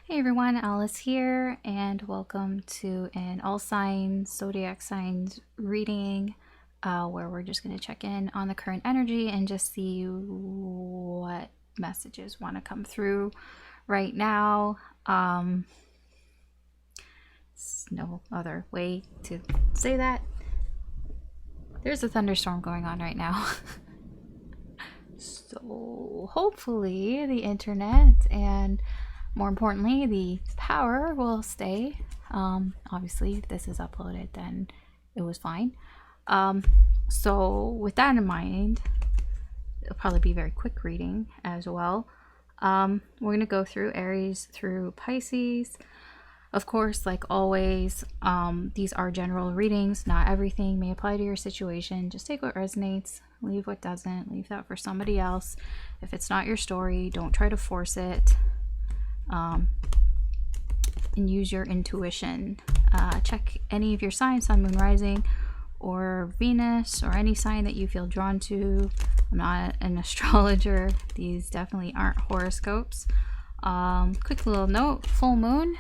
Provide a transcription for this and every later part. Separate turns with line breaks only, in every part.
Hey everyone, Alice here, and welcome to an all signs zodiac signs reading where we're just going to check in on the current energy and just see what messages want to come through right now. There's no other way to say that. There's a thunderstorm going on right now. So hopefully the internet and more importantly the power will stay. Obviously if this is uploaded then it was fine. So with that in mind, it'll probably be a very quick reading as well. We're going to go through Aries through Pisces. Of course, like always, these are general readings. Not everything may apply to your situation. Just take what resonates, leave what doesn't, leave that for somebody else. If it's not your story, don't try to force it. And use your intuition. Check any of your signs, sun, moon, rising, or Venus, or any sign that you feel drawn to. I'm not an astrologer. These definitely aren't horoscopes. Quick little note, full moon.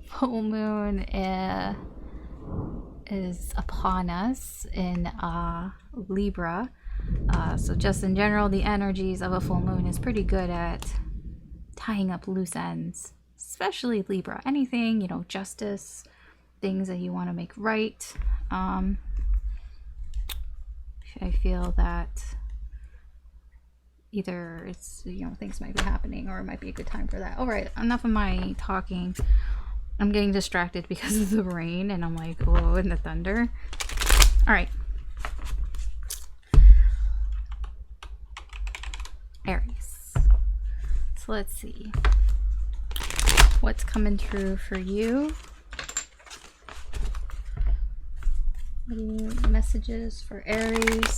Full moon is upon us in Libra. So just in general, the energies of a full moon is pretty good at tying up loose ends, especially Libra. Anything, you know, justice, things that you want to make right. I feel that either it's, you know, things might be happening or it might be a good time for that. All right, enough of my talking. I'm getting distracted because of the rain and I'm like, oh, and the thunder. All right. Aries. So let's see what's coming through for you. Messages for Aries.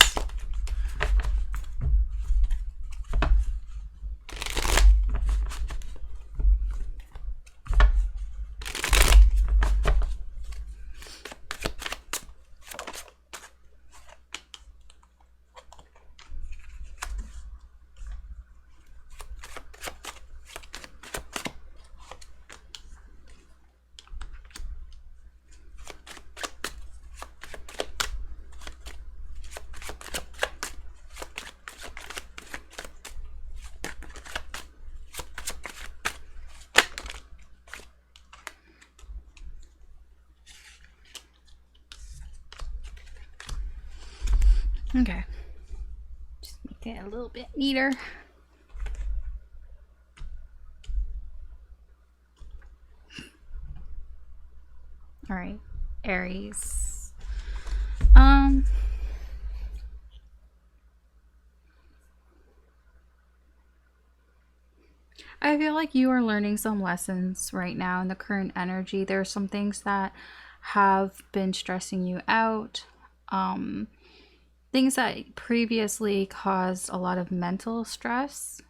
Okay, just make it a little bit neater. All right, Aries. I feel like you are learning some lessons right now in the current energy. There are some things that have been stressing you out. Things that previously caused a lot of mental stress.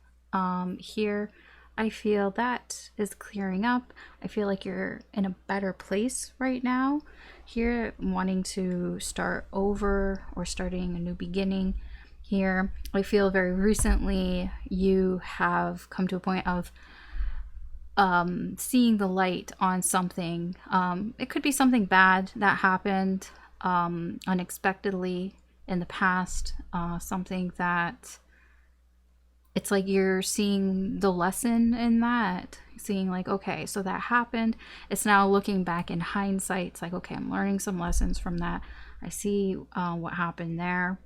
Here, I feel that is clearing up. I feel like you're in a better place right now. Here, wanting to start over or starting a new beginning. Here, I feel very recently you have come to a point of seeing the light on something. It could be something bad that happened unexpectedly in the past, something that it's like you're seeing the lesson in that, seeing like, okay, so that happened. It's now looking back in hindsight. It's like, okay, I'm learning some lessons from that. I see what happened there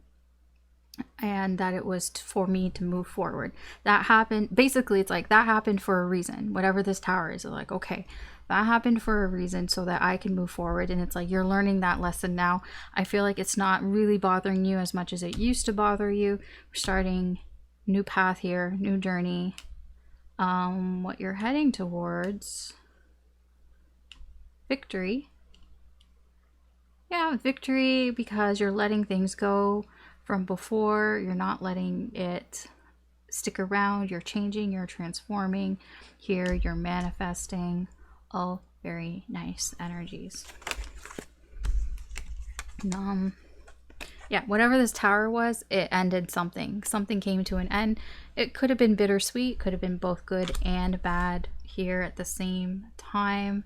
and that it was for me to move forward. That happened. Basically, it's like that happened for a reason. Whatever this tower is, like, okay, that happened for a reason so that I can move forward. And it's like you're learning that lesson now. I feel like it's not really bothering you as much as it used to bother you. We're starting new path here, new journey. What you're heading towards, victory. Yeah, victory, because you're letting things go from before. You're not letting it stick around. You're changing, you're transforming. Here you're manifesting. All very nice energies. Yeah, whatever this tower was, it ended something. Something came to an end. It could have been bittersweet, could have been both good and bad here at the same time.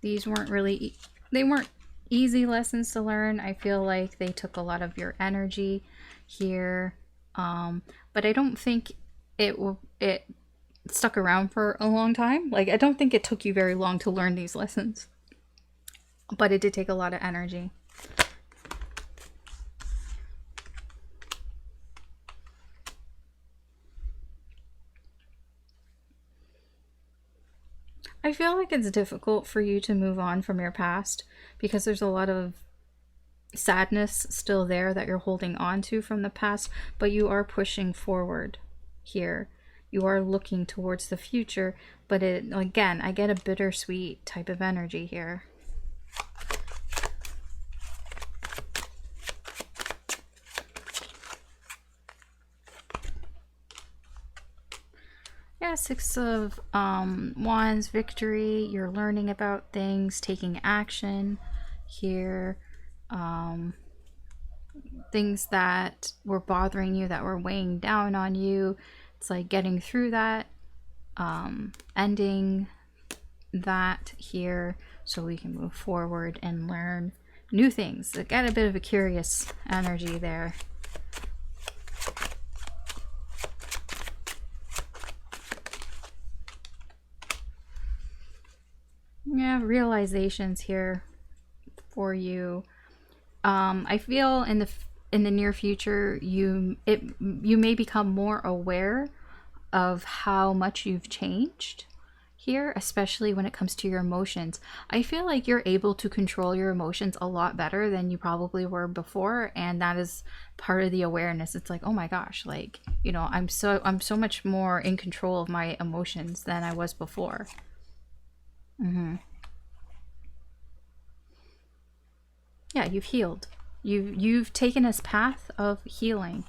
These weren't really, they weren't easy lessons to learn. I feel like they took a lot of your energy here. But I don't think it stuck around for a long time. Like, I don't think it took you very long to learn these lessons. But it did take a lot of energy. I feel like it's difficult for you to move on from your past because there's a lot of sadness still there that you're holding on to from the past, but you are pushing forward here. You are looking towards the future, but it, again, I get a bittersweet type of energy here. Yeah, Six of Wands, victory. You're learning about things, taking action here. Things that were bothering you, that were weighing down on you. It's like getting through that, ending that here so we can move forward and learn new things. I got a bit of a curious energy there. Yeah, realizations here for you. I feel in the near future you may become more aware of how much you've changed here, especially when it comes to your emotions. I feel like you're able to control your emotions a lot better than you probably were before, and that is part of the awareness. It's like, oh my gosh, like, you know, I'm so much more in control of my emotions than I was before. Yeah, you've healed. You've taken this path of healing.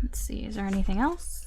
Let's see, is there anything else?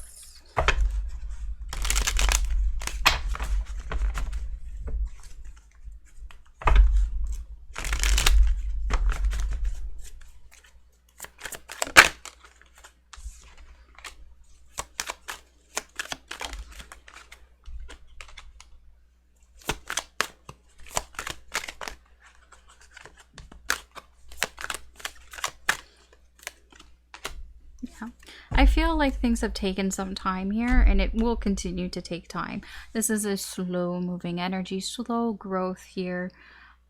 I feel like things have taken some time here, and it will continue to take time. This is a slow moving energy, slow growth here,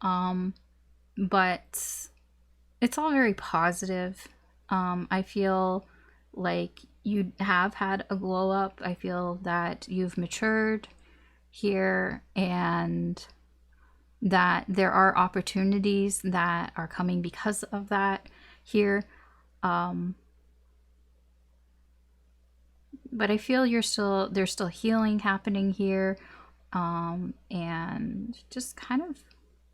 but it's all very positive. I feel like you have had a glow up. I feel that you've matured here, and that there are opportunities that are coming because of that here. But I feel there's still healing happening here, and just kind of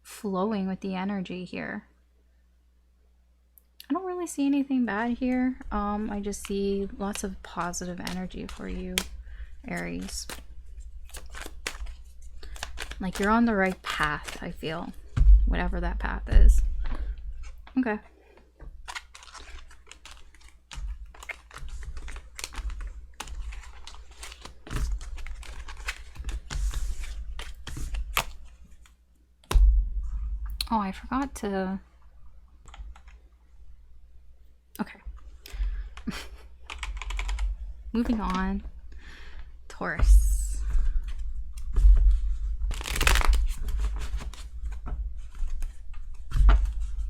flowing with the energy here. I don't really see anything bad here. I just see lots of positive energy for you, Aries. Like you're on the right path, I feel. Whatever that path is. Okay. Oh, I forgot to... Okay. Moving on. Taurus.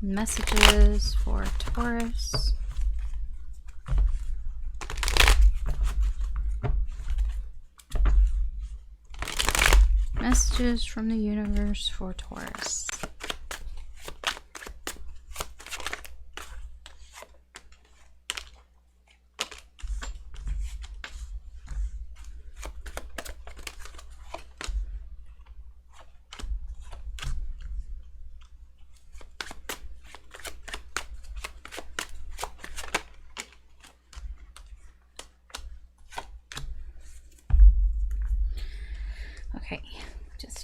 Messages for Taurus. Messages from the universe for Taurus.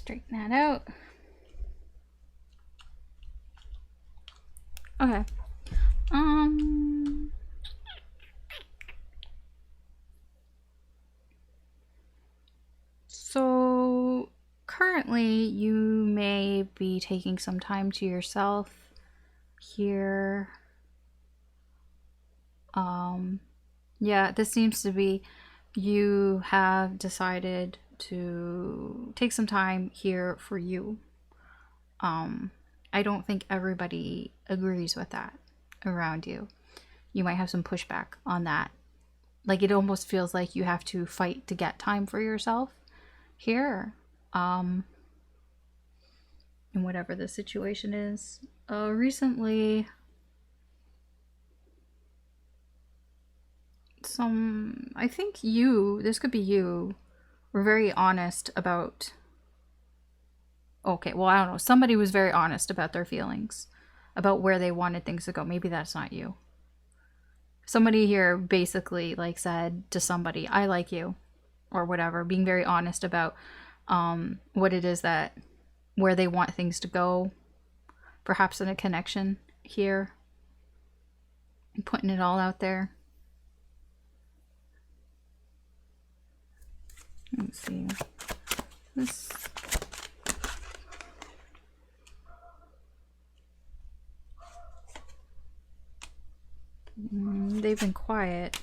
straighten that out. Okay. So currently you may be taking some time to yourself here. Yeah, this seems to be you have decided to take some time here for you. I don't think everybody agrees with that around you. You might have some pushback on that. Like, it almost feels like you have to fight to get time for yourself here. And whatever the situation is. Recently, I think this could be you, were very honest about, okay, well, I don't know, somebody was very honest about their feelings, about where they wanted things to go. Maybe that's not you. Somebody here basically like said to somebody, I like you, or whatever, being very honest about what it is that, where they want things to go, perhaps in a connection here, and putting it all out there. Let's see. This. They've been quiet.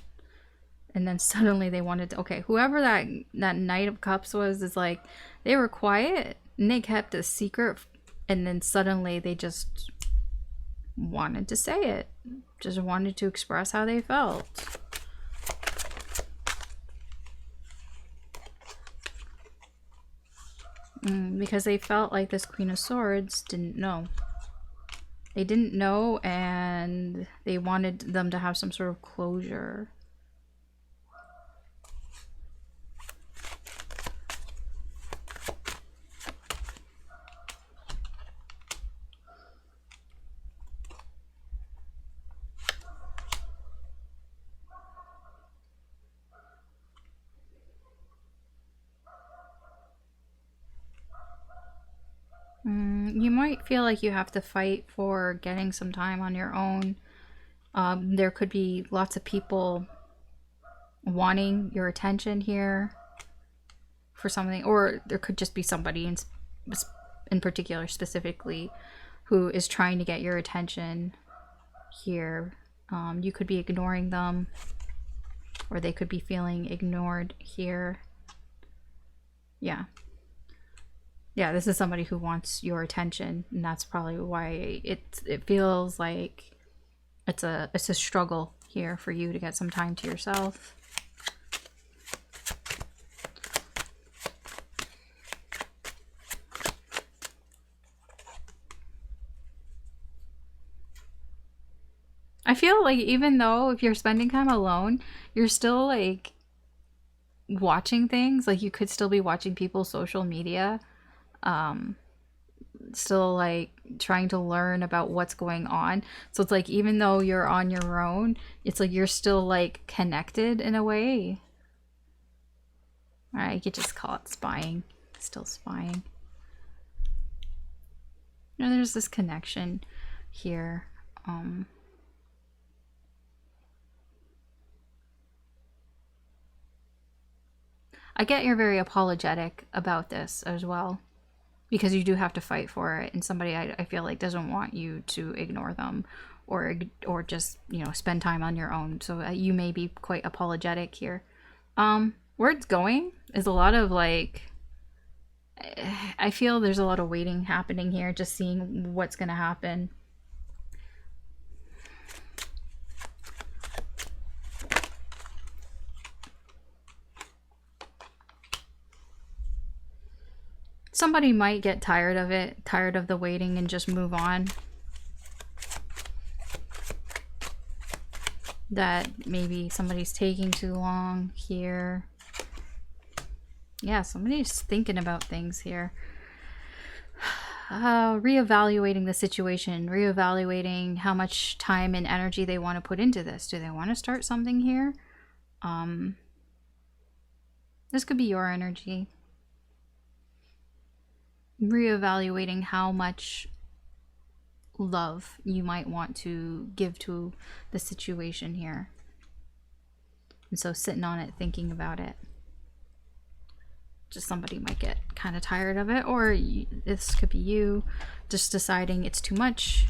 And then suddenly they wanted to, okay, whoever that Knight of Cups was, is like, they were quiet and they kept a secret, and then suddenly they just wanted to say it. Just wanted to express how they felt. Because they felt like this Queen of Swords didn't know. They didn't know, and they wanted them to have some sort of closure. You might feel like you have to fight for getting some time on your own. There could be lots of people wanting your attention here for something, or there could just be somebody in particular, specifically, who is trying to get your attention here. You could be ignoring them, or they could be feeling ignored here. Yeah. Yeah, this is somebody who wants your attention, and that's probably why it feels like it's a struggle here for you to get some time to yourself. I feel like even though if you're spending time alone, you're still like watching things. Like, you could still be watching people's social media. Still like trying to learn about what's going on. So it's like, even though you're on your own, it's like you're still like connected in a way. Alright, you could just call it spying. Still spying. You know, there's this connection here. I get you're very apologetic about this as well, because you do have to fight for it, and somebody I feel like doesn't want you to ignore them or just, you know, spend time on your own. So you may be quite apologetic here. Where it's going is a lot of like, I feel there's a lot of waiting happening here, just seeing what's gonna happen. Somebody might get tired of it, tired of the waiting, and just move on. That maybe somebody's taking too long here. Yeah, somebody's thinking about things here. Reevaluating the situation, reevaluating how much time and energy they want to put into this. Do they want to start something here? This could be your energy. reevaluating how much love you might want to give to the situation here. And so sitting on it, thinking about it. Just somebody might get kind of tired of it, or this could be you just deciding it's too much,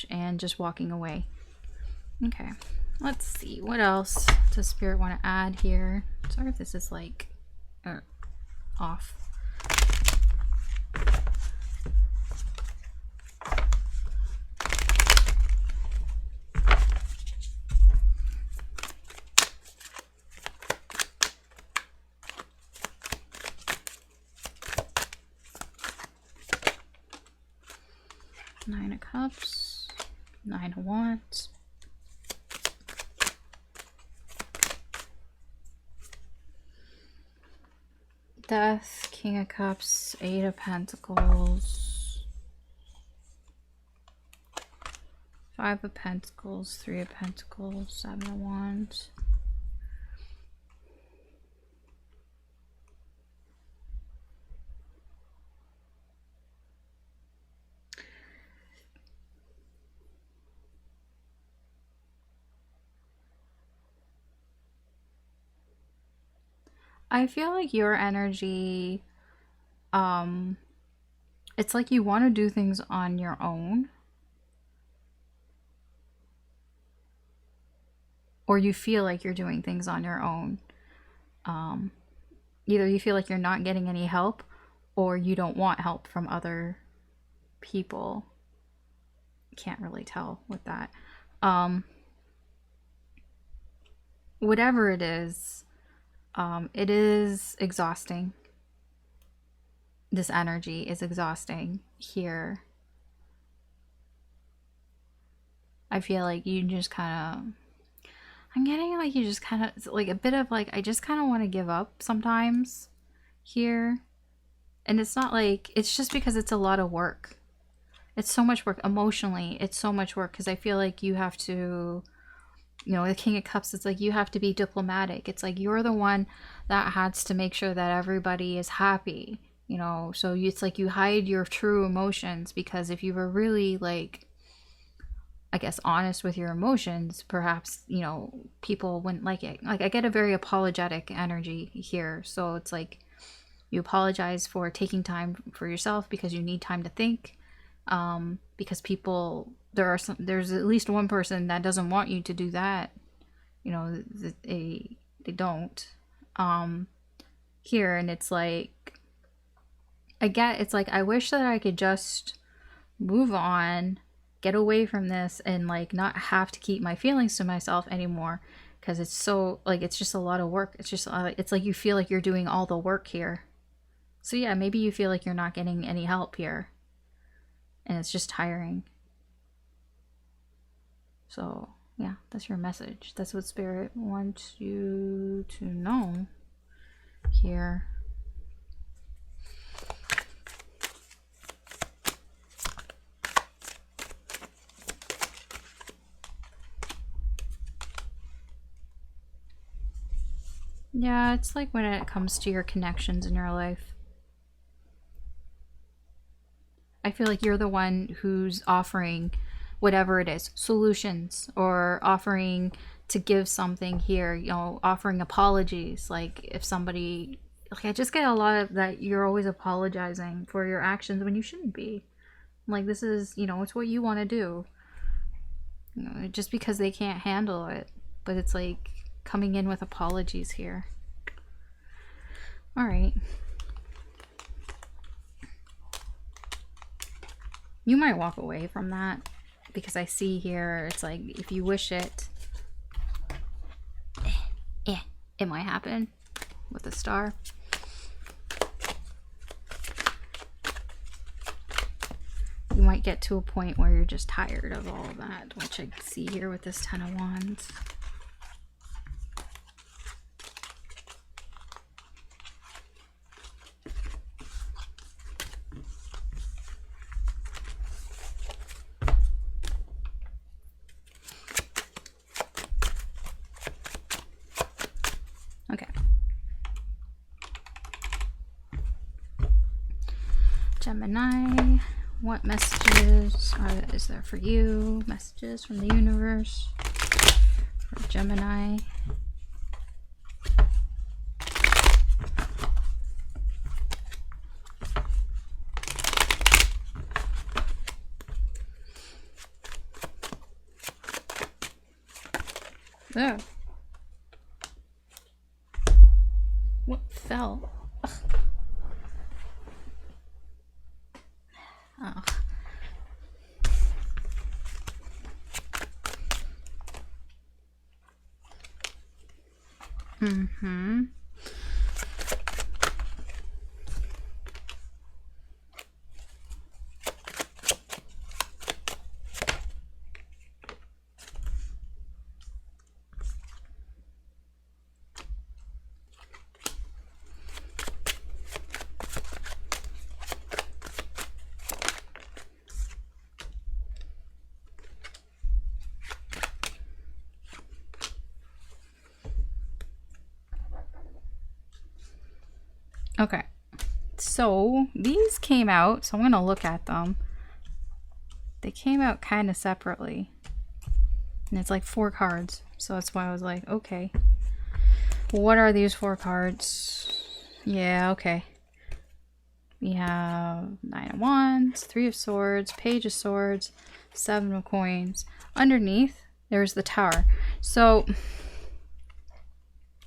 and just walking away. Okay, let's see, what else does Spirit want to add here? Sorry if this is like off. Nine of Cups, Nine of Wands. Death, King of Cups, Eight of Pentacles, Five of Pentacles, Three of Pentacles, Seven of Wands. I feel like your energy, it's like you want to do things on your own. Or you feel like you're doing things on your own. Either you feel like you're not getting any help, or you don't want help from other people. Can't really tell with that. Whatever it is exhausting. This energy is exhausting here. I feel like you just kind of, I'm getting like you just kind of, like a bit of like, I just kind of want to give up sometimes here. And it's not like, it's just because it's a lot of work. It's so much work emotionally. It's so much work because I feel like you have to, you know, the King of Cups, it's like you have to be diplomatic. It's like you're the one that has to make sure that everybody is happy, you know. So it's like you hide your true emotions, because if you were really like, I guess, honest with your emotions, perhaps, you know, people wouldn't like it. Like I get a very apologetic energy here. So it's like you apologize for taking time for yourself because you need time to think. Because people, there's at least one person that doesn't want you to do that, you know. They don't here. And it's like, it's like I wish that I could just move on, get away from this, and like not have to keep my feelings to myself anymore, because it's so like, it's just a lot of work. It's just it's like you feel like you're doing all the work here. So yeah, maybe you feel like you're not getting any help here, and it's just tiring. So yeah, that's your message. That's what Spirit wants you to know here. Yeah, it's like when it comes to your connections in your life, I feel like you're the one who's offering whatever it is, solutions, or offering to give something here, you know, offering apologies. Like if somebody, like I just get a lot of that you're always apologizing for your actions when you shouldn't be. Like this is, you know, it's what you want to do, you know, just because they can't handle it. But it's like coming in with apologies here. All right. You might walk away from that, because I see here, it's like if you wish it, it might happen with the Star. You might get to a point where you're just tired of all of that, which I see here with this Ten of Wands. What messages is there for you? Messages from the universe for Gemini. Oh. What fell? Ugh. Oh. Mm-hmm. Okay, so these came out, so I'm going to look at them. They came out kind of separately. And it's like 4 cards, so that's why I was like, okay. What are these 4 cards? Yeah, okay. We have 9 of Wands, 3 of Swords, Page of Swords, 7 of Coins. Underneath, there's the Tower. So,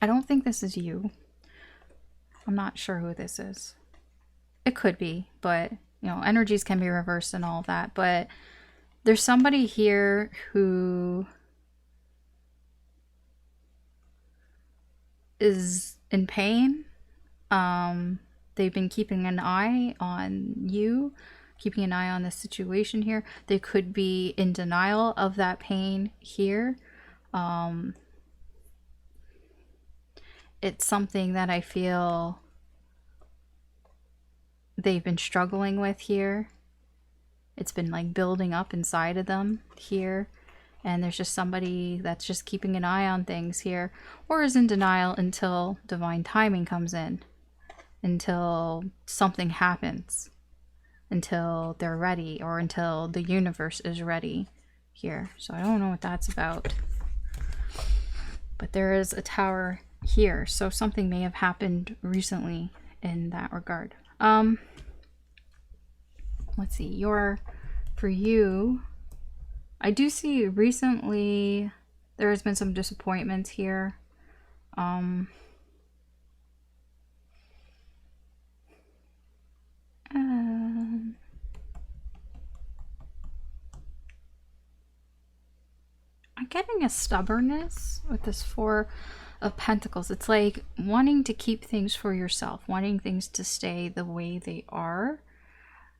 I don't think this is you. I'm not sure who this is. It could be, but, you know, energies can be reversed and all of that. But there's somebody here who is in pain. They've been keeping an eye on you, keeping an eye on the situation here. They could be in denial of that pain here. It's something that I feel they've been struggling with here. It's been like building up inside of them here. And there's just somebody that's just keeping an eye on things here, or is in denial until divine timing comes in, until something happens, until they're ready, or until the universe is ready here. So I don't know what that's about. But there is a Tower here, so something may have happened recently in that regard. Let's see, for you, I do see recently there has been some disappointments here. I'm getting a stubbornness with this 4 of Pentacles. It's like wanting to keep things for yourself, wanting things to stay the way they are.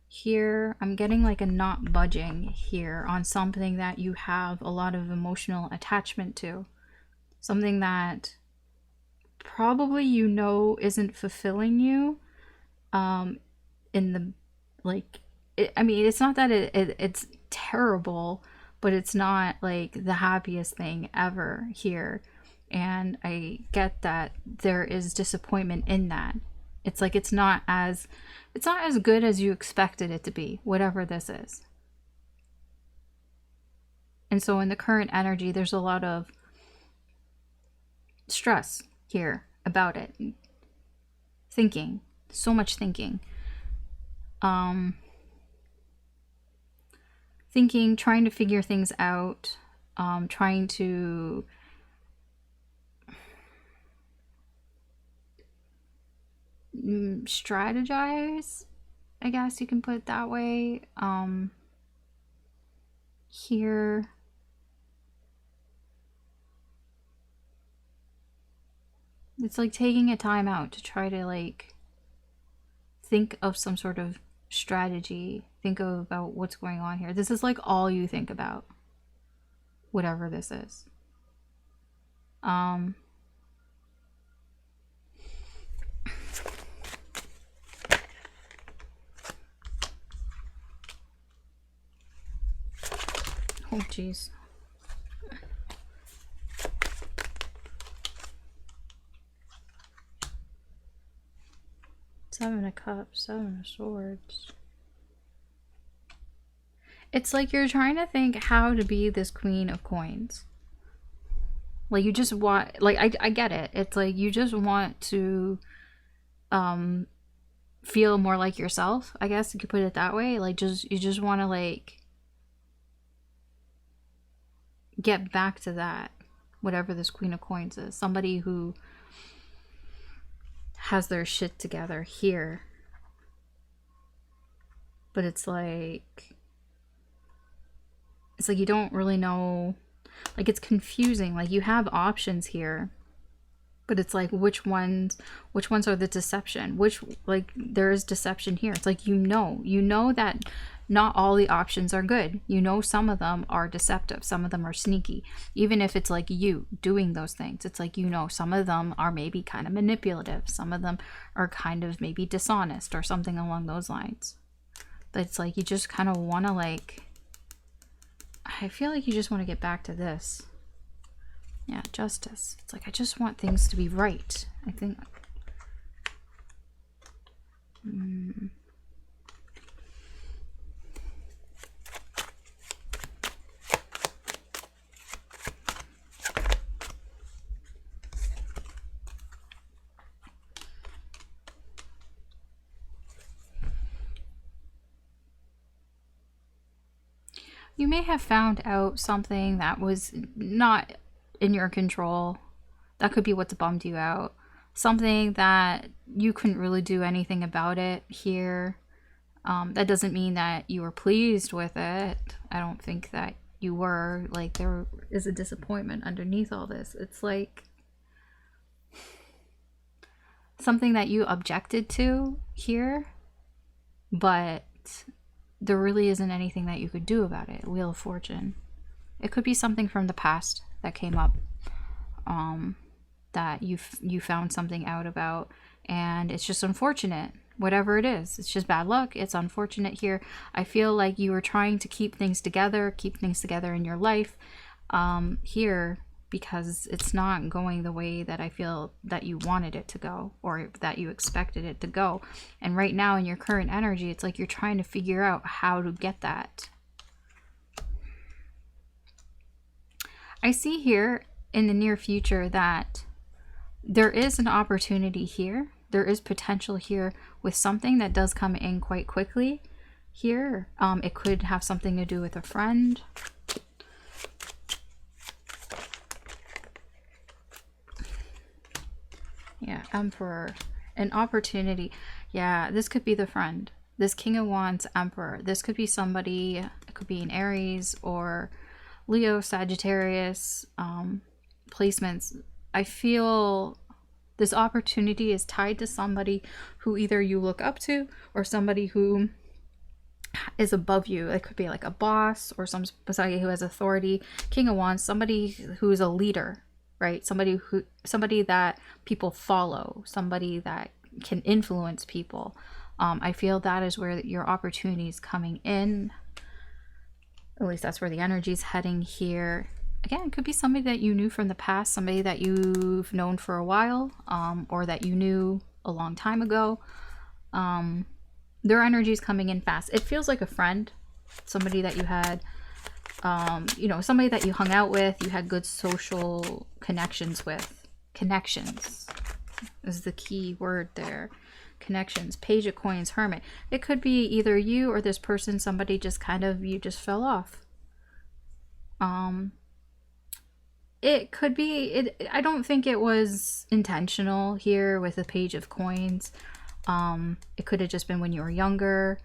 Here, I'm getting like a not budging here on something that you have a lot of emotional attachment to. Something that probably you know isn't fulfilling you. In the, like, I mean, it's not that it's terrible, but it's not like the happiest thing ever here. And I get that there is disappointment in that. It's like it's not as good as you expected it to be, whatever this is. And so in the current energy, there's a lot of stress here about it. Thinking, so much thinking. Thinking, trying to figure things out, trying to strategize, I guess you can put it that way. Here, it's like taking a time out to try to like think of some sort of strategy, think about what's going on here. This is like all you think about, whatever this is. Oh, jeez. Seven of Cups, 7 of Swords. It's like you're trying to think how to be this Queen of Coins. Like you just want, like I get it. It's like you just want to feel more like yourself, I guess you could put it that way. Like you just want to like get back to that, whatever this Queen of Coins is. Somebody who has their shit together here. But it's like you don't really know, like it's confusing. Like you have options here, but it's like which ones are the deception? Which, like there is deception here. It's like you know that not all the options are good. You know some of them are deceptive, some of them are sneaky. Even if it's like you doing those things, it's like, you know, some of them are maybe kind of manipulative, some of them are kind of maybe dishonest or something along those lines. But it's like you just kind of want to, like, I feel like you just want to get back to this. Yeah, justice. It's like I just want things to be right. I think you may have found out something that was not in your control. That could be what's bummed you out. Something that you couldn't really do anything about it here. That doesn't mean that you were pleased with it. I don't think that you were. Like, there is a disappointment underneath all this. It's like something that you objected to here, but there really isn't anything that you could do about it. Wheel of Fortune. It could be something from the past that came up, that you found something out about, and it's just unfortunate. Whatever it is, it's just bad luck. It's unfortunate here. I feel like you were trying to keep things together in your life here, because it's not going the way that I feel that you wanted it to go, or that you expected it to go. And right now in your current energy, it's like you're trying to figure out how to get that. I see here in the near future that there is an opportunity here. There is potential here with something that does come in quite quickly here. It could have something to do with a friend. Yeah, Emperor. An opportunity. Yeah, this could be the friend. This King of Wands, Emperor. This could be somebody, it could be an Aries or Leo, Sagittarius placements. I feel this opportunity is tied to somebody who either you look up to or somebody who is above you. It could be like a boss or somebody who has authority. King of Wands, somebody who is a leader, right? Somebody that people follow, somebody that can influence people. I feel that is where your opportunity is coming in. At least that's where the energy is heading here. Again, it could be somebody that you knew from the past, somebody that you've known for a while, or that you knew a long time ago. Their energy is coming in fast. It feels like a friend, somebody that you had, you know, somebody that you hung out with, you had good social connections with. Connections is the key word there. Connections. Page of Coins, Hermit. It could be either you or this person, somebody just kind of, you just fell off. It could be, I don't think it was intentional here with the Page of Coins. It could have just been when you were younger.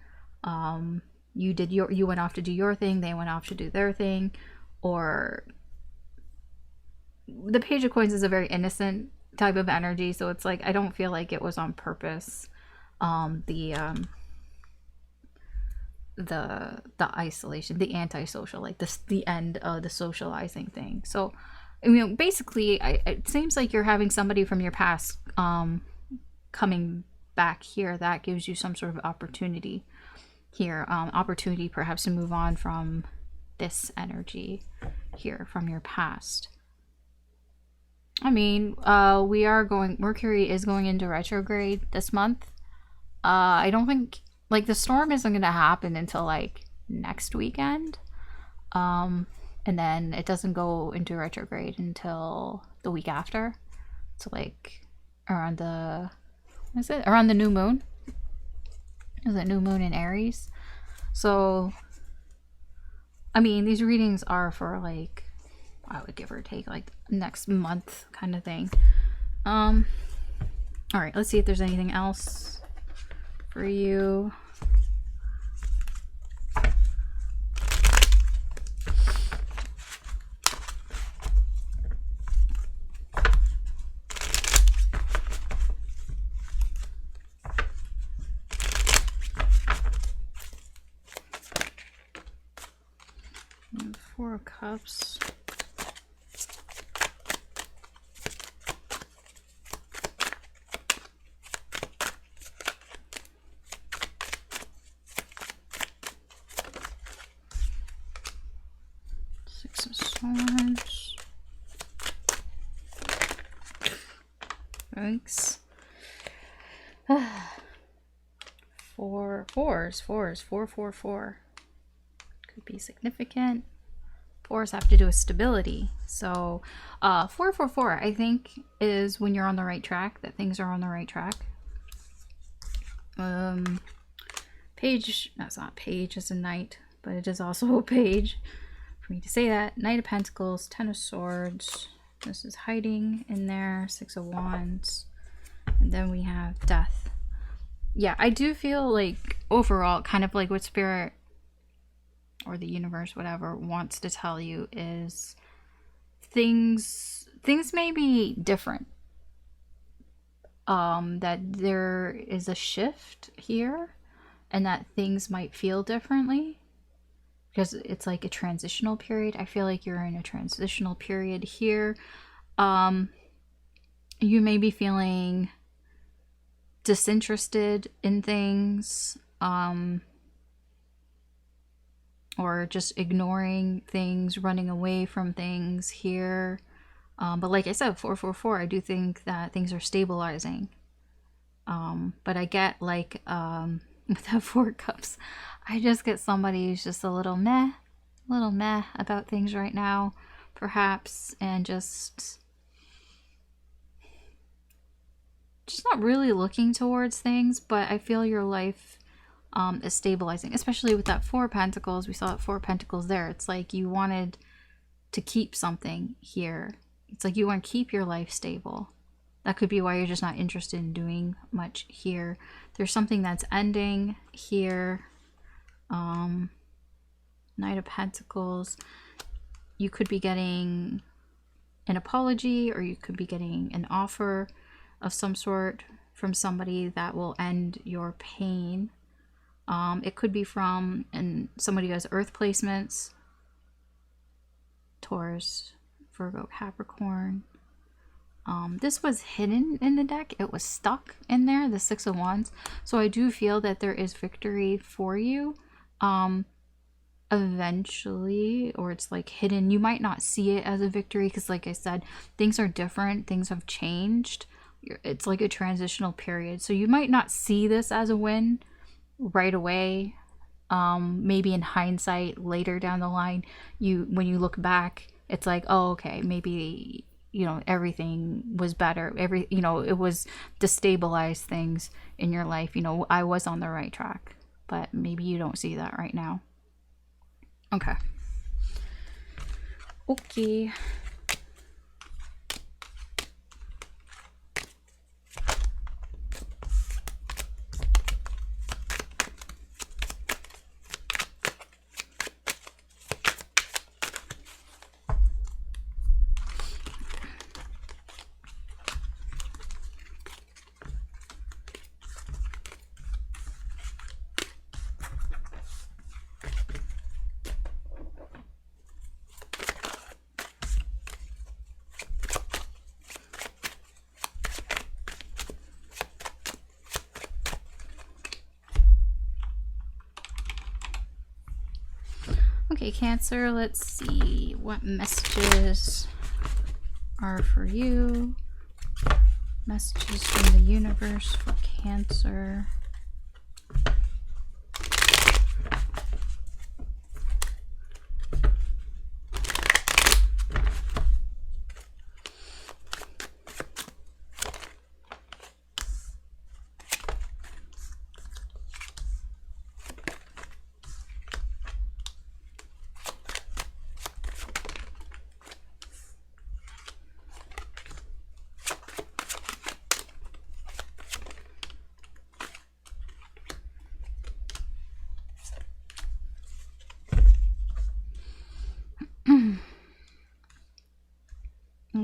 You went off to do your thing, they went off to do their thing, or the Page of Coins is a very innocent type of energy, so it's like I don't feel like it was on purpose. The isolation, the antisocial, like the end of the socializing thing. So I mean, basically it seems like you're having somebody from your past coming back here. That gives you some sort of opportunity here, opportunity perhaps to move on from this energy here from your past. I mean, Mercury is going into retrograde this month. I don't think, like, the storm isn't going to happen until, like, next weekend. And then it doesn't go into retrograde until the week after. So like around the, what is it? Around the new moon. Is it new moon in Aries? So, I mean, these readings are for like, I would give or take like next month kind of thing. All right, let's see if there's anything else for you. Four of Cups. Six of Swords. Thanks. Fours. 4. Could be significant. Fours have to do with stability. So 4 I think is when you're on the right track, that things are on the right track. Page, that's not page, it's a knight, but it is also a page for me to say that. Knight of Pentacles, 10 of Swords. This is hiding in there. 6 of Wands. And then we have Death. Yeah, I do feel like overall, kind of like what Spirit or the universe, whatever, wants to tell you is things may be different. That there is a shift here and that things might feel differently because it's like a transitional period. I feel like you're in a transitional period here. You may be feeling disinterested in things, or just ignoring things, running away from things here. But like I said, 4, I do think that things are stabilizing. But I get like, with that 4 Cups, I just get somebody who's just a little meh about things right now, perhaps, and just not really looking towards things. But I feel your life is stabilizing, especially with that 4 Pentacles. We saw that 4 Pentacles there. It's like you wanted to keep something here. It's like you want to keep your life stable. That could be why you're just not interested in doing much here. There's something that's ending here. Knight of Pentacles. You could be getting an apology, or you could be getting an offer of some sort from somebody that will end your pain. It could be from somebody who has earth placements. Taurus, Virgo, Capricorn. This was hidden in the deck. It was stuck in there, the 6 of Wands. So I do feel that there is victory for you eventually, or it's like hidden. You might not see it as a victory because, like I said, things are different. Things have changed. It's like a transitional period. So you might not see this as a win right away. Maybe in hindsight, later down the line, when you look back, it's like, oh, okay, maybe, everything was better. It was to stabilize things in your life. I was on the right track, but maybe you don't see that right now. Okay. Okay, Cancer, let's see what messages are for you. Messages from the universe for Cancer.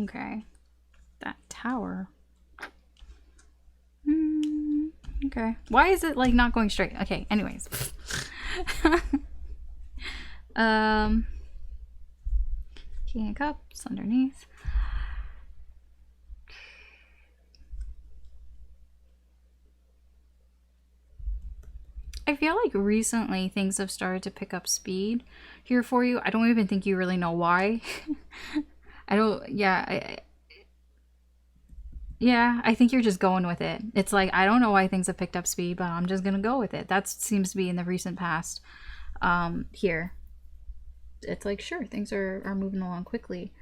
Okay. That tower. Okay. Why is it like not going straight? Okay, anyways. King of Cups underneath. I feel like recently things have started to pick up speed here for you. I don't even think you really know why. I think you're just going with it. It's like, I don't know why things have picked up speed, but I'm just gonna go with it. That seems to be in the recent past here. It's like, sure, things are moving along quickly.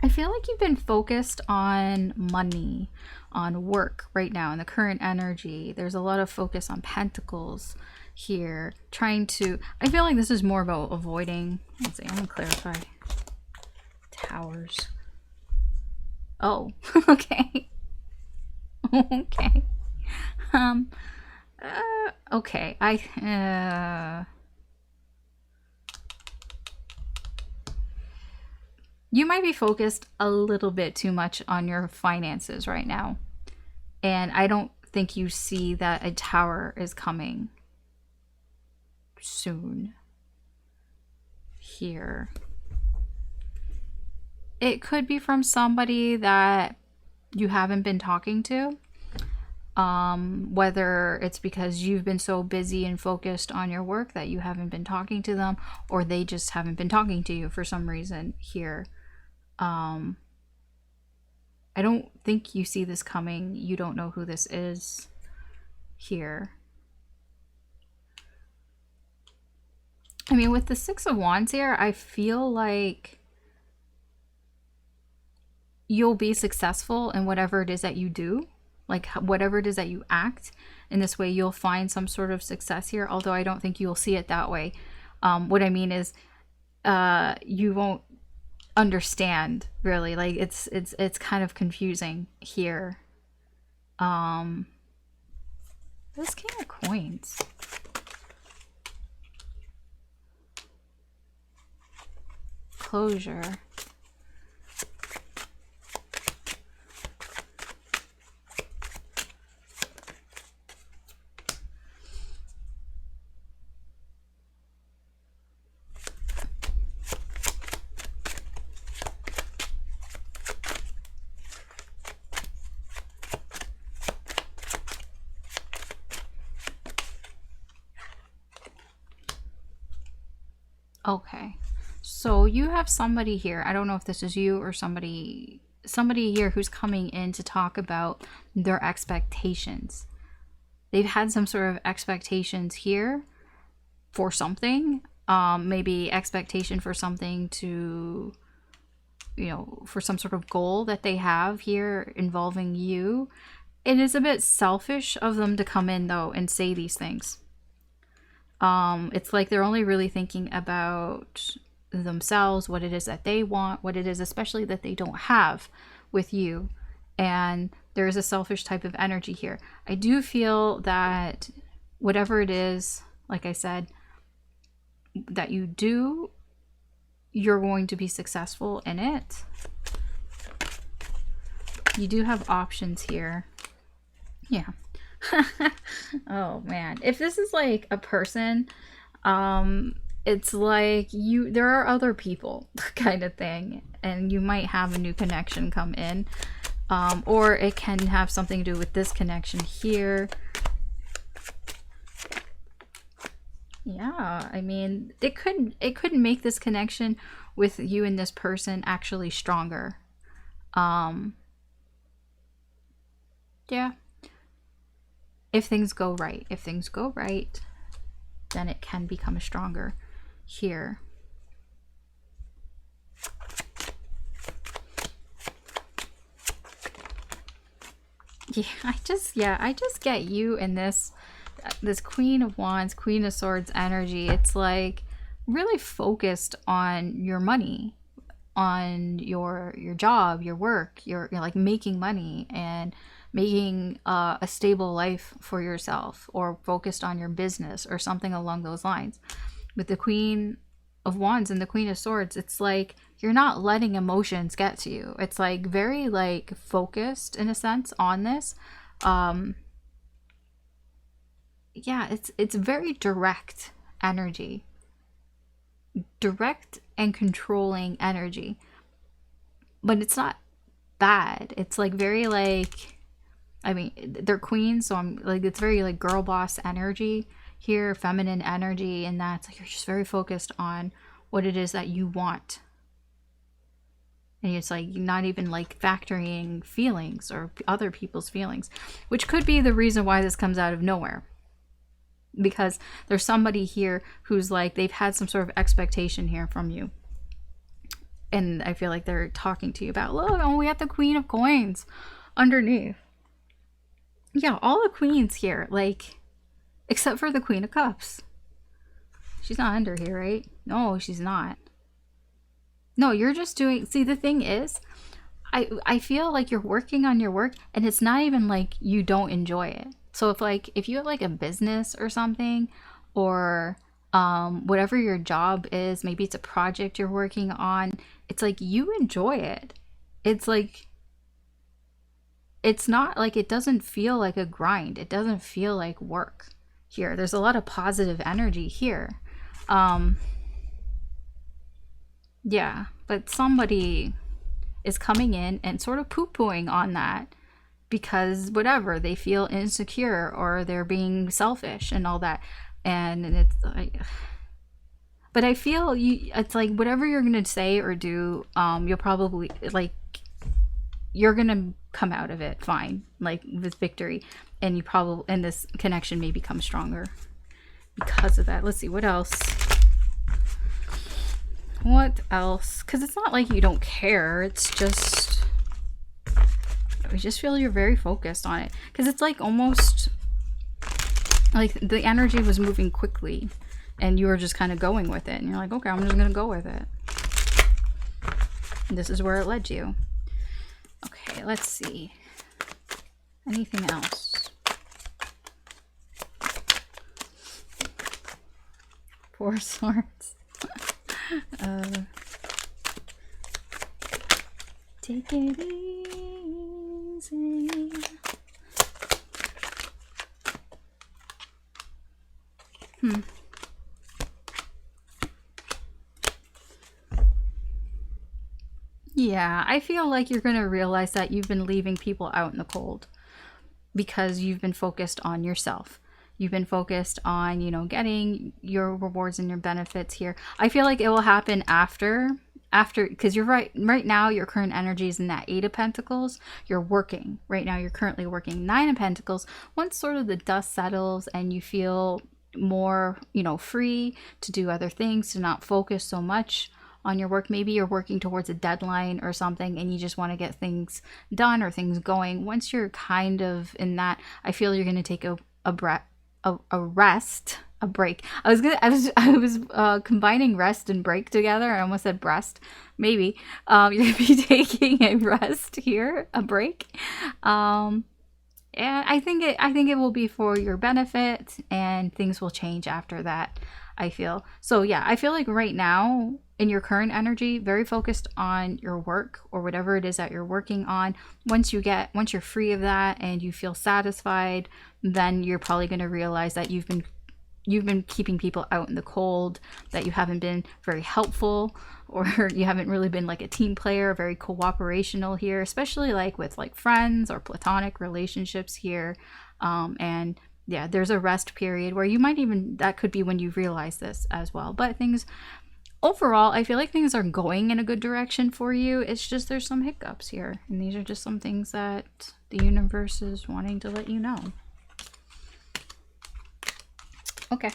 I feel like you've been focused on money, on work right now in the current energy. There's a lot of focus on pentacles here. I feel like this is more about avoiding. Let's see, I'm gonna clarify. Towers. Oh, okay. Okay. Okay. You might be focused a little bit too much on your finances right now. And I don't think you see that a tower is coming soon here. It could be from somebody that you haven't been talking to. Whether it's because you've been so busy and focused on your work that you haven't been talking to them, or they just haven't been talking to you for some reason here. I don't think you see this coming. You don't know who this is here. I mean, with the Six of Wands here, I feel like you'll be successful in whatever it is that you do. Like, whatever it is that you act. In this way, you'll find some sort of success here, although I don't think you'll see it that way. What I mean is, you won't understand, really. Like, it's kind of confusing here. This King of Coins. Closure. Okay, so you have somebody here. I don't know if this is you or somebody here who's coming in to talk about their expectations. They've had some sort of expectations here for something. Maybe expectation for something to, for some sort of goal that they have here involving you. It is a bit selfish of them to come in, though, and say these things. It's like they're only really thinking about themselves, what it is that they want, what it is especially that they don't have with you. And there is a selfish type of energy here. I do feel that whatever it is, like I said, that you do, you're going to be successful in it. You do have options here. Yeah. Oh man, if this is like a person, it's like there are other people kind of thing, and you might have a new connection come in, or it can have something to do with this connection here. Yeah, I mean, it could make this connection with you and this person actually stronger. Yeah. If things go right. If things go right, then it can become stronger here. I just get you in this Queen of Wands, Queen of Swords energy. It's like really focused on your money, on your job, your work, you're like making money and making a stable life for yourself, or focused on your business or something along those lines. With the Queen of Wands and the Queen of Swords, it's like you're not letting emotions get to you. It's like very like focused in a sense on this. Yeah, it's very direct energy. Direct and controlling energy. But it's not bad. It's like very like, I mean, they're queens, so I'm like, it's very like girl boss energy here, feminine energy, and that's like you're just very focused on what it is that you want. And it's like not even like factoring feelings or other people's feelings, which could be the reason why this comes out of nowhere. Because there's somebody here who's like, they've had some sort of expectation here from you. And I feel like they're talking to you about, look, oh, we have the Queen of Coins underneath. Yeah, all the queens here, like, except for the Queen of Cups. She's not under here, right? No, she's not. No, you're just doing, see, the thing is, I feel like you're working on your work, and it's not even like you don't enjoy it. So if you have like a business or something, or whatever your job is, maybe it's a project you're working on, it's like you enjoy it. It's like, it's not like, it doesn't feel like a grind. It doesn't feel like work here. There's a lot of positive energy here. Yeah, but somebody is coming in and sort of poo-pooing on that because whatever, they feel insecure or they're being selfish and all that. And it's like, but I feel it's like whatever you're gonna say or do, you'll probably like, you're gonna come out of it fine, like with victory, and this connection may become stronger because of that. Let's see what else. What else? Because it's not like you don't care. It's just, I just feel you're very focused on it. Because it's like almost like the energy was moving quickly and you were just kind of going with it. And you're like, okay, I'm just going to go with it. And this is where it led you. Okay, let's see. Anything else? Four Swords. Take it easy. Yeah, I feel like you're going to realize that you've been leaving people out in the cold because you've been focused on yourself. You've been focused on, you know, getting your rewards and your benefits here. I feel like it will happen after, because you're right now, your current energy is in that Eight of Pentacles. You're working. Right now, you're currently working. Nine of Pentacles. Once sort of the dust settles and you feel more, you know, free to do other things, to not focus so much on your work. Maybe you're working towards a deadline or something and you just want to get things done or things going. Once you're kind of in that, I feel you're going to take a break. I was combining rest and break together. I almost said breast. Maybe you're gonna be taking a rest here, a break. And I think it will be for your benefit, and things will change after that, I feel. So yeah, I feel like right now in your current energy, very focused on your work or whatever it is that you're working on. Once you're free of that and you feel satisfied, then you're probably going to realize that you've been keeping people out in the cold, that you haven't been very helpful, or you haven't really been like a team player, very cooperational here, especially like with like friends or platonic relationships here. And yeah, there's a rest period where you might even, that could be when you realize this as well. But overall, I feel like things are going in a good direction for you. It's just there's some hiccups here. And these are just some things that the universe is wanting to let you know. Okay.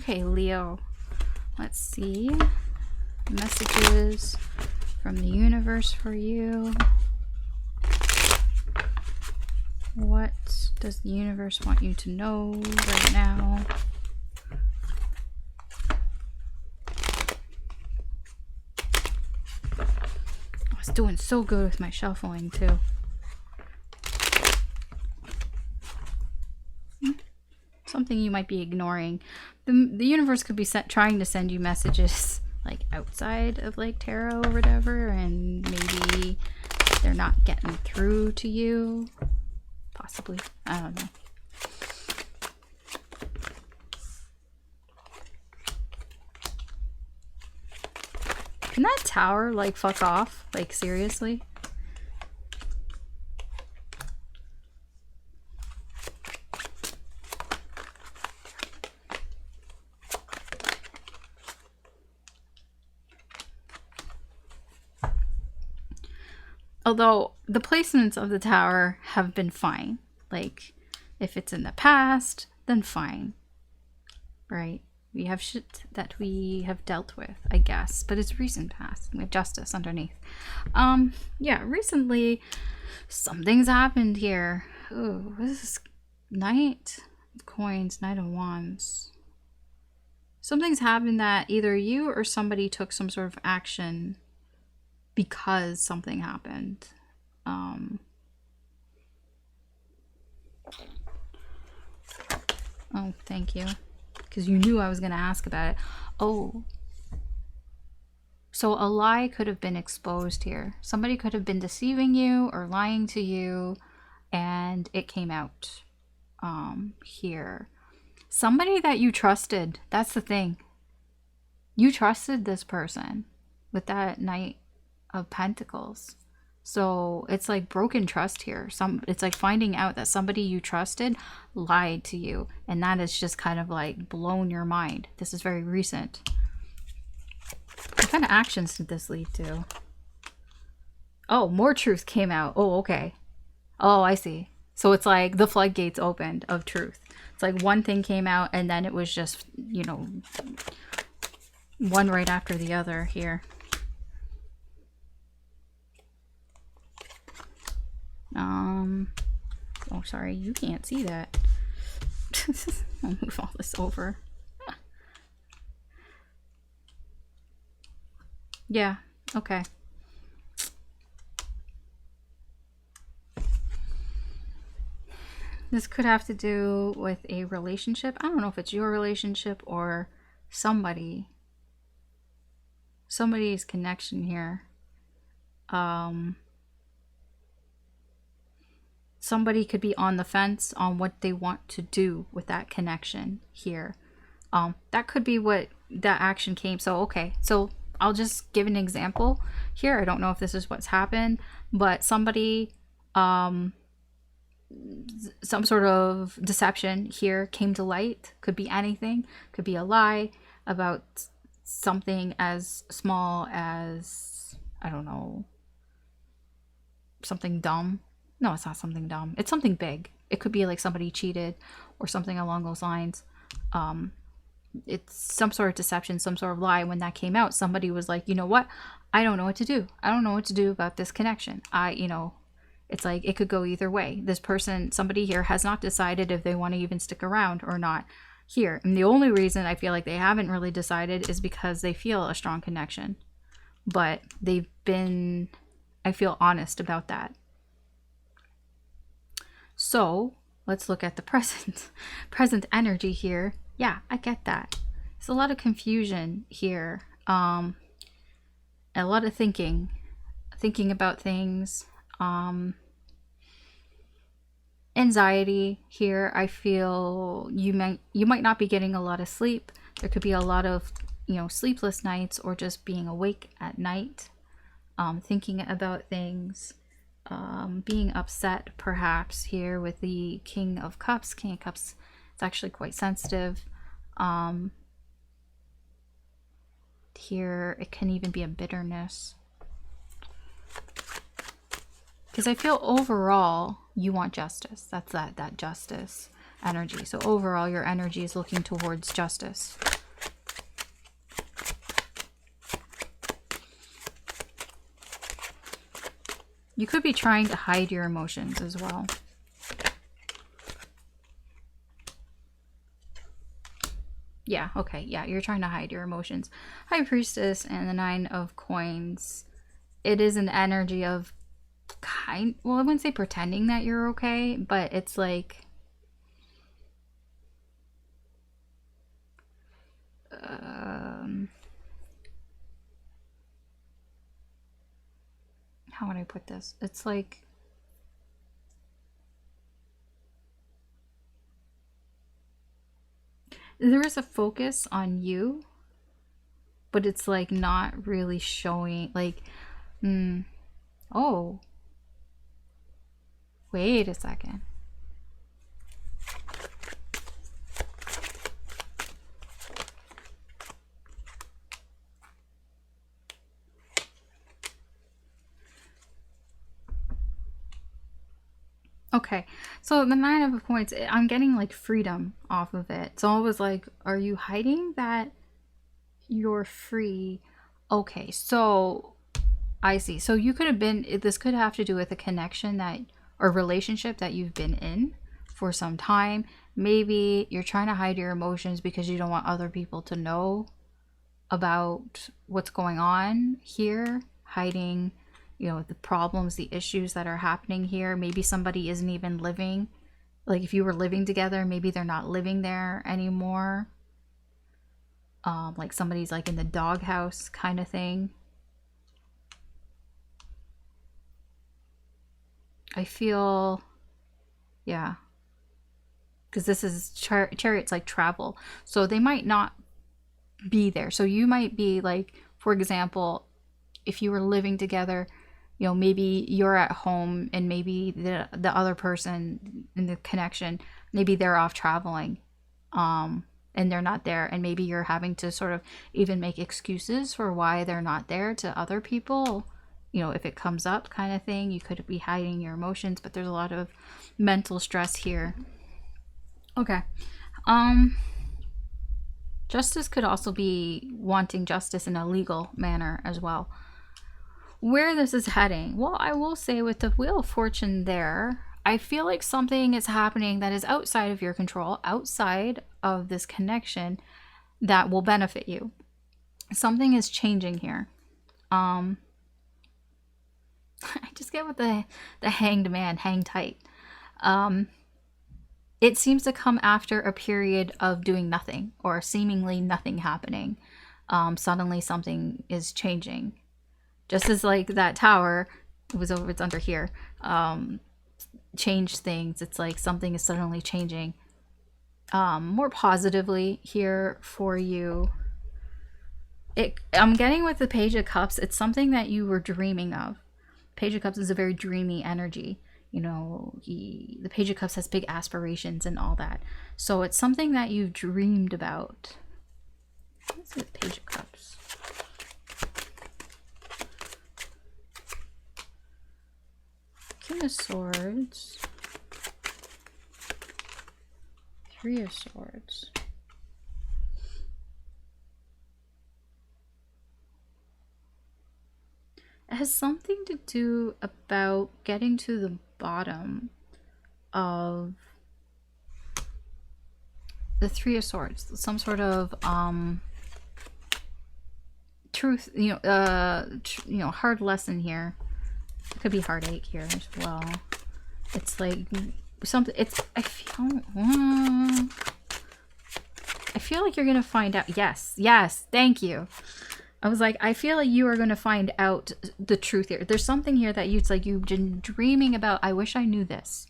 Okay, Leo. Let's see. Messages from the universe for you. What does the universe want you to know right now? I was doing so good with my shuffling too. Something you might be ignoring. The universe could be trying to send you messages like outside of like tarot or whatever, and maybe they're not getting through to you. Possibly. I don't know. Can that tower like fuck off? Like seriously? Although the placements of the tower have been fine. Like, if it's in the past, then fine. Right? We have shit that we have dealt with, I guess. But it's recent past. We have justice underneath. Yeah, recently, something's happened here. Ooh, this is Knight of Coins, Knight of Wands. Something's happened that either you or somebody took some sort of action because something happened. Oh, thank you. Because you knew I was going to ask about it. Oh. So a lie could have been exposed here. Somebody could have been deceiving you or lying to you, and it came out here. Somebody that you trusted. That's the thing. You trusted this person with that Knight of Pentacles. So it's like broken trust here. It's like finding out that somebody you trusted lied to you, and that is just kind of like blown your mind. This is very recent. What kind of actions did this lead to? Oh, more truth came out. Oh, okay. Oh, I see. So it's like the floodgates opened of truth. It's like one thing came out, and then it was just, you know, one right after the other here. Oh, sorry, you can't see that. I'll move all this over. Yeah, okay. This could have to do with a relationship. I don't know if it's your relationship or somebody's connection here. Somebody could be on the fence on what they want to do with that connection here. That could be what that action came. So, okay. So I'll just give an example here. I don't know if this is what's happened, but somebody, some sort of deception here came to light. Could be anything. Could be a lie about something as small as, I don't know, something dumb. No, it's not something dumb. It's something big. It could be like somebody cheated or something along those lines. It's some sort of deception, some sort of lie. When that came out, somebody was like, you know what? I don't know what to do. I don't know what to do about this connection. It's like it could go either way. This person, somebody here has not decided if they want to even stick around or not here. And the only reason I feel like they haven't really decided is because they feel a strong connection. But they've been, I feel, honest about that. So let's look at the present energy here. Yeah, I get that. There's a lot of confusion here. A lot of thinking about things. Anxiety here. I feel you might not be getting a lot of sleep. There could be a lot of, sleepless nights, or just being awake at night, thinking about things. Being upset perhaps here with the King of Cups. King of Cups, it's actually quite sensitive. Here it can even be a bitterness, because I feel overall you want justice. That's that justice energy. So overall your energy is looking towards justice. You could be trying to hide your emotions as well. Yeah, okay, yeah, you're trying to hide your emotions. High Priestess and the Nine of Coins. It is an energy of well, I wouldn't say pretending that you're okay, but it's like how would I put this? It's like there is a focus on you, but it's like not really showing, like, oh, wait a second. Okay, so the Nine of Coins, I'm getting like freedom off of it. So I was like, are you hiding that you're free? Okay, so I see. So you could have been, this could have to do with a connection that, or relationship that you've been in for some time. Maybe you're trying to hide your emotions because you don't want other people to know about what's going on here, hiding, you know, the problems, the issues that are happening here. Maybe somebody isn't even living, like if you were living together, maybe they're not living there anymore. Like somebody's like in the doghouse kind of thing. I feel, yeah, because this is Chariot's like travel, so they might not be there. So you might be like, for example, if you were living together, you know, maybe you're at home and maybe the other person in the connection, maybe they're off traveling, and they're not there, and maybe you're having to sort of even make excuses for why they're not there to other people. You know, if it comes up kind of thing, you could be hiding your emotions, but there's a lot of mental stress here. Okay. Justice could also be wanting justice in a legal manner as well. Where this is heading, well, I will say with the Wheel of Fortune there, I feel like something is happening that is outside of your control, outside of this connection, that will benefit you. Something is changing here. I just get with the Hanged Man, hang tight. It seems to come after a period of doing nothing or seemingly nothing happening. Suddenly something is changing. Just as like that tower, it's under here, changed things. It's like something is suddenly changing more positively here for you. I'm getting with the Page of Cups, it's something that you were dreaming of. Page of Cups is a very dreamy energy. You know, the Page of Cups has big aspirations and all that. So it's something that you've dreamed about. Let's see the Page of Cups. King of Swords. Three of Swords. It has something to do about getting to the bottom of the Three of Swords. Some sort of truth, hard lesson here. It could be heartache here as well. It's like something, I feel like you're gonna find out. Yes, thank you. I was like, I feel like you are going to find out the truth here. There's something here that it's like you've been dreaming about. I wish I knew this.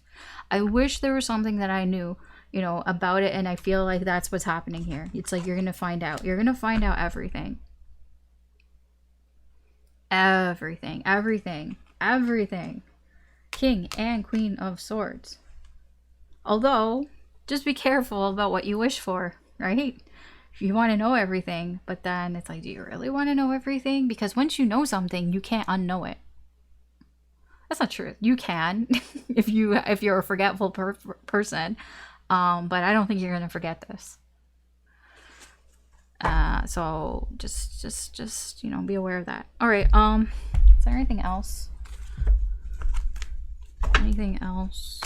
I wish there was something that I knew, you know, about it. And I feel like that's what's happening here. It's like you're going to find out. You're going to find out everything. Everything. King and Queen of Swords. Although, just be careful about what you wish for, right? You want to know everything, but then it's like, do you really want to know everything? Because once you know something, you can't unknow it. That's not true. You can if you're a forgetful person, but I don't think you're gonna forget this. So just be aware of that. All right. Is there anything else? anything else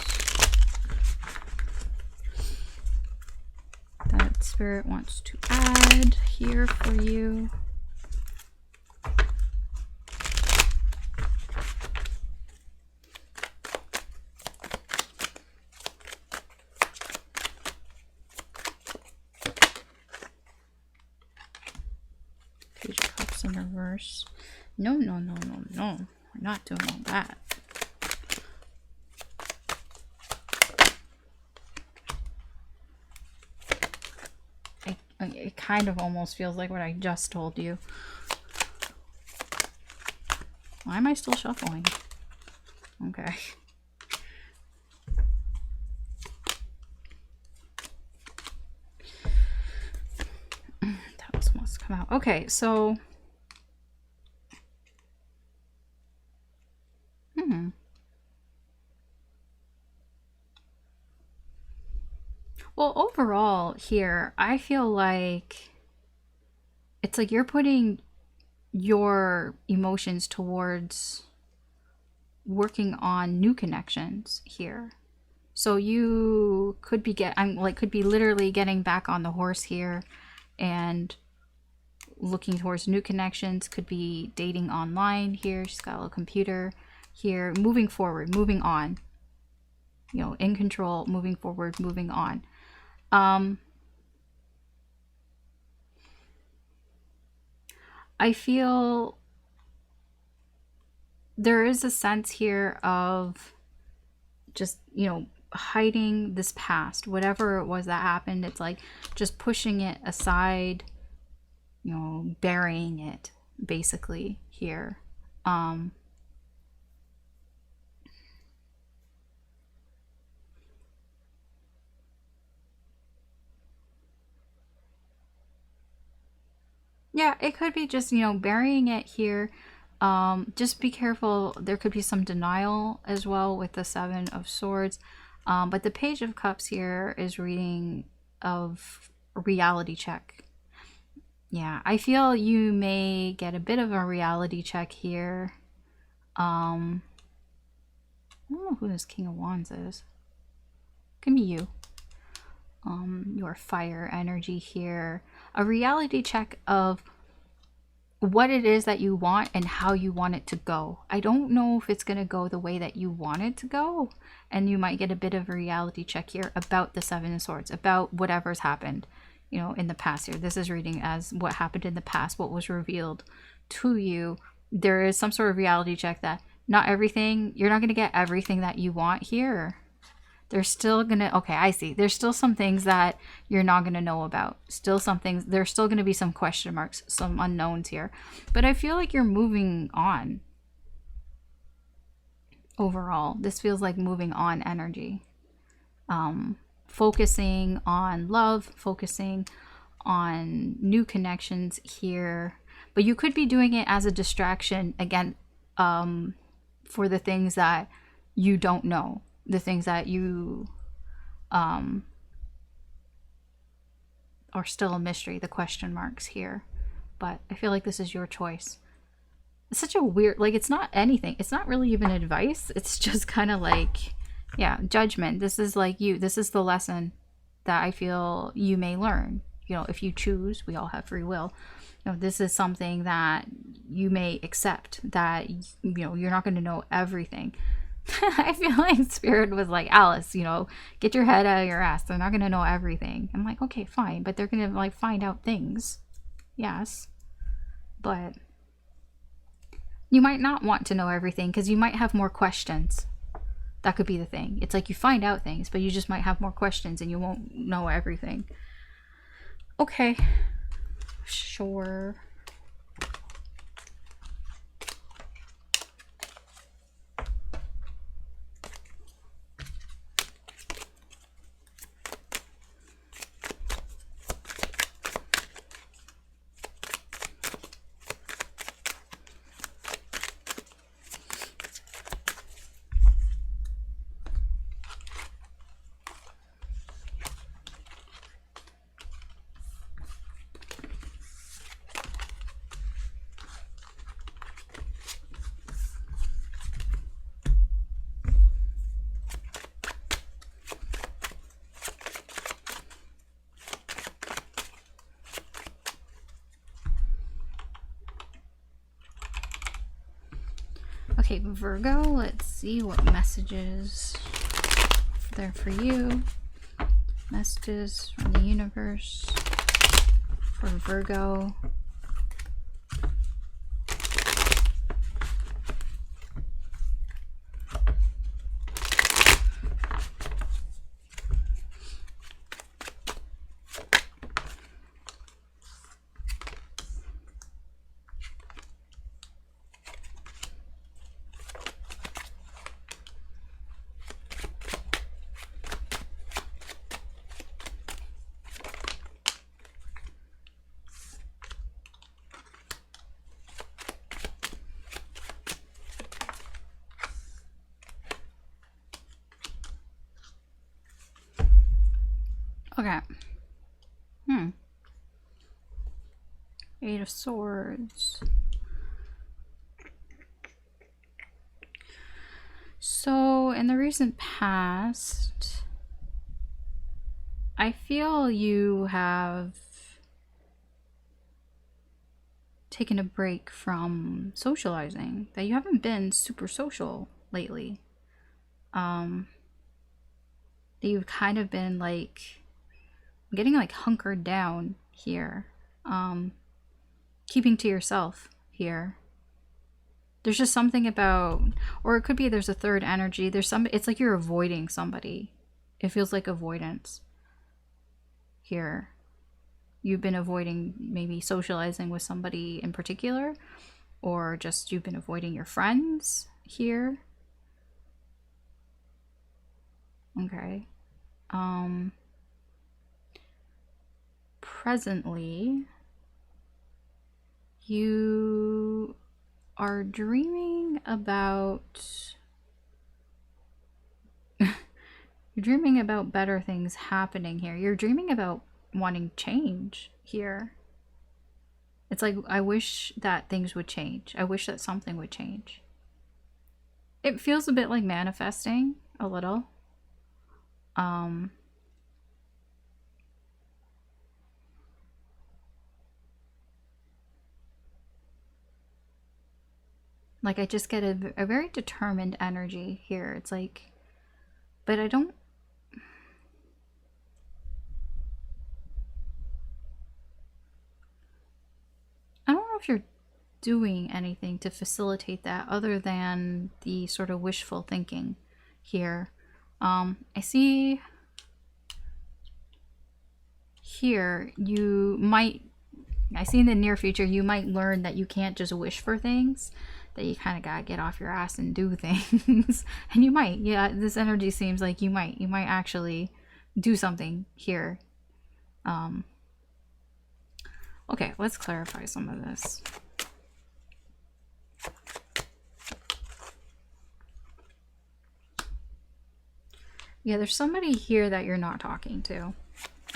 that Spirit wants to add here for you? Page of Cups in reverse. No, no, no, no, no. We're not doing all that. It kind of almost feels like what I just told you. Why am I still shuffling? Okay. That was supposed to come out. Okay, so... Well, overall here, I feel like it's like you're putting your emotions towards working on new connections here. So you could be could be literally getting back on the horse here and looking towards new connections. Could be dating online here. She's got a little computer here. Moving forward, moving on. You know, in control, moving forward, moving on. I feel there is a sense here of just, you know, hiding this past, whatever it was that happened. It's like just pushing it aside, you know, burying it basically here. Yeah, it could be just, you know, burying it here. Just be careful. There could be some denial as well with the Seven of Swords. But the Page of Cups here is reading of reality check. Yeah, I feel you may get a bit of a reality check here. I don't know who this King of Wands is. Could be you. Your fire energy here. A reality check of what it is that you want and how you want it to go. I don't know if it's going to go the way that you want it to go. And you might get a bit of a reality check here about the Seven of Swords, about whatever's happened, you know, in the past here. This is reading as what happened in the past, what was revealed to you. There is some sort of reality check that not everything, you're not going to get everything that you want here. There's still gonna, okay, I see. There's still some things that you're not gonna know about. Still some things, there's still gonna be some question marks, some unknowns here. But I feel like you're moving on. Overall, this feels like moving on energy. Focusing on love, focusing on new connections here. But you could be doing it as a distraction, again, for the things that you don't know. The things that you are still a mystery, the question marks here. But I feel like this is your choice. It's such a weird, like, it's not anything. It's not really even advice. It's just kind of like, yeah, judgment. This is like you. This is the lesson that I feel you may learn. You know, if you choose, we all have free will. You know, this is something that you may accept, that, you know, you're not going to know everything. I feel like Spirit was like, Alice, you know, get your head out of your ass. They're not going to know everything. I'm like, okay, fine. But they're going to, like, find out things. Yes. But you might not want to know everything because you might have more questions. That could be the thing. It's like you find out things, but you just might have more questions and you won't know everything. Okay. Sure. Okay, Virgo, let's see what messages there for you. Messages from the universe for Virgo. Okay. Eight of Swords. So, in the recent past, I feel you have taken a break from socializing, that you haven't been super social lately. That you've kind of been like getting like hunkered down here, keeping to yourself here. There's just something about, or it could be there's a third energy. There's some, it's like you're avoiding somebody. It feels like avoidance here. You've been avoiding maybe socializing with somebody in particular, or just you've been avoiding your friends here. Okay. Presently, you are dreaming about you're dreaming about better things happening here. You're dreaming about wanting change here. It's like, I wish that things would change. I wish that something would change. It feels a bit like manifesting a little. Like, I just get a very determined energy here. It's like, but I don't know if you're doing anything to facilitate that other than the sort of wishful thinking here. I see here I see in the near future you might learn that you can't just wish for things, that you kind of gotta get off your ass and do things. And you might, yeah, this energy seems like you might actually do something here. Okay, let's clarify some of this. Yeah, there's somebody here that you're not talking to.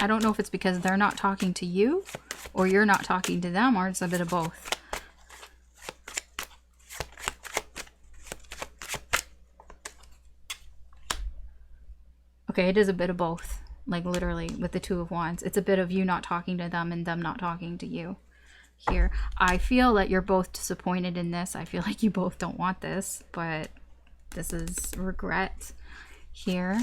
I don't know if it's because they're not talking to you, or you're not talking to them, or it's a bit of both. Okay, it is a bit of both. Like, literally, with the Two of Wands. It's a bit of you not talking to them and them not talking to you here. I feel that you're both disappointed in this. I feel like you both don't want this, but this is regret here.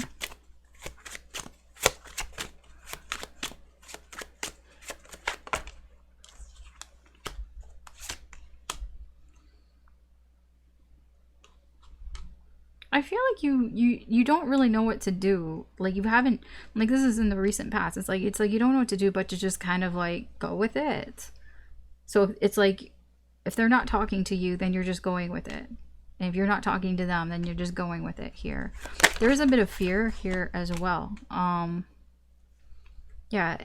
I feel like you don't really know what to do. Like, you haven't, like, this is in the recent past. It's like you don't know what to do, but to just kind of like go with it. So it's like, if they're not talking to you, then you're just going with it. And if you're not talking to them, then you're just going with it here. There is a bit of fear here as well. Yeah,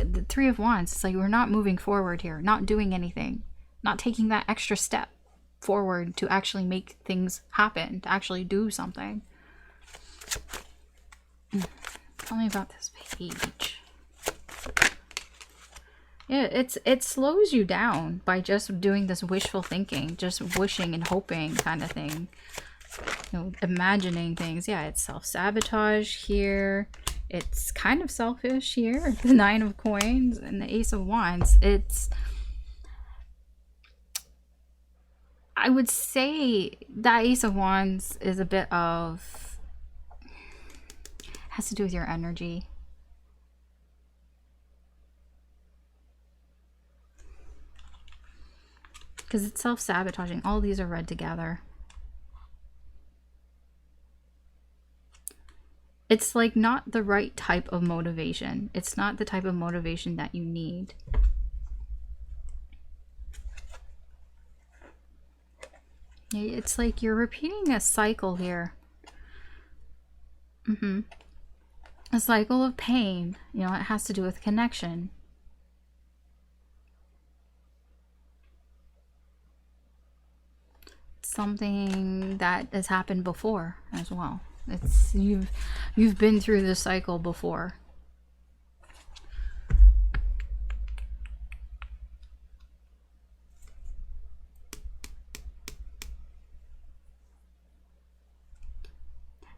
the Three of Wands, it's like we're not moving forward here, not doing anything, not taking that extra step forward to actually make things happen, to actually do something. Tell me about this page. Yeah, it slows you down by just doing this wishful thinking, just wishing and hoping kind of thing. You know, imagining things. Yeah, it's self-sabotage here. It's kind of selfish here. The Nine of Coins and the Ace of Wands. It's I would say that Ace of Wands is a bit of, has to do with your energy. Because it's self-sabotaging. All these are read together. It's like not the right type of motivation. It's not the type of motivation that you need. It's like you're repeating a cycle here. A cycle of pain. You know, it has to do with connection. Something that has happened before as well. It's you've been through this cycle before.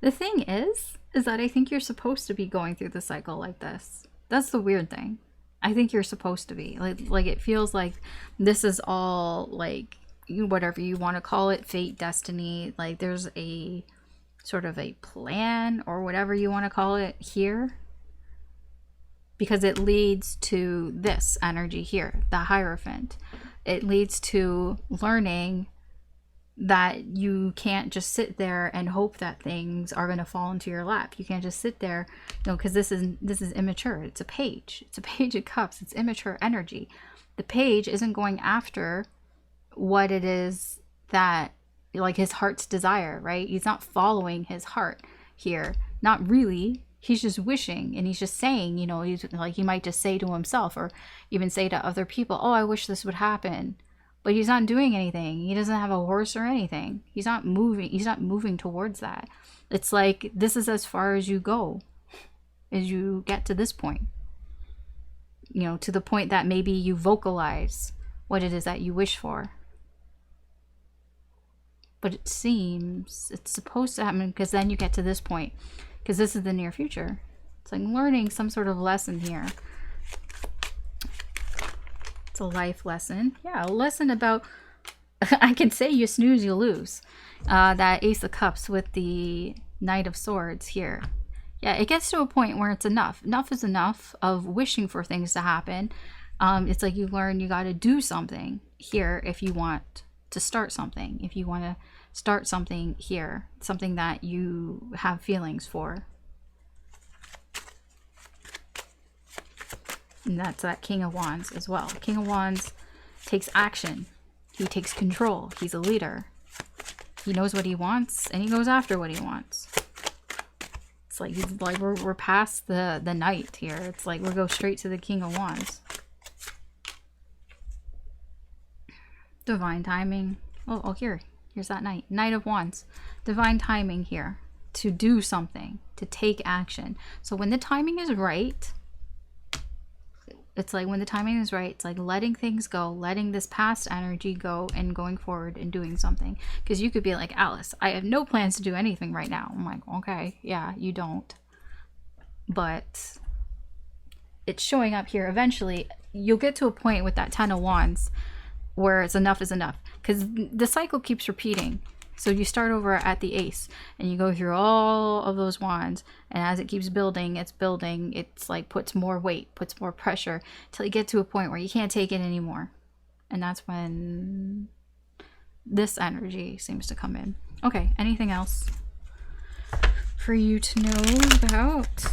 The thing is that I think you're supposed to be going through the cycle like this. That's the weird thing. I think you're supposed to be. Like it feels like this is all like, whatever you want to call it, fate, destiny. Like there's a sort of a plan or whatever you want to call it here. Because it leads to this energy here, the Hierophant. It leads to learning that you can't just sit there and hope that things are going to fall into your lap. You can't just sit there, you know, because this is immature. It's a page. It's a page of cups. It's immature energy. The page isn't going after what it is that, like, his heart's desire, right? He's not following his heart here. Not really. He's just wishing, and he's just saying, you know, he's like, he might just say to himself or even say to other people, oh, I wish this would happen. But he's not doing anything. He doesn't have a horse or anything. He's not moving. He's not moving towards that. It's like, this is as far as you go, as you get to this point. You know, to the point that maybe you vocalize what it is that you wish for. But it seems it's supposed to happen because then you get to this point. Because this is the near future. It's like learning some sort of lesson here. It's a life lesson. Yeah, a lesson about, I can say you snooze, you lose. That Ace of Cups with the Knight of Swords here. Yeah, it gets to a point where it's enough. Enough is enough of wishing for things to happen. It's like you learn you got to do something here if you want to start something. If you want to start something here. Something that you have feelings for. And that's that King of Wands as well. King of Wands takes action. He takes control. He's a leader. He knows what he wants and he goes after what he wants. It's like he's like we're past the Knight here. It's like we'll go straight to the King of Wands. Divine timing. Oh, here's that Knight. Knight of Wands. Divine timing here to do something, to take action. So when the timing is right, it's like when the timing is right, it's like letting things go, letting this past energy go and going forward and doing something. Because you could be like, Alice, I have no plans to do anything right now. I'm like, okay, yeah, you don't. But it's showing up here. Eventually, you'll get to a point with that Ten of Wands where it's enough is enough. Because the cycle keeps repeating. So you start over at the Ace and you go through all of those wands, and as it keeps building, it's like puts more weight, puts more pressure till you get to a point where you can't take it anymore. And that's when this energy seems to come in. Okay, anything else for you to know about?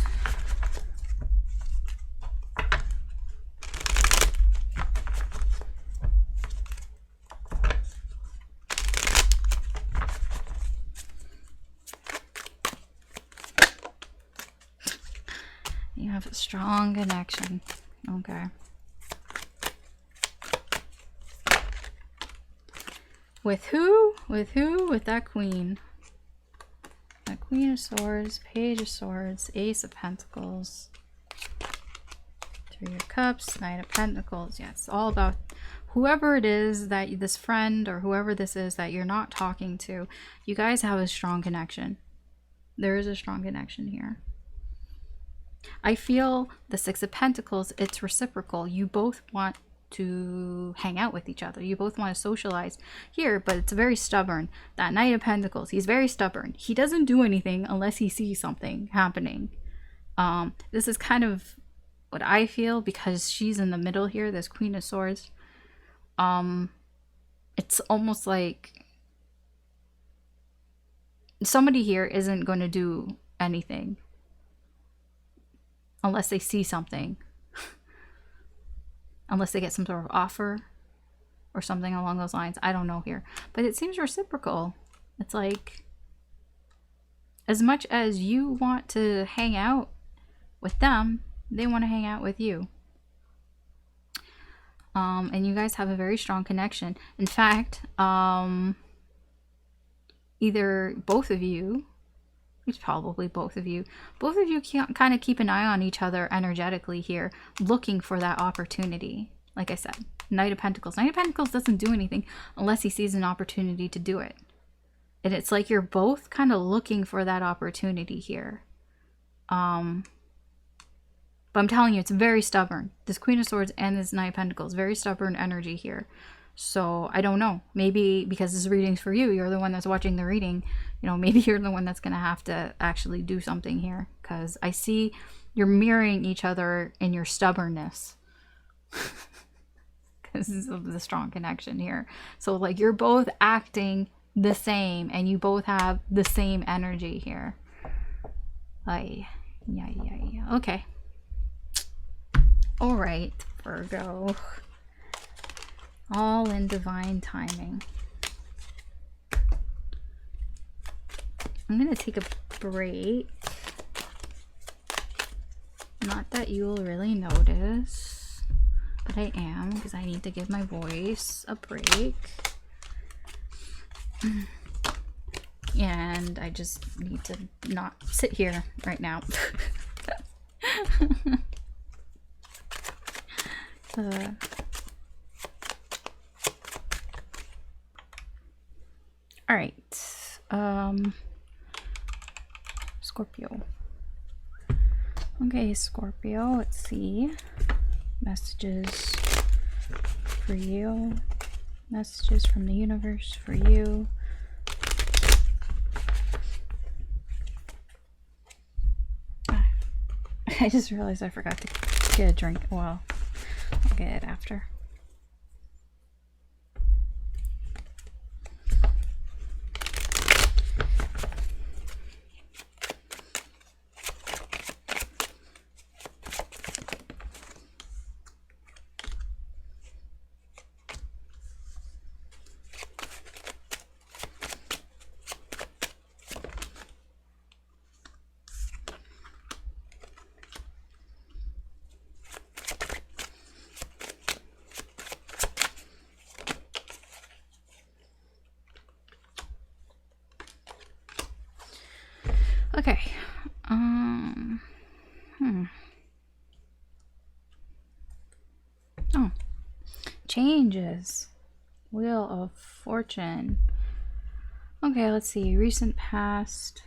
You have a strong connection. Okay. With who? With who? With that Queen. That Queen of Swords, Page of Swords, Ace of Pentacles, Three of Cups, Knight of Pentacles. Yeah, it's all about whoever it is that this friend or whoever this is that you're not talking to. You guys have a strong connection. There is a strong connection here. I feel the Six of Pentacles, it's reciprocal. You both want to hang out with each other. You both want to socialize here, but it's very stubborn. That Knight of Pentacles, he's very stubborn. He doesn't do anything unless he sees something happening. This is kind of what I feel, because she's in the middle here, this Queen of Swords. It's almost like somebody here isn't going to do anything unless they see something. Unless they get some sort of offer or something along those lines. I don't know here. But it seems reciprocal. It's like, as much as you want to hang out with them, they want to hang out with you. And you guys have a very strong connection. In fact, either both of you, it's probably both of you can kind of keep an eye on each other energetically here, looking for that opportunity. Like I said, Knight of Pentacles. Knight of Pentacles doesn't do anything unless he sees an opportunity to do it. And it's like you're both kind of looking for that opportunity here. But I'm telling you, it's very stubborn. This Queen of Swords and this Knight of Pentacles, very stubborn energy here. So I don't know. Maybe because this reading's for you, you're the one that's watching the reading. You know, maybe you're the one that's going to have to actually do something here. Because I see you're mirroring each other in your stubbornness. Because of the strong connection here. So like you're both acting the same. And you both have the same energy here. Yeah. Okay. All right, Virgo. All in divine timing. I'm going to take a break. Not that you will really notice, but I am, because I need to give my voice a break. And I just need to not sit here right now. All right. Scorpio. Okay, Scorpio, let's see. Messages for you. Messages from the universe for you. I just realized I forgot to get a drink. Well, I'll get it after. Okay. Oh. Changes. Wheel of Fortune. Okay, let's see. Recent past.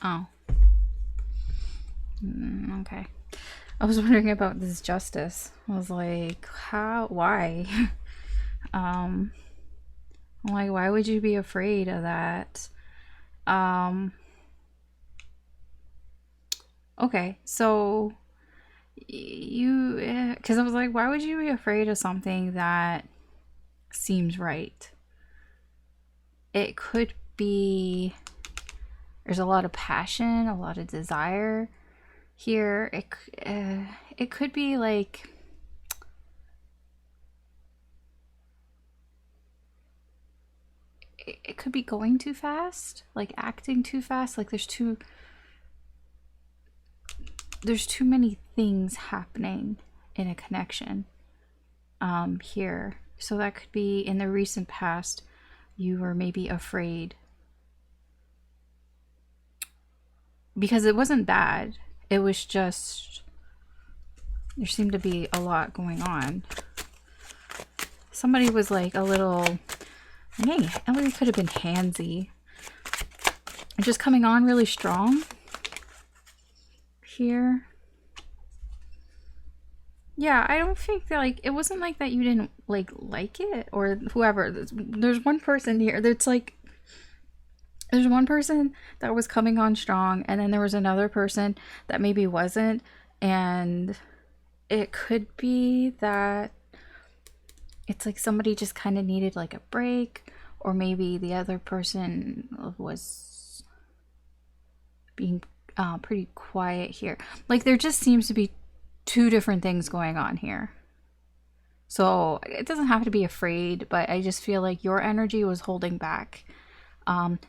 Oh. Okay. I was wondering about this justice. I was like, how? Why? I'm like, why would you be afraid of that? Okay, so you, because I was like, why would you be afraid of something that seems right? It could be there's a lot of passion, a lot of desire here. It could be like it could be going too fast, like acting too fast, like there's too many things happening in a connection here. So that could be in the recent past you were maybe afraid because it wasn't bad, it was just there seemed to be a lot going on. Somebody was like a little, hey, it could have been handsy. Just coming on really strong here. Yeah, I don't think that, like, it wasn't like that you didn't like it or whoever. There's one person here that's like, there's one person that was coming on strong, and then there was another person that maybe wasn't, and it could be that it's like somebody just kind of needed like a break, or maybe the other person was being pretty quiet here. Like, there just seems to be two different things going on here. So it doesn't have to be afraid, but I just feel like your energy was holding back.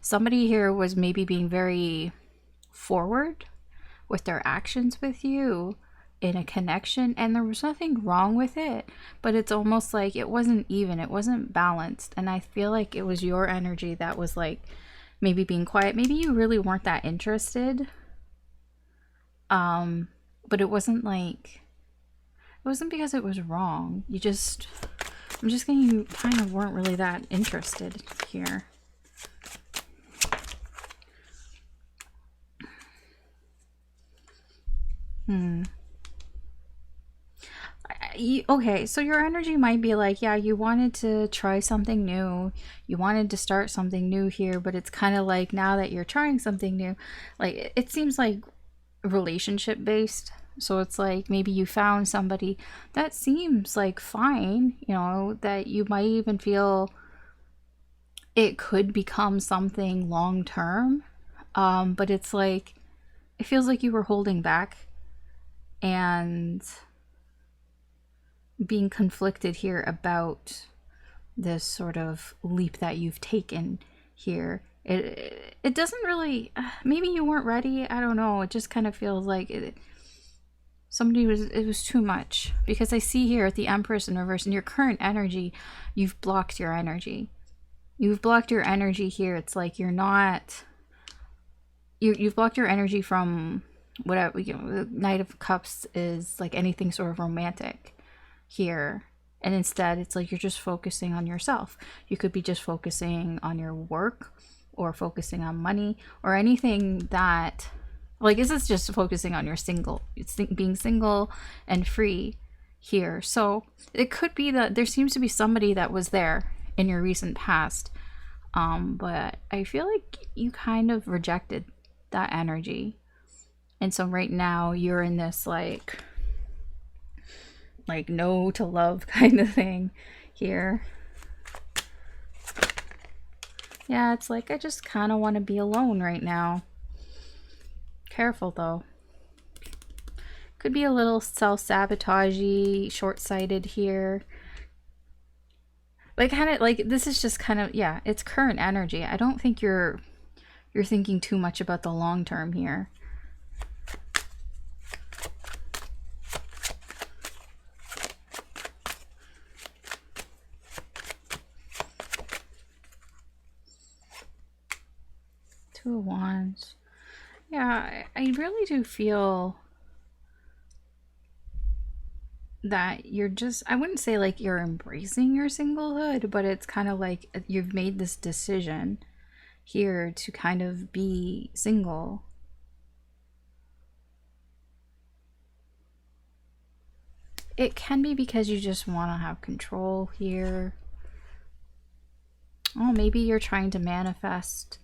Somebody here was maybe being very forward with their actions with you in a connection, and there was nothing wrong with it, but it's almost like it wasn't even, it wasn't balanced. And I feel like it was your energy that was like maybe being quiet. Maybe you really weren't that interested. But it wasn't like, it wasn't because it was wrong. You just, I'm just getting, you kind of weren't really that interested here. Okay, so your energy might be like, yeah, you wanted to try something new, you wanted to start something new here, but it's kind of like now that you're trying something new, like it seems like relationship based. So it's like maybe you found somebody that seems like fine, you know, that you might even feel it could become something long term, but it's like it feels like you were holding back and being conflicted here about this sort of leap that you've taken here. It doesn't really, maybe you weren't ready, I don't know. It just kind of feels like it was too much, because I see here at the Empress in reverse, in your current energy, you've blocked your energy. You've blocked your energy here. It's like you're not, you've blocked your energy from whatever, you know, the Knight of Cups is like anything sort of romantic here. And instead, it's like you're just focusing on yourself. You could be just focusing on your work, or focusing on money, or anything that, like, this is just focusing on your being single and free here. So it could be that there seems to be somebody that was there in your recent past, but I feel like you kind of rejected that energy, and so right now you're in this like no to love kind of thing here. Yeah, it's like I just kind of want to be alone right now. Careful though. Could be a little self-sabotagey, short-sighted here. Like, kind of like, this is just kind of, yeah, it's current energy. I don't think you're thinking too much about the long term here. Two of Wands. Yeah, I really do feel that you're just, I wouldn't say like you're embracing your singlehood, but it's kind of like you've made this decision here to kind of be single. It can be because you just want to have control here. Oh, maybe you're trying to manifest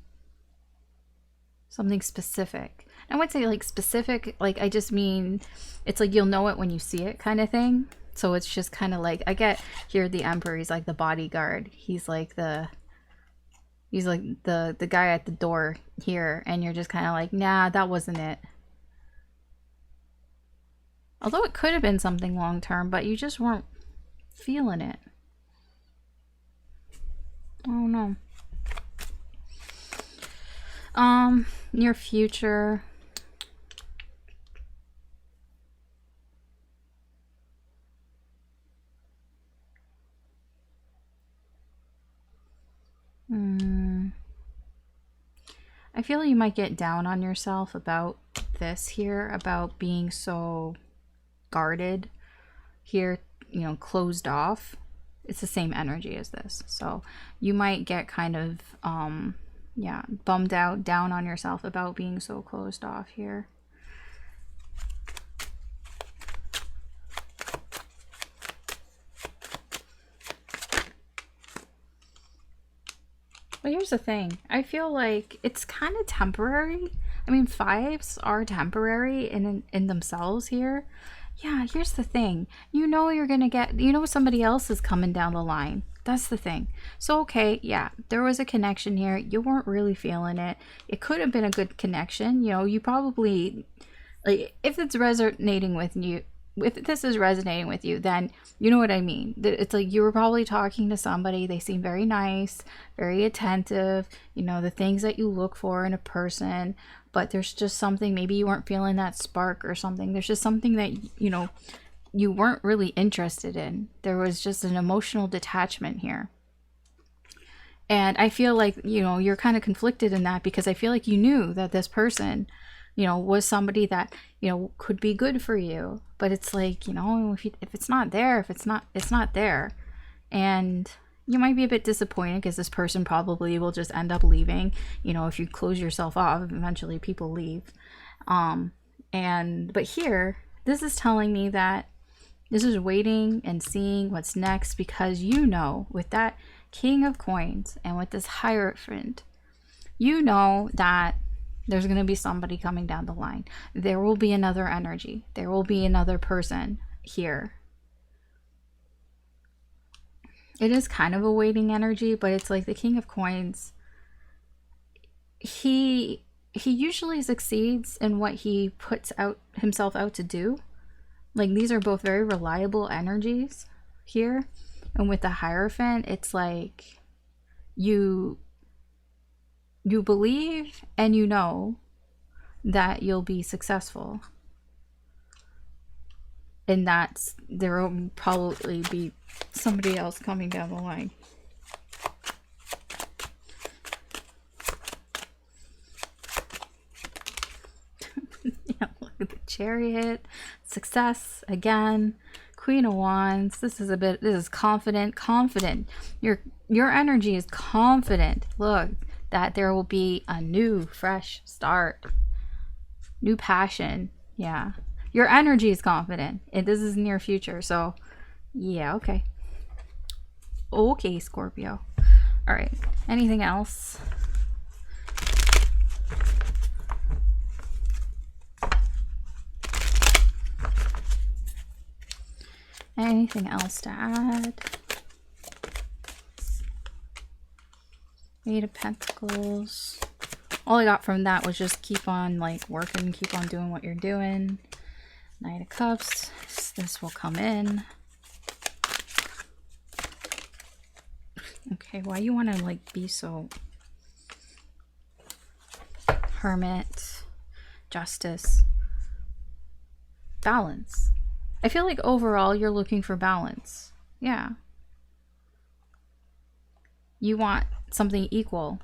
something specific. I would say like specific, like I just mean it's like you'll know it when you see it kind of thing. So it's just kind of like, I get here the Emperor, he's like the bodyguard. He's like the guy at the door here, and you're just kind of like, nah, that wasn't it. Although it could have been something long term, but you just weren't feeling it. Oh no. Near future. I feel you might get down on yourself about this here, about being so guarded here, you know, closed off. It's the same energy as this. So you might get kind of, yeah, bummed out, down on yourself about being so closed off here. But here's the thing. I feel like it's kind of temporary. I mean, fives are temporary in themselves here. Yeah, here's the thing. You know you're going to get, you know somebody else is coming down the line. That's the thing. So, okay, yeah, there was a connection here. You weren't really feeling it. It could have been a good connection. You know, you probably, like, if it's resonating with you, if this is resonating with you, then you know what I mean. It's like you were probably talking to somebody. They seem very nice, very attentive, you know, the things that you look for in a person. But there's just something, maybe you weren't feeling that spark or something. There's just something that, you know, you weren't really interested in. There was just an emotional detachment here. And I feel like, you know, you're kind of conflicted in that, because I feel like you knew that this person, you know, was somebody that, you know, could be good for you. But it's like, you know, if it's not there, it's not there. And you might be a bit disappointed because this person probably will just end up leaving. You know, if you close yourself off, eventually people leave. But here, this is telling me that this is waiting and seeing what's next, because you know, with that King of Coins and with this Hierophant, you know that there's going to be somebody coming down the line. There will be another energy. There will be another person here. It is kind of a waiting energy, but it's like the King of Coins, he usually succeeds in what he puts out himself out to do. Like, these are both very reliable energies here. And with the Hierophant, it's like you believe and you know that you'll be successful. And that's, there will probably be somebody else coming down the line. Yeah, look at the Chariot, success again, Queen of Wands. This is confident. Your energy is confident. Look, that there will be a new, fresh start, new passion. Yeah, your energy is confident, and this is near future. So, yeah, okay. Okay, Scorpio. All right. Anything else? Anything else to add? Eight of Pentacles. All I got from that was just keep on like working, keep on doing what you're doing. Knight of Cups. This will come in. Okay, why you want to like be so... Hermit. Justice. Balance. I feel like overall you're looking for balance. Yeah. You want something equal.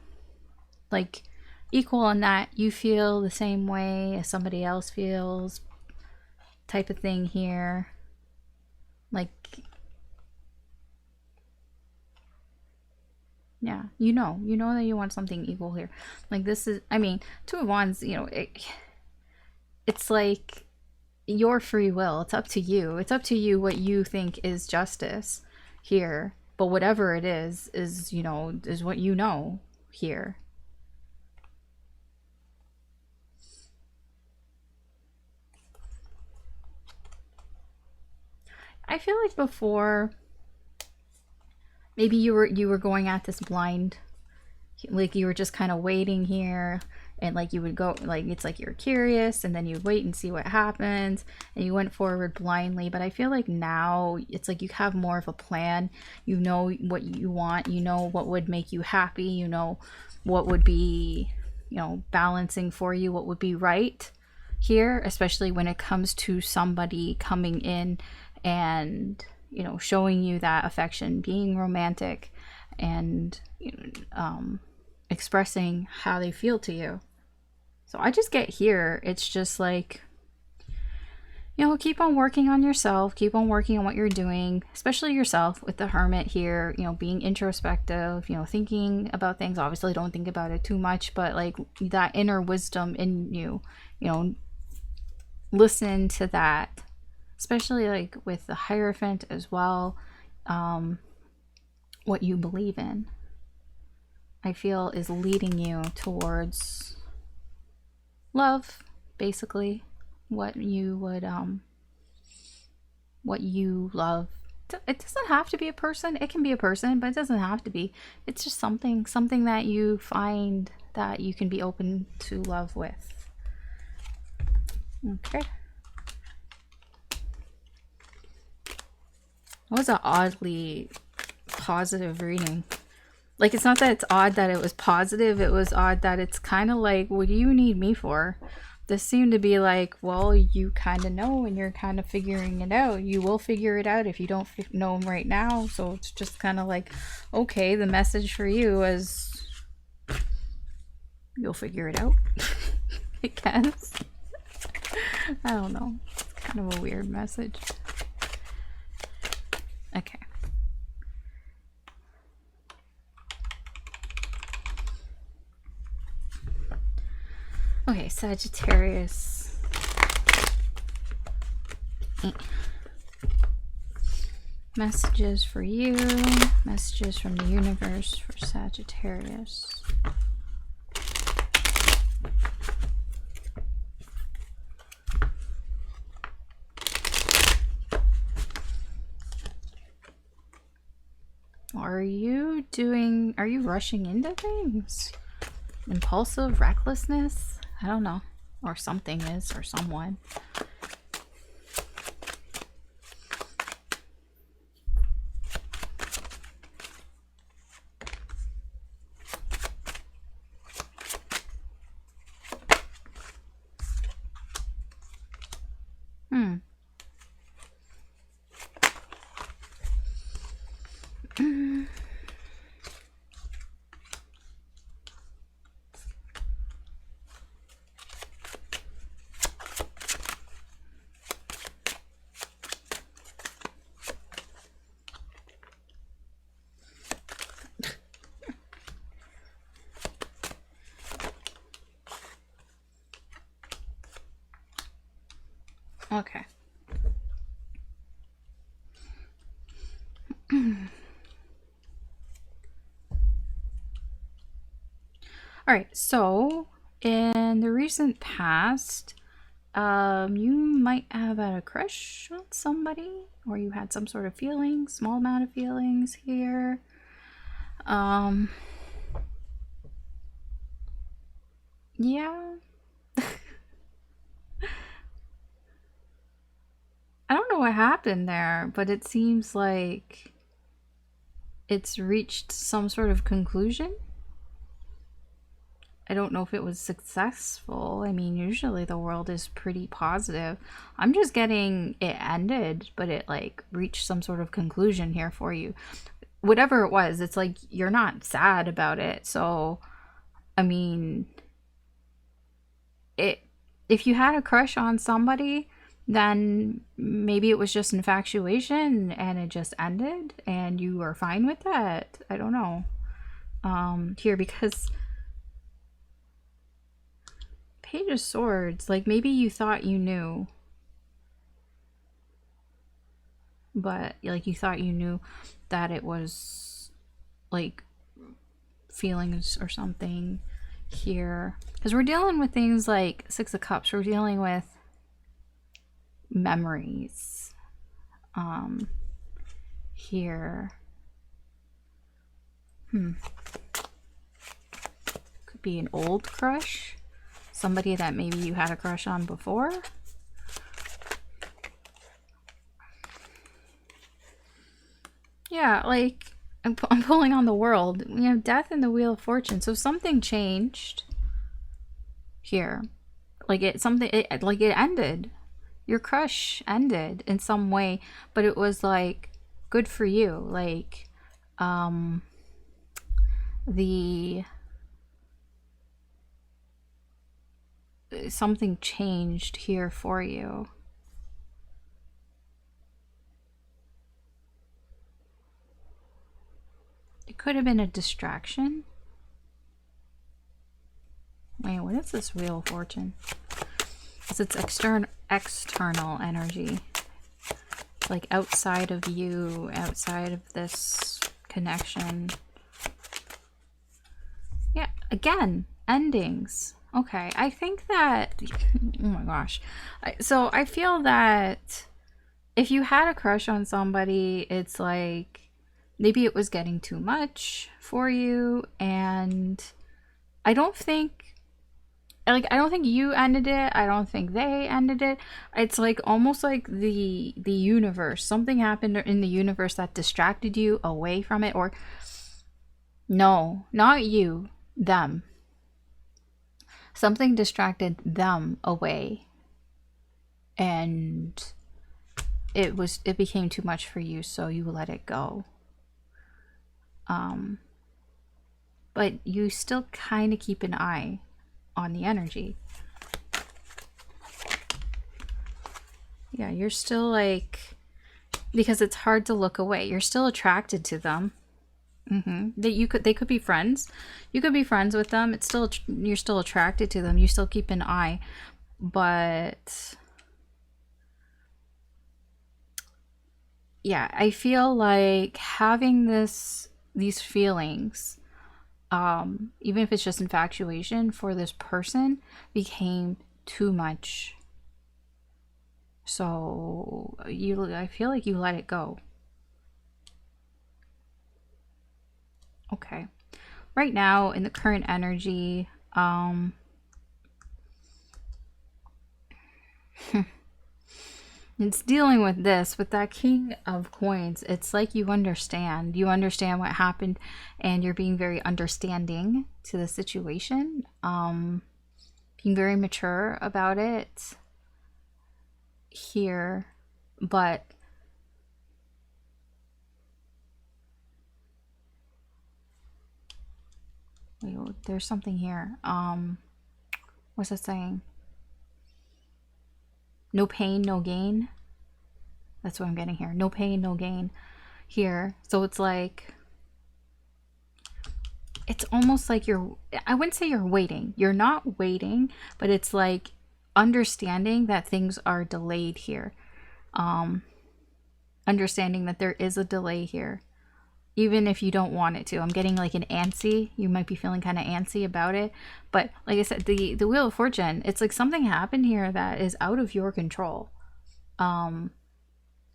Like, equal in that you feel the same way as somebody else feels. Type of thing here. Like, yeah, you know that you want something equal here. Like, this is, I mean, Two of Wands, you know, it's like your free will. It's up to you. It's up to you what you think is justice here. But whatever it is, you know, is what you know here. I feel like before, maybe you were going at this blind, like you were just kind of waiting here, and like you would go, like it's like you're curious, and then you wait and see what happens, and you went forward blindly. But I feel like now it's like you have more of a plan. You know what you want, you know what would make you happy, you know what would be, you know, balancing for you, what would be right here, especially when it comes to somebody coming in and, you know, showing you that affection, being romantic, and expressing how they feel to you. So I just get here, it's just like you know, keep on working on yourself, keep on working on what you're doing, especially yourself with the Hermit here, you know, being introspective, you know, thinking about things. Obviously, don't think about it too much, but like that inner wisdom in you, you know, listen to that, especially like with the Hierophant as well. What you believe in, I feel, is leading you towards love, basically. What you would what you love. It doesn't have to be a person. It can be a person, but it doesn't have to be. It's just something that you find that you can be open to love with. Okay. That was an oddly positive reading. Like, it's not that it's odd that it was positive, it was odd that it's kind of like, what do you need me for? This seemed to be like, well, you kind of know and you're kind of figuring it out. You will figure it out if you don't know them right now. So it's just kind of like, okay, the message for you is you'll figure it out. I guess. I don't know. It's kind of a weird message. Okay. Okay, Sagittarius. Messages for you. Messages from the universe for Sagittarius. Are you rushing into things? Impulsive recklessness? I don't know. Or something is, or someone. Okay. All right, so in the recent past, you might have had a crush on somebody, or you had some sort of feeling, small amount of feelings here. Yeah. I don't know what happened there, but it seems like it's reached some sort of conclusion. I don't know if it was successful. I mean, usually the world is pretty positive. I'm just getting it ended, but it like reached some sort of conclusion here for you. Whatever it was, it's like you're not sad about it. So, I mean, if you had a crush on somebody, then maybe it was just infatuation and it just ended and you were fine with that. I don't know. Here, because Page of Swords, like maybe you thought you knew, but like you thought you knew that it was like feelings or something here, because we're dealing with things like Six of Cups. We're dealing with memories here. Could be an old crush, somebody that maybe you had a crush on before. Yeah, like I'm pulling on the World. We have Death and the Wheel of Fortune. So something changed here. Like it ended. Your crush ended in some way, but it was like good for you. Like something changed here for you. it could have been a distraction. Wait, what is this Wheel of Fortune? It's external energy. Like outside of you, outside of this connection. Yeah, again, endings. Okay, I think that, oh my gosh. So I feel that if you had a crush on somebody, it's like maybe it was getting too much for you, and I don't think you ended it. I don't think they ended it. It's like almost like the universe. Something happened in the universe that distracted you away from it. Or no, not you, them. Something distracted them away. And it became too much for you, so you let it go. But you still kind of keep an eye on the energy. Yeah, you're still like, because it's hard to look away. You're still attracted to them. They could be friends. You could be friends with them. It's still, you're still attracted to them. You still keep an eye, but yeah, I feel like having these feelings, even if it's just infatuation for this person, became too much. So I feel like you let it go. Okay. Right now, in the current energy, it's dealing with this, with that King of Coins. It's like you understand what happened, and you're being very understanding to the situation, being very mature about it here. But wait, there's something here. What's it saying? No pain, no gain. That's what I'm getting here. No pain, no gain here. So it's like, it's almost like I wouldn't say you're waiting. You're not waiting, but it's like understanding that things are delayed here. Understanding that there is a delay here, even if you don't want it to. I'm getting like an antsy. You might be feeling kind of antsy about it. But like I said, the Wheel of Fortune, it's like something happened here that is out of your control. And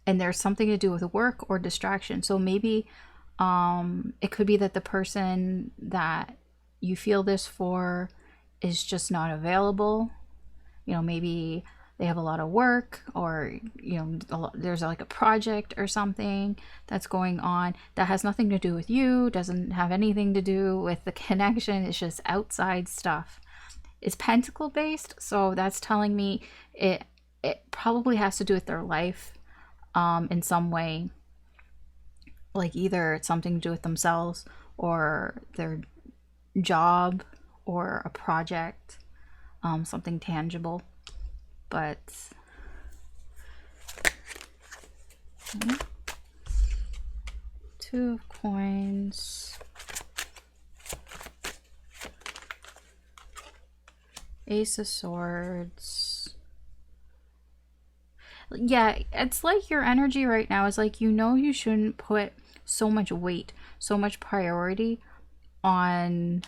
there's something to do with work or distraction. So maybe it could be that the person that you feel this for is just not available. You know, maybe they have a lot of work, or there's like a project or something that's going on that has nothing to do with you, doesn't have anything to do with the connection. It's just outside stuff. It's pentacle based, so that's telling me it probably has to do with their life in some way. Like either it's something to do with themselves or their job or a project, something tangible. But Two of Coins, Ace of Swords. Yeah, it's like your energy right now is like, you shouldn't put so much weight, so much priority on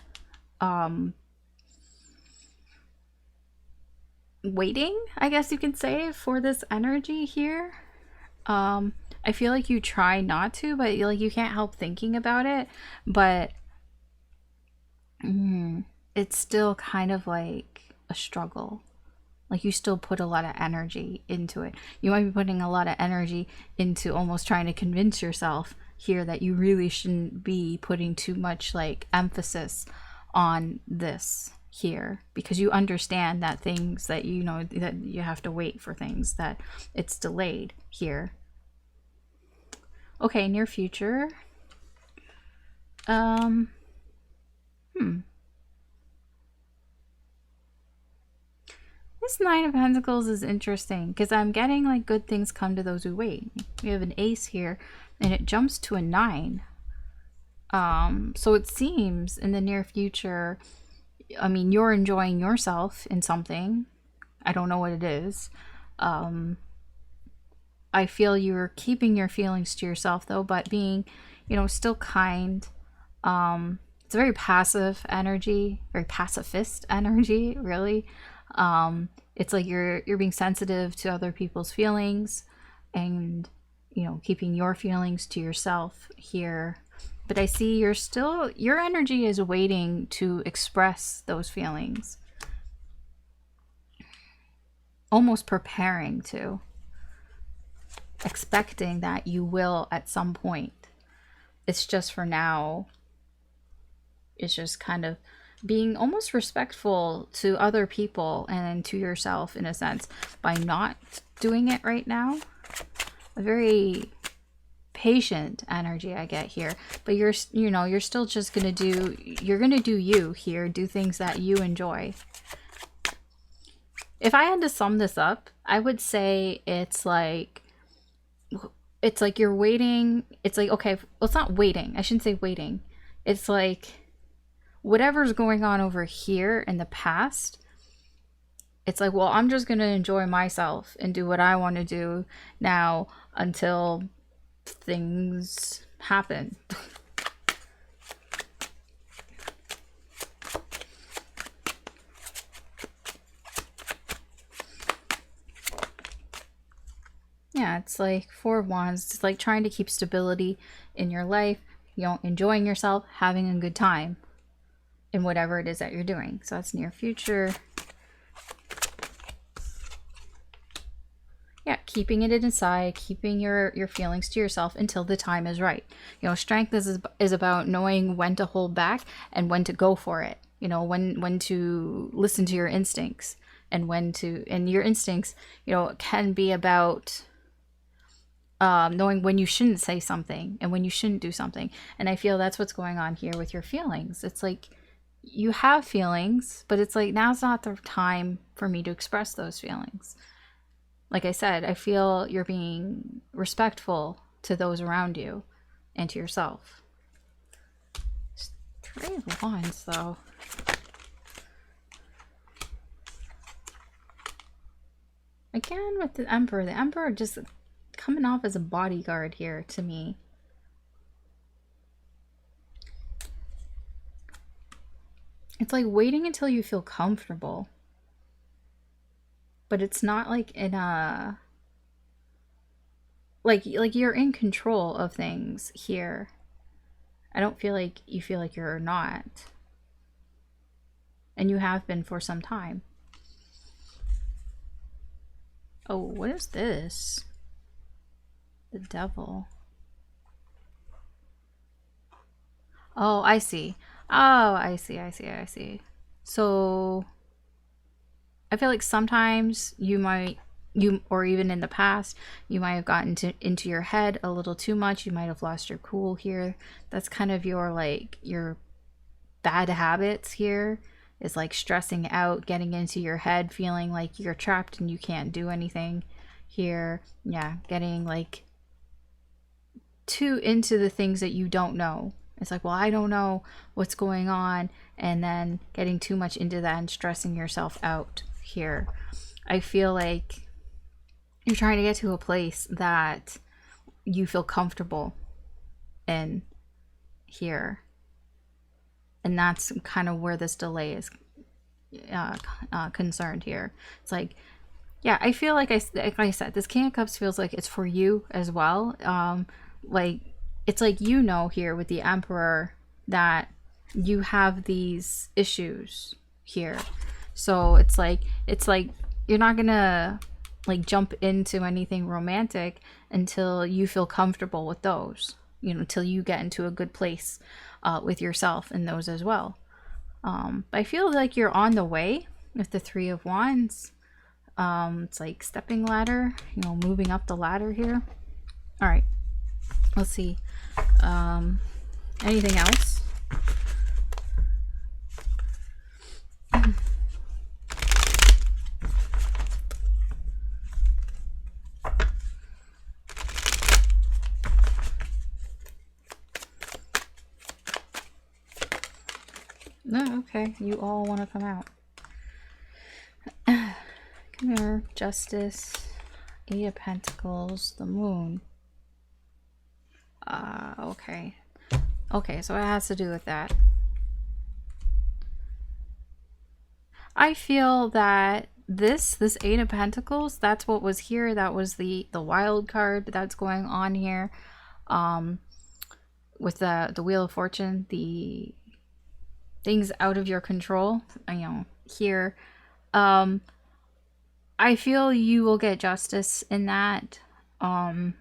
waiting, I guess you can say, for this energy here. I feel like you try not to, but you can't help thinking about it, but it's still kind of like a struggle. Like you still put a lot of energy into it. You might be putting a lot of energy into almost trying to convince yourself here that you really shouldn't be putting too much like emphasis on this here, because you understand that things that that you have to wait for things, that it's delayed here. Okay, near future. This Nine of Pentacles is interesting because I'm getting like good things come to those who wait. We have an ace here and it jumps to a 9. So it seems in the near future, I mean, you're enjoying yourself in something. I don't know what it is. I feel you're keeping your feelings to yourself though, but being, you know, still kind. It's a very passive energy, very pacifist energy, really. It's like you're being sensitive to other people's feelings and, you know, keeping your feelings to yourself here. But I see your energy is waiting to express those feelings. Almost preparing to. Expecting that you will at some point. It's just for now. It's just kind of being almost respectful to other people and to yourself in a sense by not doing it right now. A very patient energy I get here, but you're still just gonna do you here, do things that you enjoy. If I had to sum this up, I would say it's like you're waiting. It's like, okay, well, it's not waiting, I shouldn't say waiting, it's like whatever's going on over here in the past, it's like, well, I'm just gonna enjoy myself and do what I want to do now until things happen. Yeah, it's like Four of Wands. It's like trying to keep stability in your life, you know, enjoying yourself, having a good time in whatever it is that you're doing. So that's near future. Yeah, keeping it inside, keeping your feelings to yourself until the time is right. You know, strength is about knowing when to hold back and when to go for it. You know, when to listen to your instincts and and your instincts, you know, can be about knowing when you shouldn't say something and when you shouldn't do something. And I feel that's what's going on here with your feelings. It's like you have feelings, but it's like now's not the time for me to express those feelings. Like I said, I feel you're being respectful to those around you and to yourself. Three of Wands, though. Again, with the Emperor just coming off as a bodyguard here to me. It's like waiting until you feel comfortable. But it's not like in a... Like you're in control of things here. I don't feel like you feel like you're not. And you have been for some time. Oh, what is this? The Devil. Oh, I see. Oh, I see. So I feel like sometimes or even in the past, you might have gotten into your head a little too much. You might have lost your cool here. That's kind of your bad habits here, is like stressing out, getting into your head, feeling like you're trapped and you can't do anything here. Yeah, getting like too into the things that you don't know. It's like, well, I don't know what's going on, and then getting too much into that and stressing yourself out here. I feel like you're trying to get to a place that you feel comfortable in here. And that's kind of where this delay is concerned here. It's like, yeah, I feel like I said, this King of Cups feels like it's for you as well. Like, it's like, you know, here with the Emperor that you have these issues here. So it's like you're not gonna like jump into anything romantic until you feel comfortable with those, you know, until you get into a good place with yourself and those as well. But I feel like you're on the way with the Three of Wands. It's like stepping ladder, you know, moving up the ladder here. All right, let's see. Anything else? Okay, you all want to come out. Come here. Justice. Eight of Pentacles. The Moon. Okay. Okay, so it has to do with that. I feel that this Eight of Pentacles, that's what was here. That was the wild card that's going on here. With the Wheel of Fortune, the things out of your control, you know, here. I feel you will get justice in that. The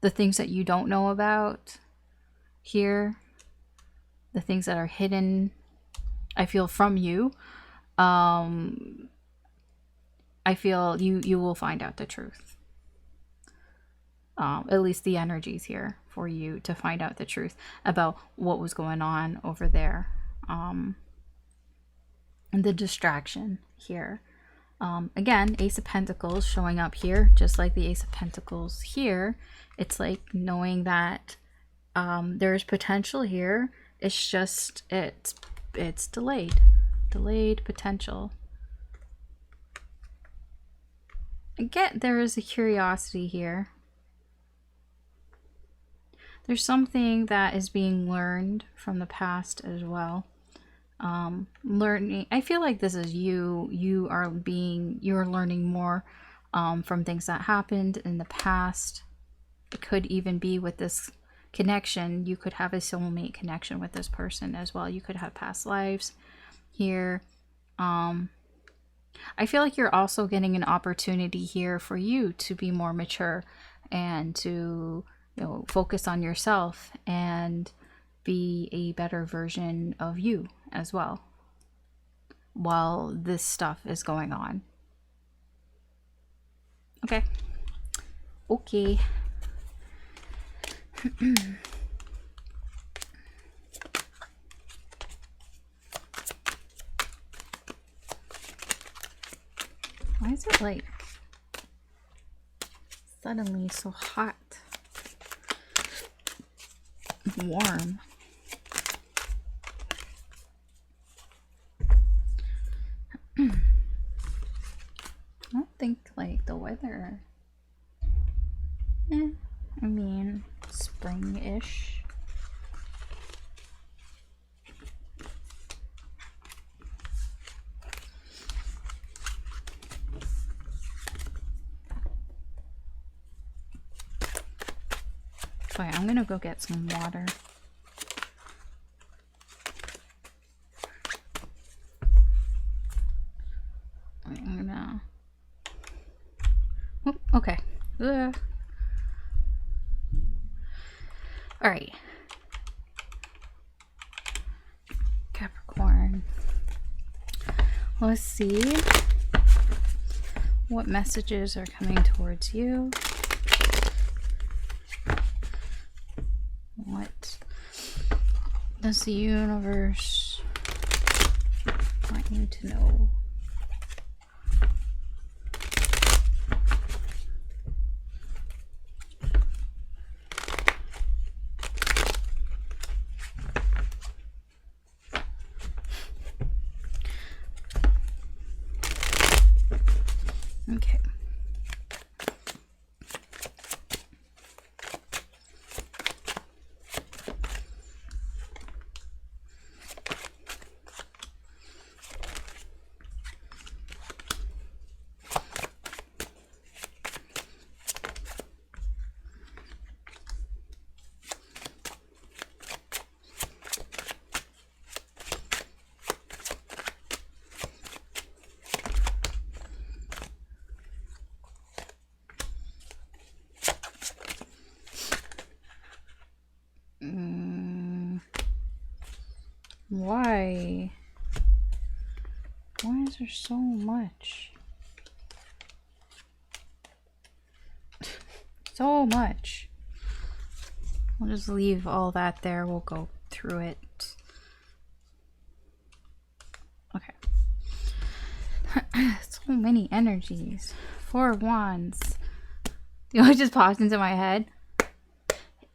things that you don't know about here, the things that are hidden, I feel from you. I feel you will find out the truth. At least the energies here for you to find out the truth about what was going on over there. And the distraction here. Again, Ace of Pentacles showing up here, just like the Ace of Pentacles here. It's like knowing that there's potential here. It's just, it's delayed. Delayed potential. I get there is a curiosity here. There's something that is being learned from the past as well. Learning, I feel like this is you're learning more from things that happened in the past. It could even be with this connection, you could have a soulmate connection with this person as well. You could have past lives here. I feel like you're also getting an opportunity here for you to be more mature and to, you know, focus on yourself and be a better version of you as well while this stuff is going on. Okay. Okay. Why is it like suddenly so hot? Warm. I don't think like the weather. I mean, spring-ish. Okay, I'm gonna go get some water. I'm gonna... Oh, okay. Ugh. All right. Capricorn. Let's see what messages are coming towards you. What does the universe want you to know? Okay. Why? Why is there so much? So much. We'll just leave all that there. We'll go through it. Okay. So many energies. Four of Wands. You know, it just popped into my head.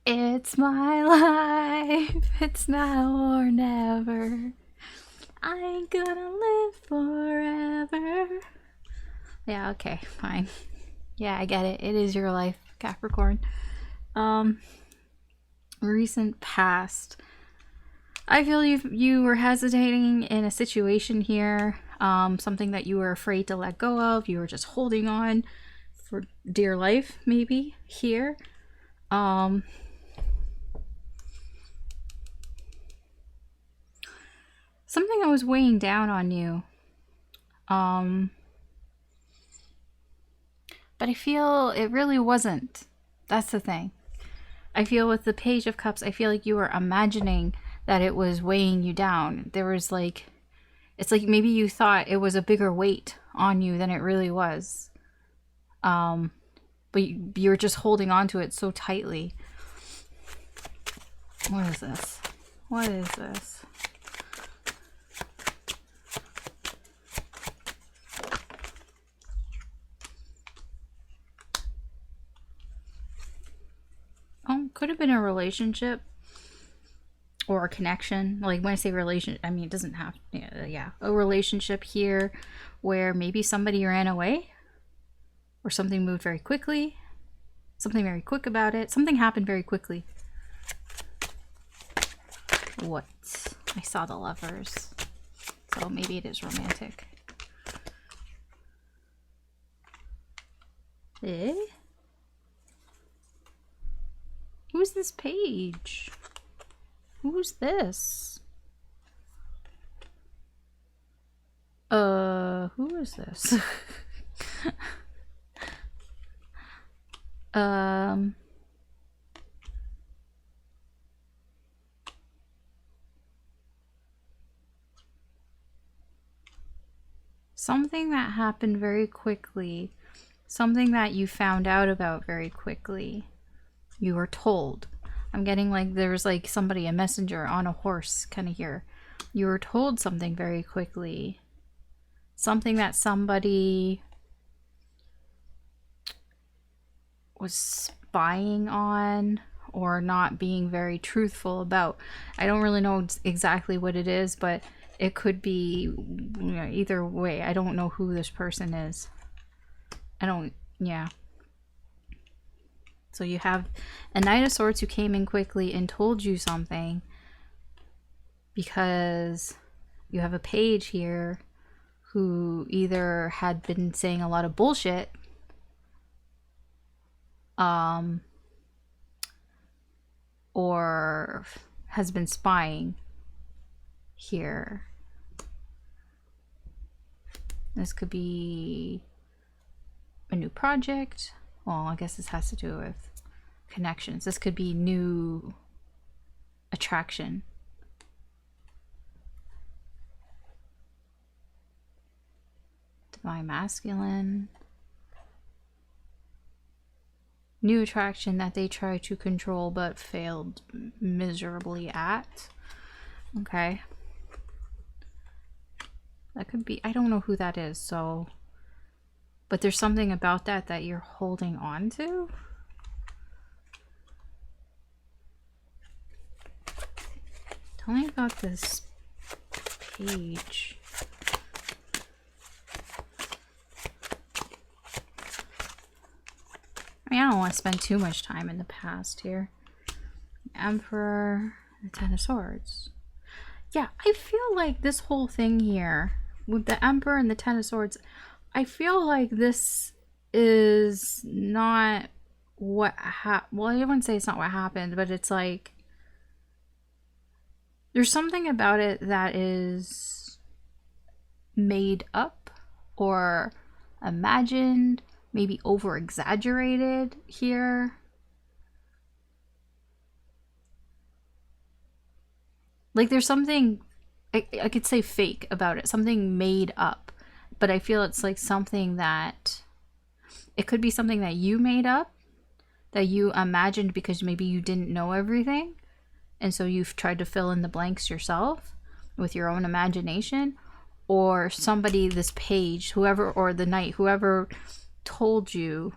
It's my life. It's now or never. I ain't gonna live forever. Yeah, okay, fine. Yeah, I get it. It is your life, Capricorn. Recent past. I feel you were hesitating in a situation here. Something that you were afraid to let go of. You were just holding on for dear life, maybe, here. Something that was weighing down on you. But I feel it really wasn't. That's the thing. I feel with the Page of Cups, I feel like you were imagining that it was weighing you down. There was like, it's like maybe you thought it was a bigger weight on you than it really was. But you're just holding on to it so tightly. What is this? What is this? Could have been a relationship or a connection. Like when I say relation, I mean it doesn't have, yeah, a relationship here where maybe somebody ran away or something moved very quickly, something very quick about it, something happened very quickly. What? I saw the Lovers, so maybe it is romantic. Eh? Who's this page? Who's this? Who is this? Something that happened very quickly. Something that you found out about very quickly. You were told. I'm getting like there's like somebody, a messenger on a horse kind of here. You were told something very quickly. Something that somebody was spying on or not being very truthful about. I don't really know exactly what it is, but it could be, either way. I don't know who this person is. Yeah. So you have a Knight of Swords who came in quickly and told you something, because you have a Page here who either had been saying a lot of bullshit, or has been spying here. This could be a new project. Well, I guess this has to do with connections. This could be new attraction. Divine Masculine. New attraction that they tried to control but failed miserably at. Okay. That could be, I don't know who that is, so... But there's something about that that you're holding on to. Tell me about this Page. I mean, I don't want to spend too much time in the past here. Emperor, the Ten of Swords. Yeah, I feel like this whole thing here with the Emperor and the Ten of Swords, I feel like this is not what well, I wouldn't say it's not what happened, but it's like there's something about it that is made up or imagined, maybe over exaggerated here. Like there's something, I could say fake about it, something made up. But I feel it's like something that, it could be something that you made up, that you imagined because maybe you didn't know everything. And so you've tried to fill in the blanks yourself with your own imagination. Or somebody, this Page, whoever, or the Knight, whoever told you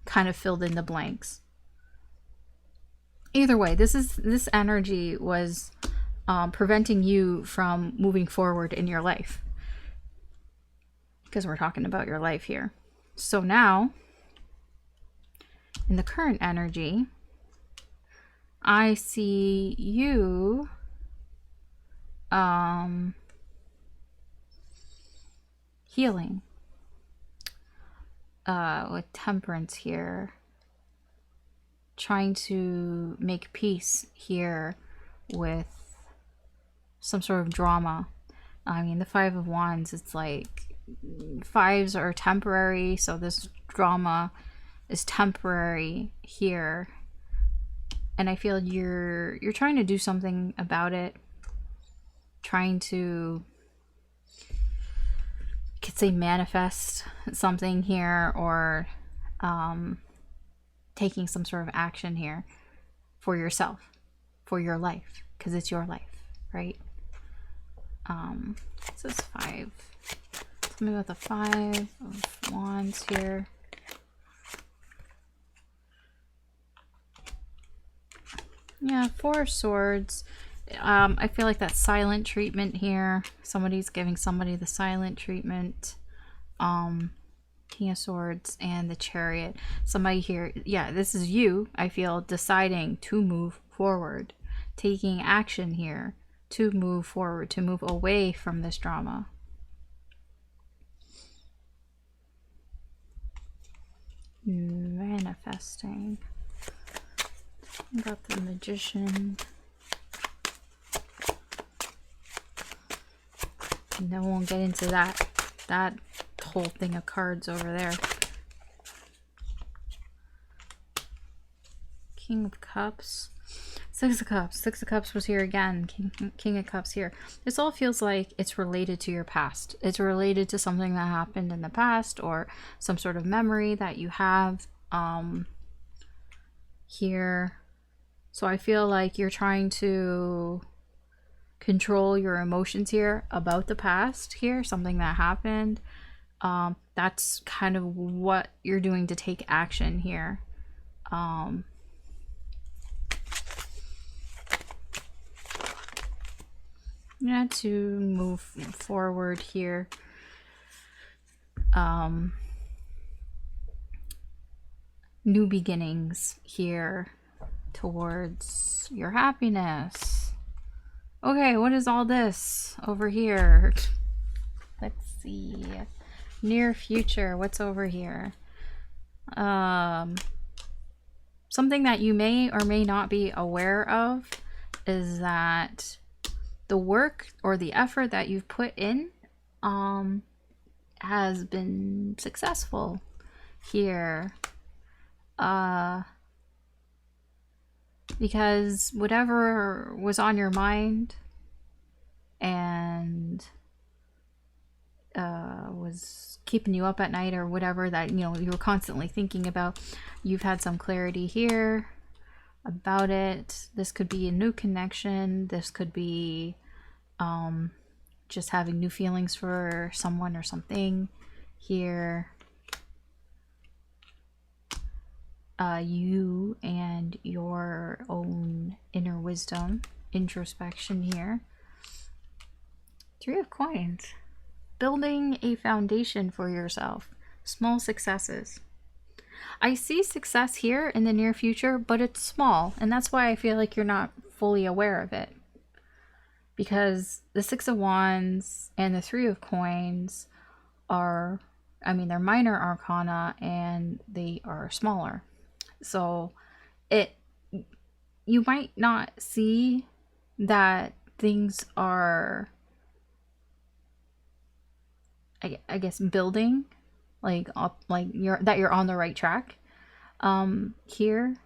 kind of filled in the blanks. Either way, this energy was preventing you from moving forward in your life. Because we're talking about your life here. So now, in the current energy, I see you healing with temperance here, trying to make peace here with some sort of drama. I mean, the Five of Wands, it's like fives are temporary, so this drama is temporary here, and I feel you're trying to do something about it, trying to, you could say, manifest something here, or taking some sort of action here for yourself, for your life, because it's your life, right? This is 5. Tell me about the 5 of Wands here. Yeah, 4 of Swords. I feel like that silent treatment here. Somebody's giving somebody the silent treatment. King of Swords and the Chariot. Somebody here, yeah, this is you, I feel, deciding to move forward, taking action here to move forward, to move away from this drama. Manifesting. Got the Magician. And then we'll get into that whole thing of cards over there. King of Cups. 6 of Cups. 6 of Cups was here again. King of Cups here. This all feels like it's related to your past. It's related to something that happened in the past, or some sort of memory that you have here. So I feel like you're trying to control your emotions here about the past here, something that happened. That's kind of what you're doing to take action here. Yeah, to move forward here. New beginnings here towards your happiness. Okay, what is all this over here? Let's see. Near future, what's over here? Something that you may or may not be aware of is that the work or the effort that you've put in has been successful here. Because whatever was on your mind and was keeping you up at night, or whatever that, you know, you were constantly thinking about, you've had some clarity here about it. This could be a new connection. This could be just having new feelings for someone or something here. You and your own inner wisdom, introspection here. 3 of Coins. Building a foundation for yourself. Small successes. I see success here in the near future, but it's small, and that's why I feel like you're not fully aware of it. Because the 6 of Wands and the 3 of Coins are, I mean, they're minor arcana and they are smaller. So you might not see that things are, I guess, building, like up, like you're on the right track. Here,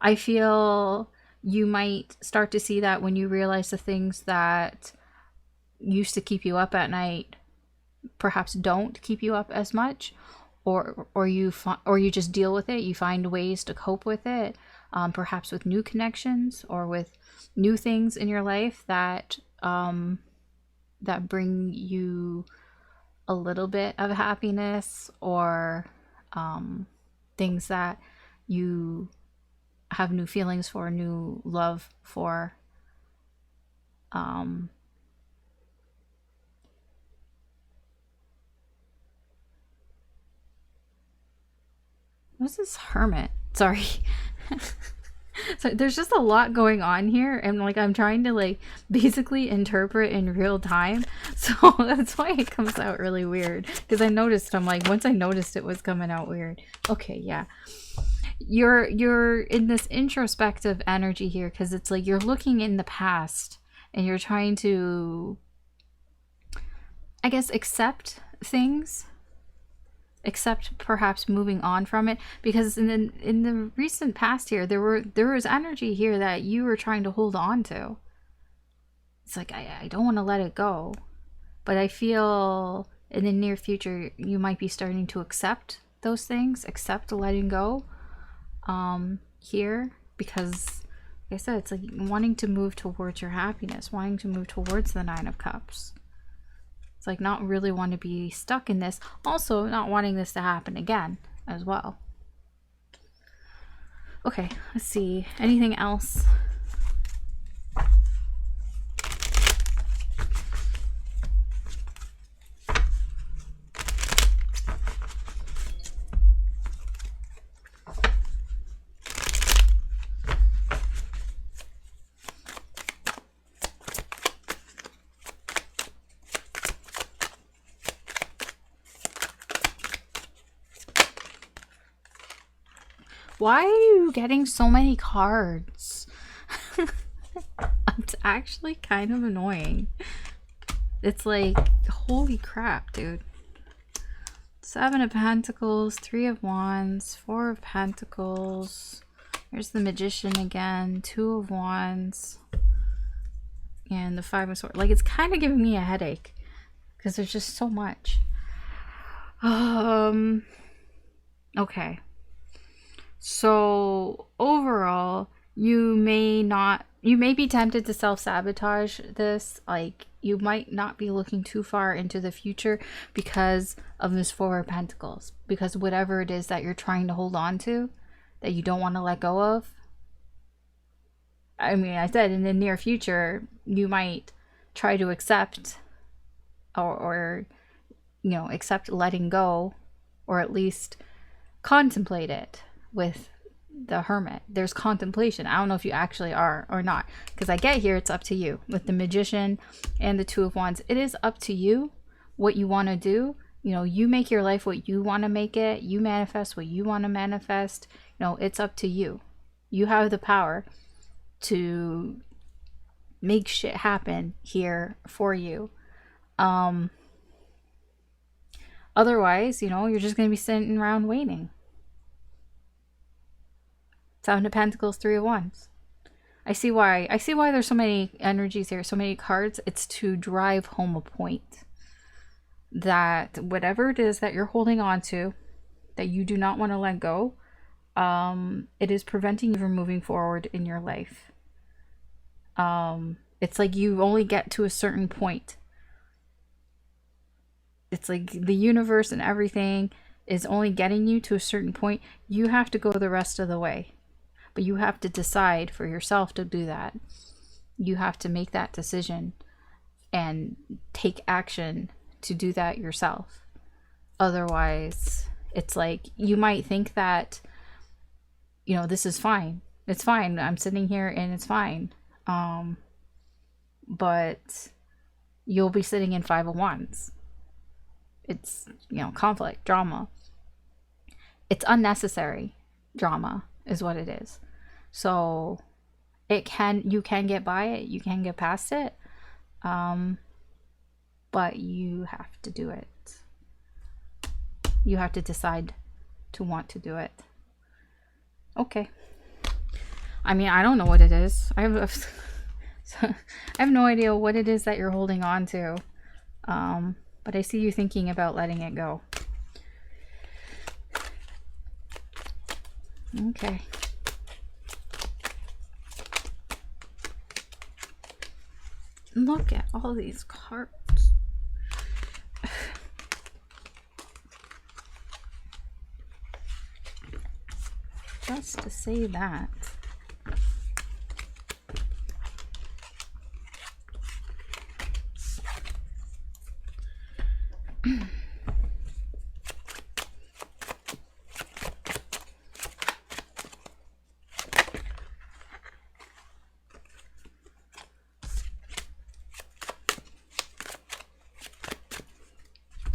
I feel you might start to see that when you realize the things that used to keep you up at night perhaps don't keep you up as much, or you just deal with it. You find ways to cope with it, perhaps with new connections or with new things in your life that that bring you a little bit of happiness, or things that you have new feelings for, new love for. What's this Hermit? Sorry. So there's just a lot going on here, and like I'm trying to like basically interpret in real time, so that's why it comes out really weird. Because I noticed, I'm like, once I noticed it was coming out weird. Okay, yeah, you're in this introspective energy here, because it's like you're looking in the past and you're trying to, I guess, accept things, except perhaps moving on from it, because in the recent past here there was energy here that you were trying to hold on to. It's like I don't want to let it go, but I feel in the near future you might be starting to accept those things, accept letting go here, because like I said, it's like wanting to move towards your happiness, wanting to move towards the Nine of Cups. Like not really want to be stuck in this, also not wanting this to happen again as well. Okay, let's see, anything else? Why are you getting so many cards? It's actually kind of annoying. It's like, holy crap, dude. Seven of Pentacles, Three of Wands, Four of Pentacles. There's the Magician again, Two of Wands, and the Five of Swords. Like, it's kind of giving me a headache because there's just so much. Okay. So overall, you may be tempted to self-sabotage this. Like, you might not be looking too far into the future because of this Four of Pentacles, because whatever it is that you're trying to hold on to, that you don't want to let go of, I mean, I said in the near future you might try to accept or you know, accept letting go, or at least contemplate it. With the Hermit, there's contemplation. I don't know if you actually are or not, because I get here it's up to you. With the Magician and the Two of Wands, it is up to you what you want to do. You know, you make your life what you want to make it. You manifest what you want to manifest. You know, it's up to you. You have the power to make shit happen here for you. Otherwise, you know, you're just going to be sitting around waiting. Seven of Pentacles, Three of Wands. I see why there's so many energies here, so many cards. It's to drive home a point that whatever it is that you're holding on to, that you do not want to let go, it is preventing you from moving forward in your life. It's like you only get to a certain point. It's like the universe and everything is only getting you to a certain point. You have to go the rest of the way. But you have to decide for yourself to do that. You have to make that decision and take action to do that yourself. Otherwise, it's like you might think that, you know, this is fine. It's fine. I'm sitting here and it's fine. But you'll be sitting in Five of Wands. It's, you know, conflict, drama. It's unnecessary drama is what it is. So you can get by it, you can get past it, but you have to do it. You have to decide to want to do it. Okay. I mean, I don't know what it is. I have no idea what it is that you're holding on to, but I see you thinking about letting it go. Okay. Look at all these cards. Just to say that.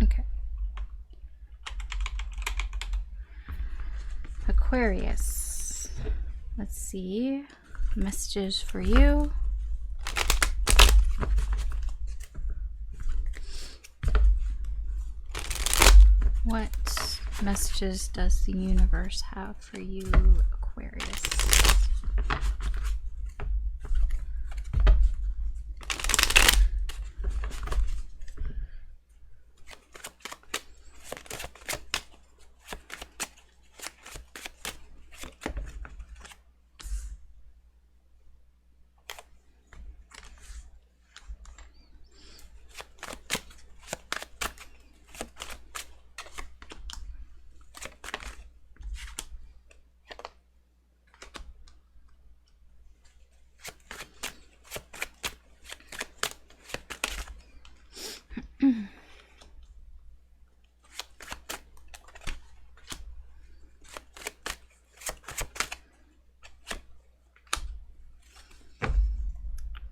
Okay. Aquarius. Let's see. Messages for you. What messages does the universe have for you, Aquarius?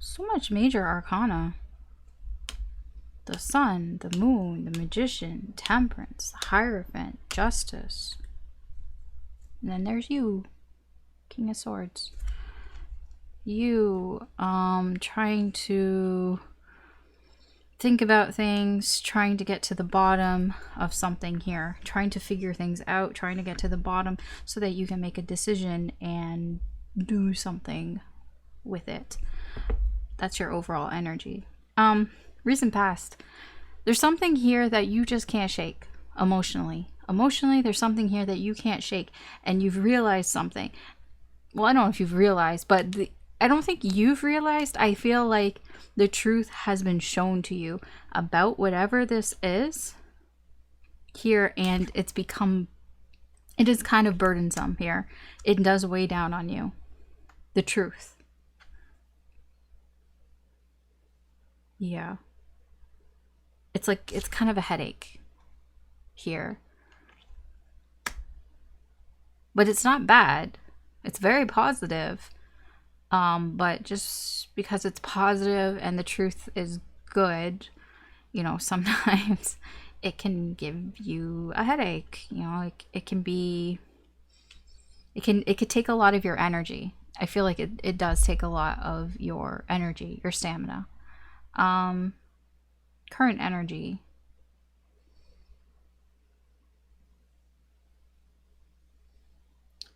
So much major arcana. The sun, the moon, the magician, temperance, the hierophant, justice. And then there's you, King of Swords. You, trying to think about things, trying to get to the bottom of something here, trying to figure things out, trying to get to the bottom so that you can make a decision and do something with it. That's your overall energy. Recent past. There's something here that you just can't shake emotionally. Emotionally, there's something here that you can't shake, and you've realized something. Well, I don't know if you've realized, but I don't think you've realized. I feel like the truth has been shown to you about whatever this is here, and it is kind of burdensome here. It does weigh down on you. The truth. Yeah. It's like, it's kind of a headache here. But it's not bad. It's very positive. But just because it's positive and the truth is good, you know, sometimes it can give you a headache. You know, it can be, it could take a lot of your energy. I feel like it does take a lot of your energy, your stamina. Current energy.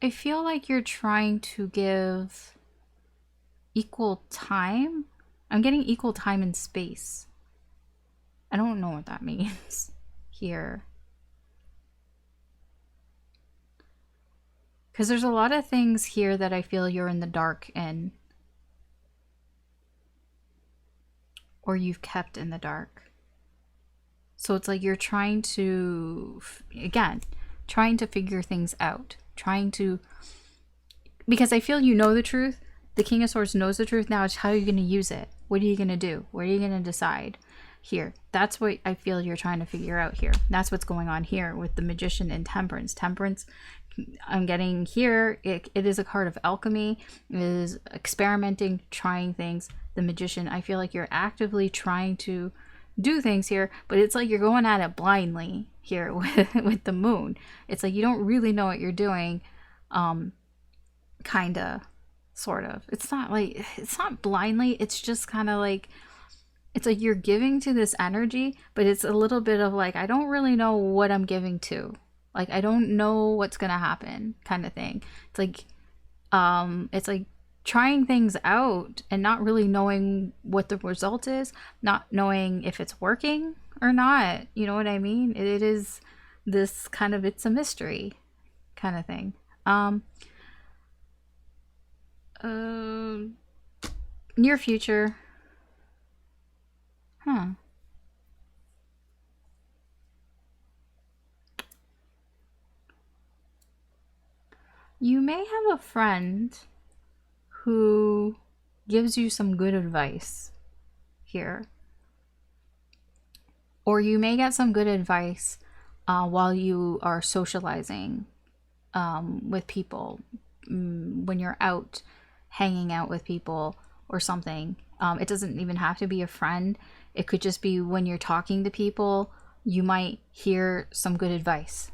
I feel like you're trying to give equal time. I'm getting equal time and space. I don't know what that means here. Because there's a lot of things here that I feel you're in the dark in. Or you've kept in the dark. So it's like you're trying to, again, trying to figure things out. Trying to, because I feel you know the truth. The King of Swords knows the truth. Now it's how are you going to use it? What are you going to do? What are you going to decide here? That's what I feel you're trying to figure out here. That's what's going on here with the Magician and Temperance. Temperance, I'm getting here, it is a card of alchemy. It is experimenting, trying things. The Magician, I feel like you're actively trying to do things here, but it's like you're going at it blindly here with the Moon. It's like you don't really know what you're doing, kind of, sort of. It's not blindly, it's just kind of like, it's like you're giving to this energy, but it's a little bit of like, I don't really know what I'm giving to. Like, I don't know what's gonna happen, kind of thing. It's like trying things out and not really knowing what the result is, not knowing if it's working or not. You know what I mean? It is this kind of, it's a mystery kind of thing. Near future. You may have a friend who gives you some good advice here. Or you may get some good advice while you are socializing with people, when you're out hanging out with people or something. It doesn't even have to be a friend. It could just be when you're talking to people, you might hear some good advice.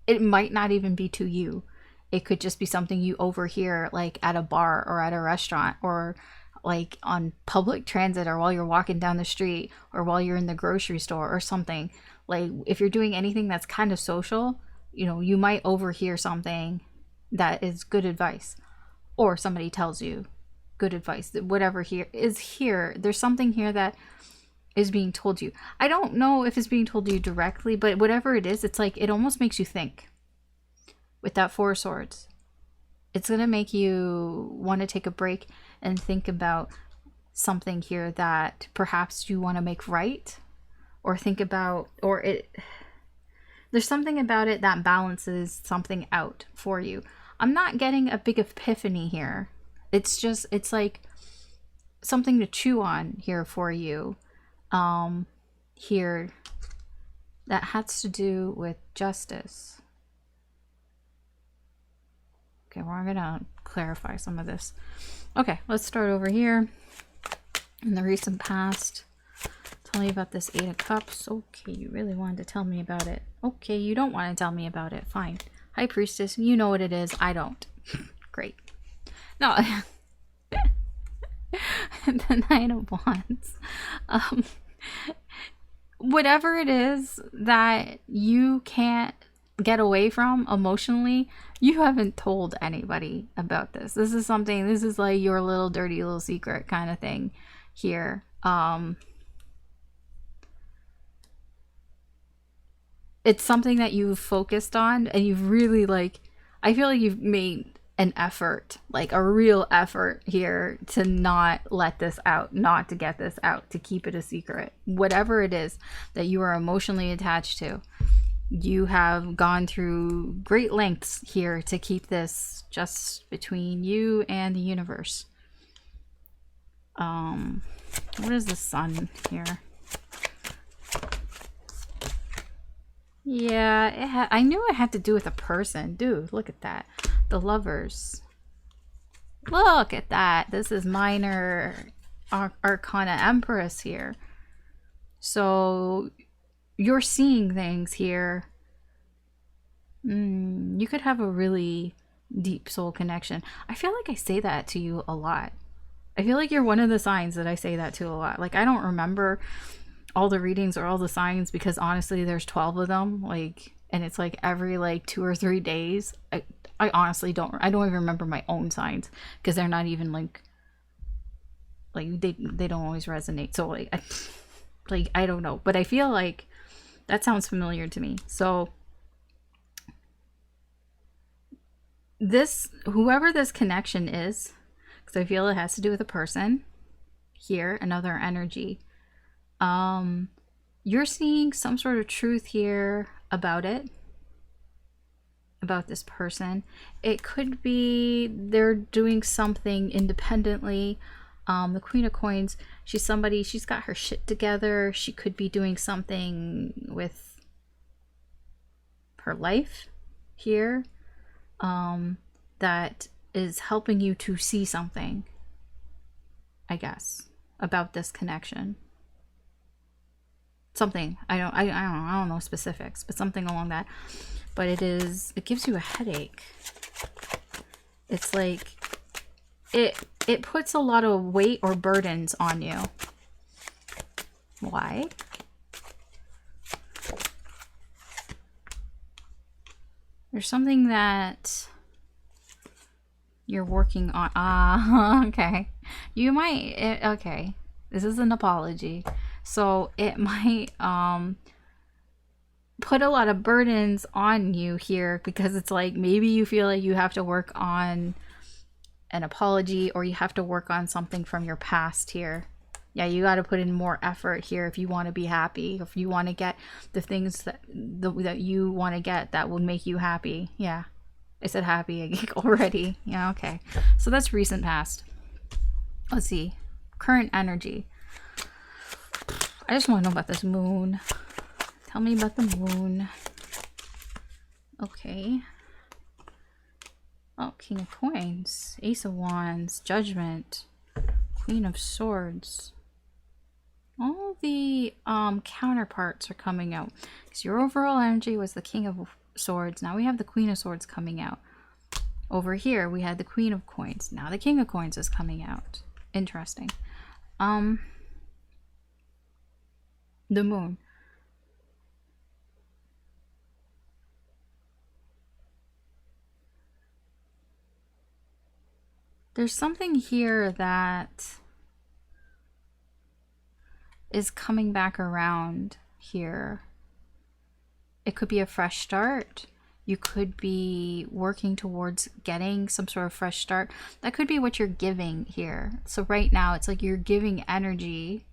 It might not even be to you. It could just be something you overhear, like at a bar or at a restaurant, or like on public transit, or while you're walking down the street, or while you're in the grocery store or something. Like if you're doing anything that's kind of social, you know, you might overhear something that is good advice, or somebody tells you good advice. Whatever here is here, there's something here that is being told you. I don't know if it's being told to you directly, but whatever it is, it's like it almost makes you think. With that Four of Swords, it's going to make you want to take a break and think about something here that perhaps you want to make right, or think about, or there's something about it that balances something out for you. I'm not getting a big epiphany here. It's like something to chew on here for you. Here that has to do with justice. Okay, well, I'm gonna clarify some of this. Okay, let's start over here. In the recent past, tell me about this Eight of Cups. Okay, you really wanted to tell me about it. Okay, you don't want to tell me about it. Fine. High Priestess, you know what it is. I don't. Great. No. The Nine of Wands. Whatever it is that you can't get away from emotionally, you haven't told anybody about this. This is like your little dirty little secret kind of thing here. It's something that you've focused on, and you've really, like, I feel like you've made an effort, like a real effort here to not let this out, not to get this out, to keep it a secret. Whatever it is that you are emotionally attached to, you have gone through great lengths here to keep this just between you and the universe. What is the Sun here? Yeah, I knew it had to do with a person. Dude, look at that. The Lovers. Look at that. This is minor arcana Empress here. So you're seeing things here. You could have a really deep soul connection. I feel like I say that to you a lot. I feel like you're one of the signs that I say that to a lot. Like, I don't remember all the readings or all the signs, because honestly there's 12 of them, like, and it's like every like 2 or 3 days. I honestly don't even remember my own signs, because they're not even like they don't always resonate. So like I don't know, but I feel like that sounds familiar to me. So this, whoever this connection is, because I feel it has to do with a person here, another energy. You're seeing some sort of truth here about it, about this person. It could be they're doing something independently. The Queen of Coins, she's somebody, she's got her shit together. She could be doing something with her life here, that is helping you to see something, I guess, about this connection. Something, I don't know specifics, but something along that. But it gives you a headache. It's like it puts a lot of weight or burdens on you. Why? There's something that you're working on. Okay. You might, okay. This is an apology. So it might put a lot of burdens on you here, because it's like maybe you feel like you have to work on an apology, or you have to work on something from your past here. Yeah, you got to put in more effort here if you want to be happy, if you want to get the things that you want to get that will make you happy. Yeah, I said happy already. Yeah, okay. So that's recent past. Let's see. Current energy. I just want to know about this moon. Tell me about the moon. Okay. Oh, King of Coins, Ace of Wands, Judgment, Queen of Swords. All the counterparts are coming out. Because your overall energy was the King of Swords. Now we have the Queen of Swords coming out. Over here, we had the Queen of Coins. Now the King of Coins is coming out. Interesting. The moon. There's something here that is coming back around here. It could be a fresh start. You could be working towards getting some sort of fresh start. That could be what you're giving here. So right now it's like you're giving energy,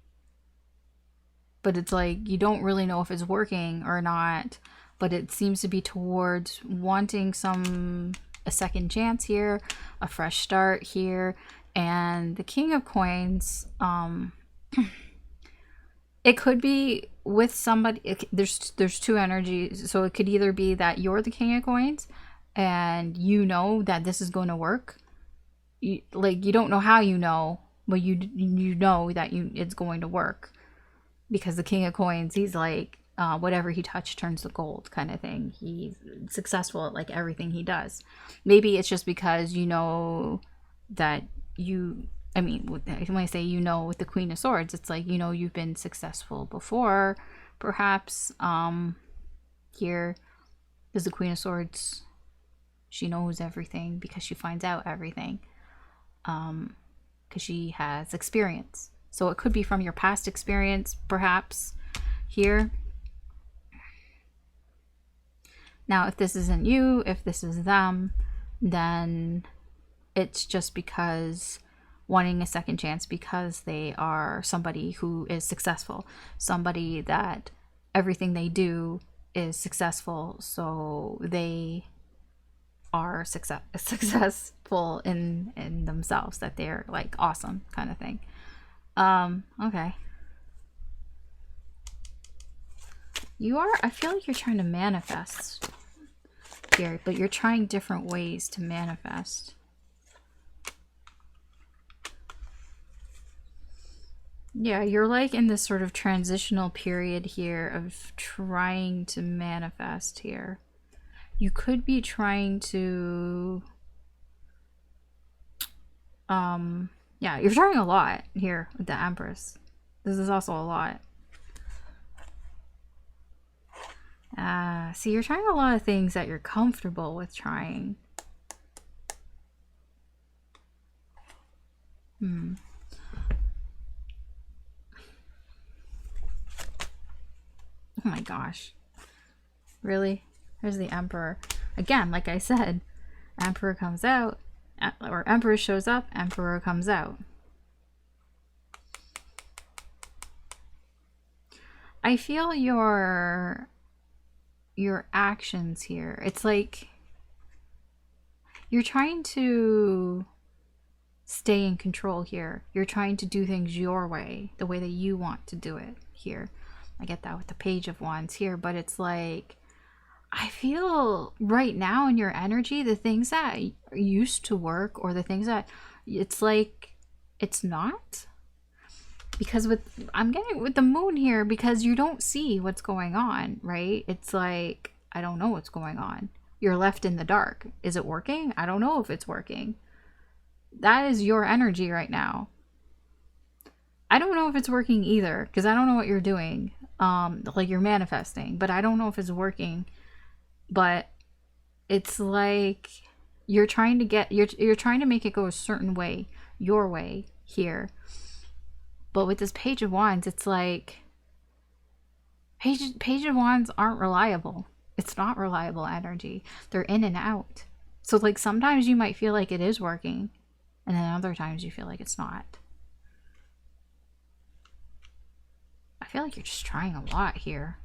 but it's like you don't really know if it's working or not, but it seems to be towards wanting a second chance here, a fresh start here. And the King of Coins, it could be with somebody. There's two energies, so it could either be that you're the King of Coins and you know that this is going to work. You don't know how you know, but you know that it's going to work, because the King of Coins, he's like, whatever he touched turns to gold kind of thing. He's successful at like everything he does. Maybe it's just because you know that I mean, when I say you know, with the Queen of Swords, it's like, you know, you've been successful before, perhaps. Here is the Queen of Swords. She knows everything because she finds out everything. Because she has experience. So it could be from your past experience, perhaps, here. Now, if this isn't you, if this is them, then it's just because wanting a second chance, because they are somebody who is successful, somebody that everything they do is successful, so they are successful in themselves, that they're like awesome kind of thing. Okay. I feel like you're trying to manifest here, but you're trying different ways to manifest. Yeah, you're like in this sort of transitional period here of trying to manifest here. You could be trying to, yeah, you're trying a lot here with the Empress. This is also a lot. See, you're trying a lot of things that you're comfortable with trying. Oh my gosh. Really? There's the Emperor. Again, like I said, Emperor comes out, or Emperor shows up, Emperor comes out. I feel your actions here. It's like you're trying to stay in control here. You're trying to do things your way, the way that you want to do it here. I get that with the Page of Wands here, but it's like, I feel right now in your energy, the things that used to work, or the things that it's like, it's not. Because I'm getting with the moon here, because you don't see what's going on, right? It's like, I don't know what's going on. You're left in the dark. Is it working? I don't know if it's working. That is your energy right now. I don't know if it's working either, because I don't know what you're doing. Like you're manifesting, but I don't know if it's working. But it's like you're trying to you're trying to make it go a certain way, your way here. But with this Page of Wands, it's like Page of Wands aren't reliable. It's not reliable energy. They're in and out. So like sometimes you might feel like it is working, and then other times you feel like it's not. I feel like you're just trying a lot here.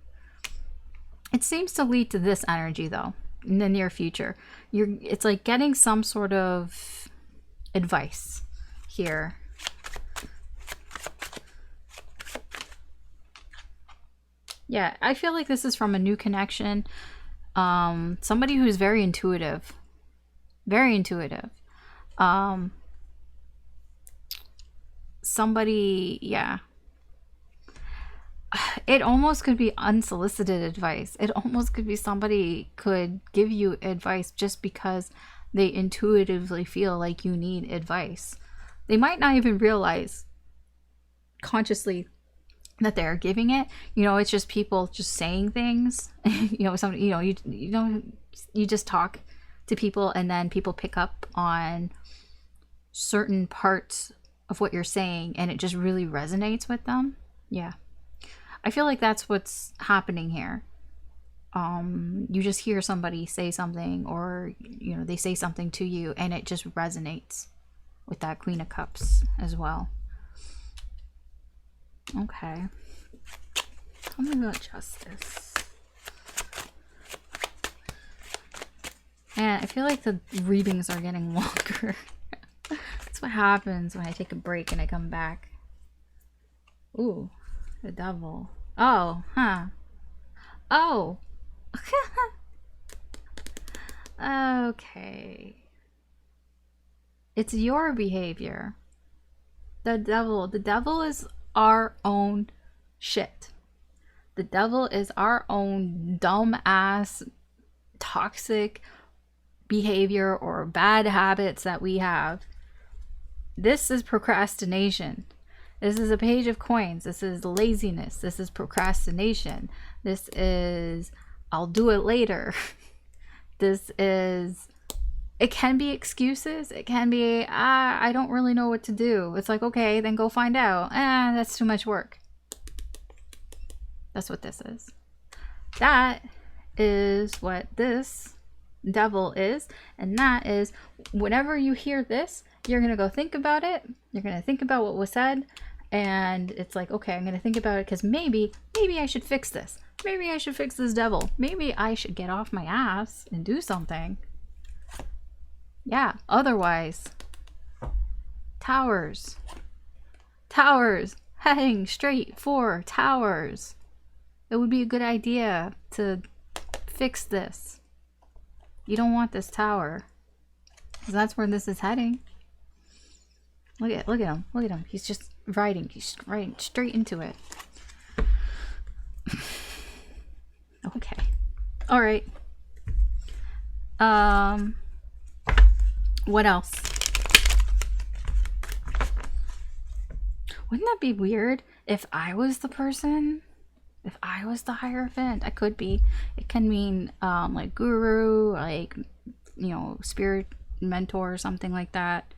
It seems to lead to this energy though, in the near future. It's like getting some sort of advice here. Yeah, I feel like this is from a new connection. Somebody who's very intuitive. Very intuitive. Somebody, yeah. It almost could be unsolicited advice. It almost could be somebody could give you advice just because they intuitively feel like you need advice. They might not even realize consciously that they're giving it. You know, it's just people just saying things. You know, somebody, you just talk to people and then people pick up on certain parts of what you're saying and it just really resonates with them. Yeah. I feel like that's what's happening here. You just hear somebody say something, or you know, they say something to you and it just resonates with that Queen of Cups as well. Okay. Tell me about justice. And I feel like the readings are getting longer. That's what happens when I take a break and I come back. Ooh, the devil. Oh, huh. Oh. Okay. It's your behavior. The devil is our own shit. The devil is our own dumb ass toxic behavior or bad habits that we have. This is procrastination. This is a page of coins. This is laziness. This is procrastination. This is I'll do it later. This is, it can be excuses. It can be, I don't really know what to do. It's like, okay, then go find out. That's too much work. That's what this is. That is what this devil is. And that is, whenever you hear this, you're going to go think about it. You're going to think about what was said. And it's like, okay, I'm going to think about it because maybe I should fix this. Maybe I should fix this devil. Maybe I should get off my ass and do something. Yeah, otherwise, towers. Towers. Heading straight for towers. It would be a good idea to fix this. You don't want this tower. Because that's where this is heading. Look at him. Look at him. He's just riding. He's riding straight into it. Okay. All right. What else? Wouldn't that be weird if I was the person? If I was the Hierophant? I could be. It can mean like guru, like, you know, spirit mentor or something like that.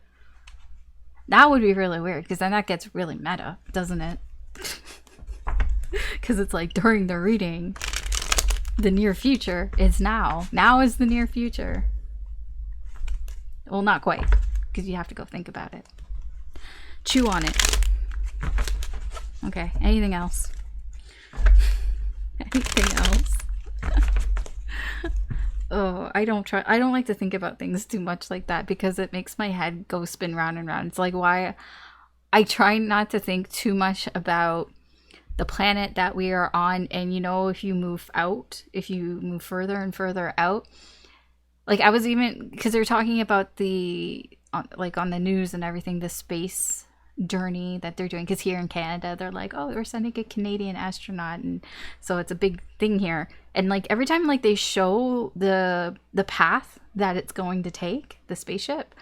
That would be really weird because then that gets really meta, doesn't it? Because it's like during the reading, the near future is now. Now is the near future. Well, not quite, because you have to go think about it. Chew on it. Okay, anything else? Anything else? Oh, I don't like to think about things too much like that because it makes my head go spin round and round. It's like why I try not to think too much about the planet that we are on. And you know, if you move further and further out, like I was even, because they're talking about like on the news and everything, the space journey that they're doing, because here in Canada they're like, oh, we're sending a Canadian astronaut, and so it's a big thing here. And like every time like they show the path that it's going to take, the spaceship,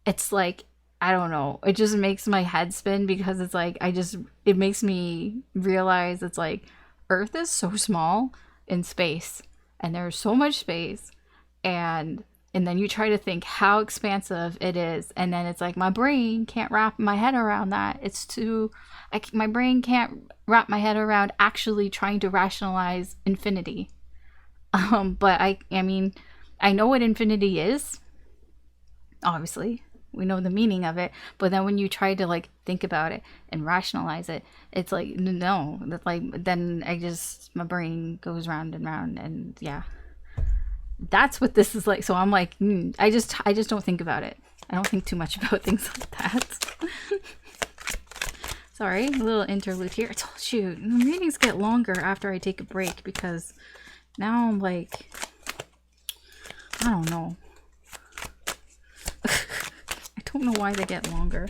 it's like, I don't know, it just makes my head spin because it's like it makes me realize it's like Earth is so small in space and there's so much space, and then you try to think how expansive it is, and then it's like my brain can't wrap my head around that. It's too, my brain can't wrap my head around actually trying to rationalize infinity. But I mean, I know what infinity is. Obviously, we know the meaning of it, but then when you try to like think about it and rationalize it, it's like, no, that's like, then my brain goes round and round, and yeah. That's what this is like. So I'm like, I just don't think about it. I don't think too much about things like that. Sorry, a little interlude here. Oh, shoot, the readings get longer after I take a break because now I'm like, I don't know. I don't know why they get longer.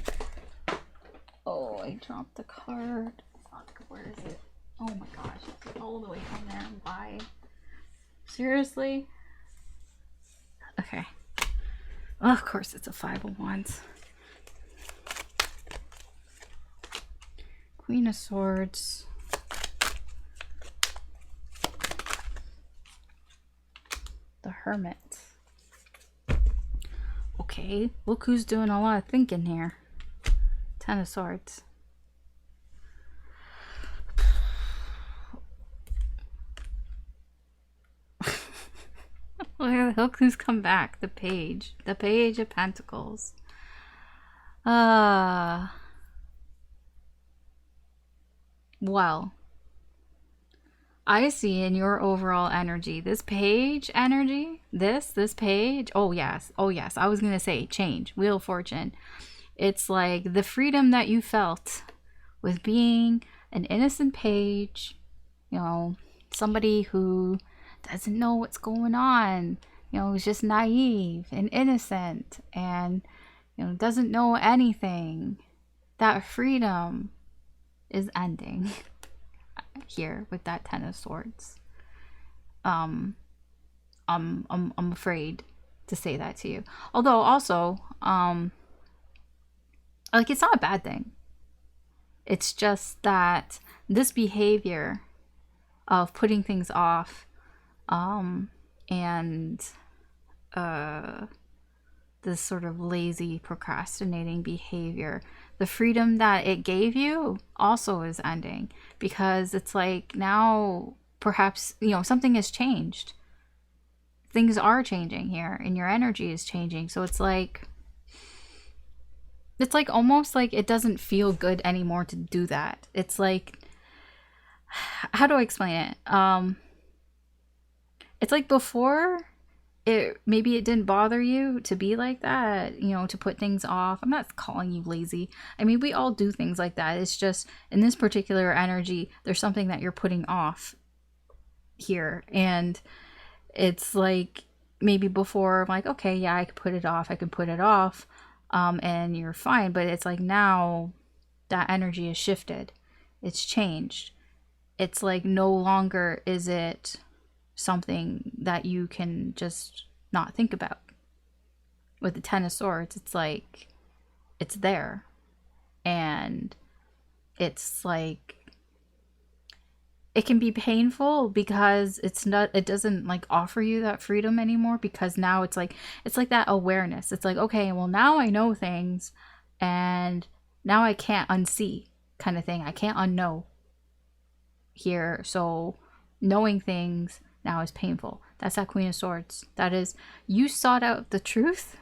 Oh, I dropped the card. Fuck, where is it? Oh my gosh, it's all the way from there. Why? Seriously? Okay. Oh, of course, it's a Five of Wands. Queen of Swords. The Hermit. Okay, look who's doing a lot of thinking here. Ten of Swords. Look who's come back. The Page. The Page of Pentacles. Well, I see in your overall energy, this page energy, this page, oh yes, I was gonna say change, Wheel of Fortune. It's like the freedom that you felt with being an innocent page, you know, somebody who doesn't know what's going on, you know, is just naive and innocent and, you know, doesn't know anything. That freedom is ending here with that Ten of Swords. I'm afraid to say that to you. Although also, like, it's not a bad thing. It's just that this behavior of putting things off, and this sort of lazy procrastinating behavior, the freedom that it gave you also is ending, because it's like now perhaps, you know, something has changed. Things are changing here and your energy is changing. So it's like almost like it doesn't feel good anymore to do that. It's like, how do I explain it? It's like before, maybe it didn't bother you to be like that, you know, to put things off. I'm not calling you lazy. I mean, we all do things like that. It's just in this particular energy, there's something that you're putting off here. And it's like maybe before, I'm like, okay, yeah, I could put it off. And you're fine. But it's like now that energy is shifted. It's changed. It's like no longer is it something that you can just not think about. With the Ten of Swords, it's like it's there, and it's like it can be painful because it doesn't like offer you that freedom anymore, because now it's like that awareness. It's like, okay, well, now I know things and now I can't unsee, kind of thing. I can't unknow here. So knowing things now is painful. That's that Queen of Swords. That is, you sought out the truth.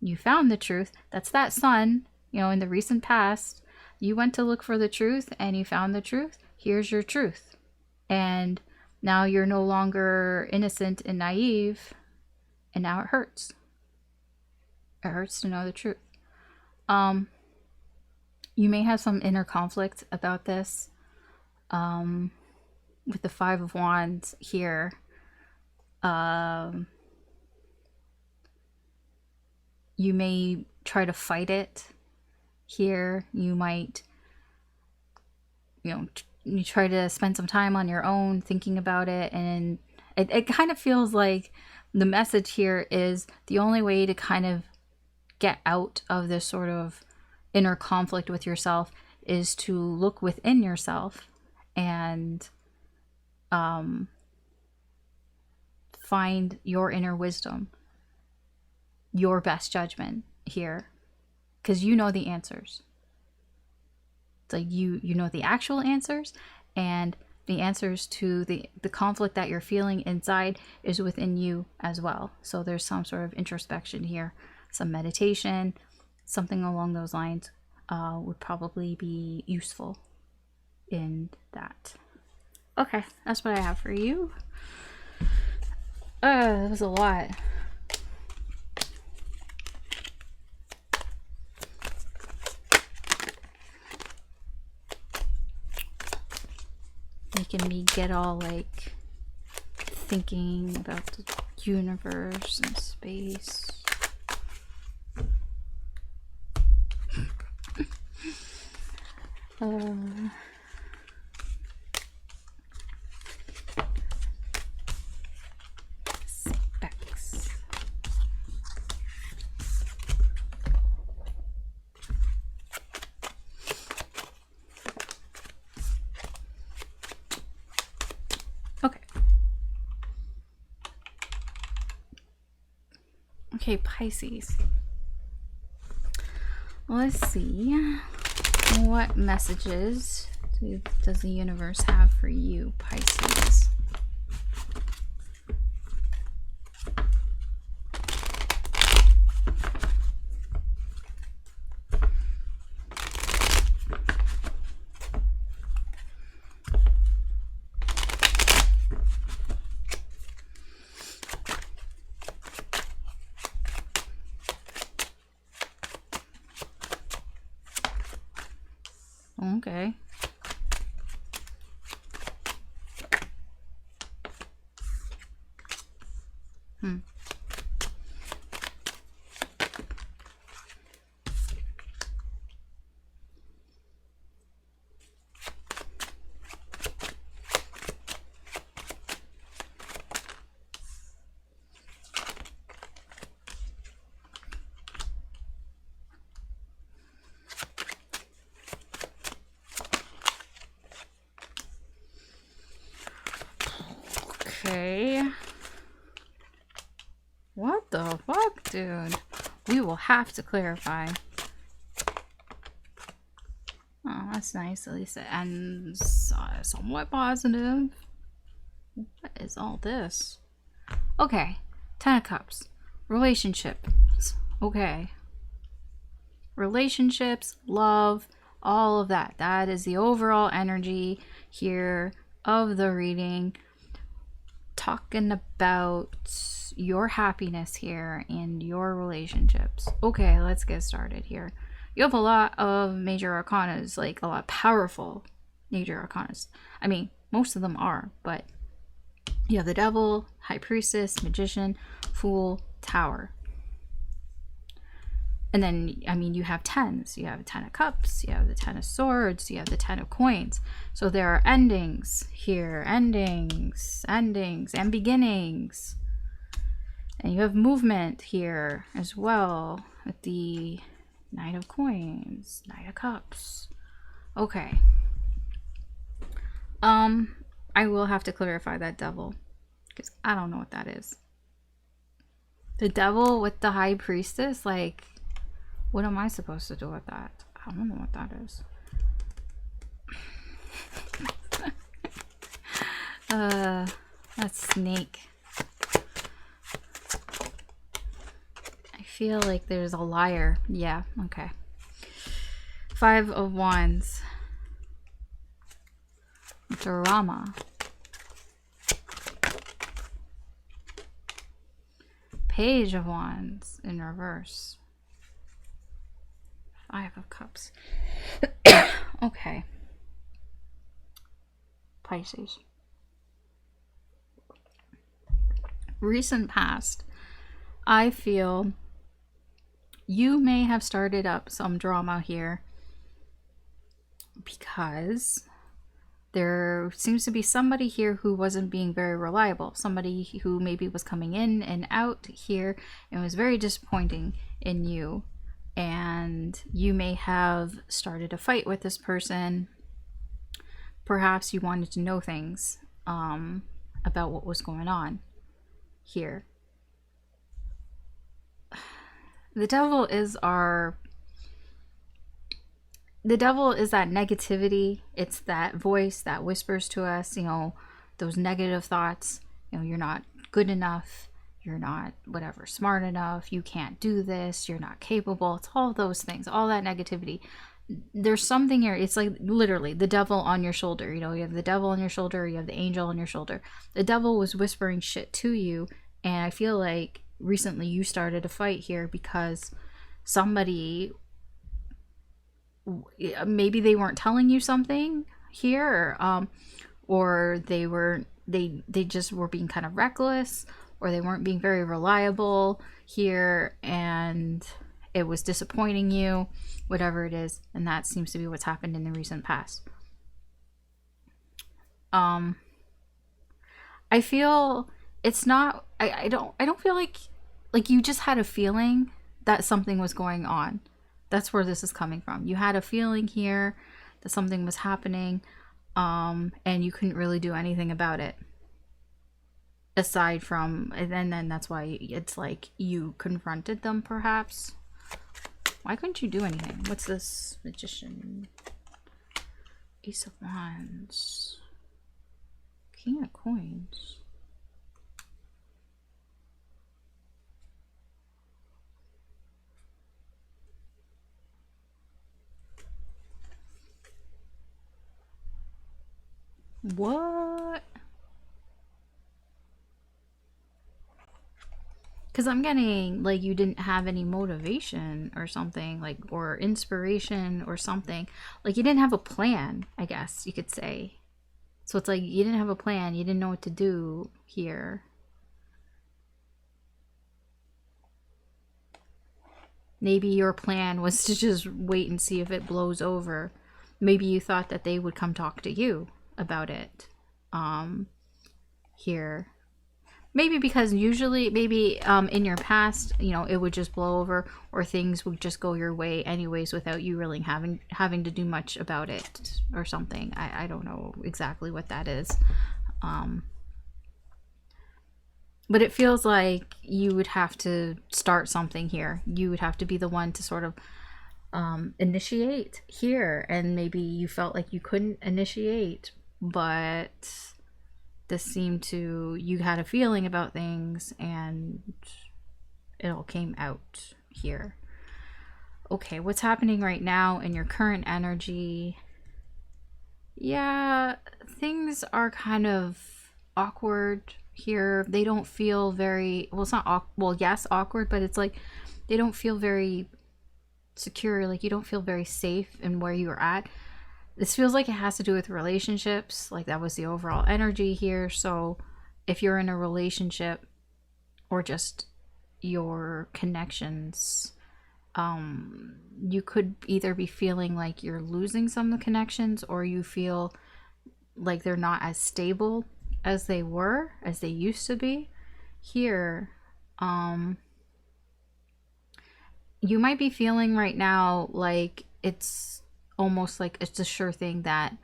You found the truth. That's that Sun, you know, in the recent past. You went to look for the truth and you found the truth. Here's your truth. And now you're no longer innocent and naive. And now it hurts. It hurts to know the truth. You may have some inner conflict about this. With the Five of Wands here, you may try to fight it here. You might, you know, you try to spend some time on your own thinking about it, and it kind of feels like the message here is the only way to kind of get out of this sort of inner conflict with yourself is to look within yourself and find your inner wisdom, your best judgment here, because you know the answers. It's like you know the actual answers, and the answers to the conflict that you're feeling inside is within you as well. So there's some sort of introspection here, some meditation, something along those lines would probably be useful in that. Okay, that's what I have for you. That was a lot. making me get all like thinking about the universe and space. Specs. Okay. Okay, Pisces. Let's see. What messages does the universe have for you, Pisces? Okay. Okay. What the fuck, dude? We will have to clarify. Oh, that's nice. At least it ends somewhat positive. What is all this? Okay. 10 of Cups. Relationships. Okay. Relationships, love, all of that. That is the overall energy here of the reading. Talking about your happiness here and your relationships. Okay, let's get started here. You have a lot of major arcanas, like a lot of powerful major arcanas. I mean, most of them are, but you have the Devil, High Priestess, Magician, Fool, Tower. And then, I mean, you have 10s. You have a 10 of Cups, you have the 10 of Swords, you have the 10 of Coins. So there are endings here, endings, and beginnings. And you have movement here as well with the Knight of Coins, Knight of Cups. Okay. I will have to clarify that Devil, because I don't know what that is. The Devil with the High Priestess, like, what am I supposed to do with that? I don't know what that is. That's Snake. I feel like there's a liar. Yeah, okay. 5 of Wands. Drama. Page of Wands in reverse. 5 of Cups. Okay. Pisces. Recent past. I feel you may have started up some drama here because there seems to be somebody here who wasn't being very reliable. Somebody who maybe was coming in and out here and was very disappointing in you. And you may have started a fight with this person. Perhaps you wanted to know things about what was going on here. The Devil is that negativity. It's that voice that whispers to us, you know, those negative thoughts. You know, you're not good enough. You're not whatever, smart enough. You can't do this. You're not capable. It's all those things, all that negativity. There's something here. It's like literally the devil on your shoulder. You know, you have the devil on your shoulder. You have the angel on your shoulder. The devil was whispering shit to you. And I feel like recently you started a fight here because somebody, maybe they weren't telling you something here, or they just were being kind of reckless, or they weren't being very reliable here, and it was disappointing you, whatever it is. And that seems to be what's happened in the recent past. I feel it's not, I don't feel like you just had a feeling that something was going on. That's where this is coming from. You had a feeling here that something was happening, and you couldn't really do anything about it. Aside from, and then that's why it's like you confronted them, perhaps. Why couldn't you do anything? What's this? Magician. Ace of Wands. King of Coins. What? Because I'm getting like you didn't have any motivation or something, like, or inspiration or something. Like you didn't have a plan, I guess you could say. So it's like you didn't have a plan, you didn't know what to do here. Maybe your plan was to just wait and see if it blows over. Maybe you thought that they would come talk to you about it here. Maybe because usually, maybe in your past, you know, it would just blow over, or things would just go your way anyways without you really having to do much about it or something. I don't know exactly what that is. But it feels like you would have to start something here. You would have to be the one to sort of initiate here. And maybe you felt like you couldn't initiate, but this seemed to, you had a feeling about things and it all came out here. Okay, what's happening right now in your current energy? Yeah, things are kind of awkward here. They don't feel very, well, it's not, well, yes, awkward, but it's like they don't feel very secure. Like you don't feel very safe in where you're at. This feels like it has to do with relationships. Like that was the overall energy here. So if you're in a relationship or just your connections, you could either be feeling like you're losing some of the connections, or you feel like they're not as stable as they were, as they used to be here. You might be feeling right now like it's almost like it's a sure thing that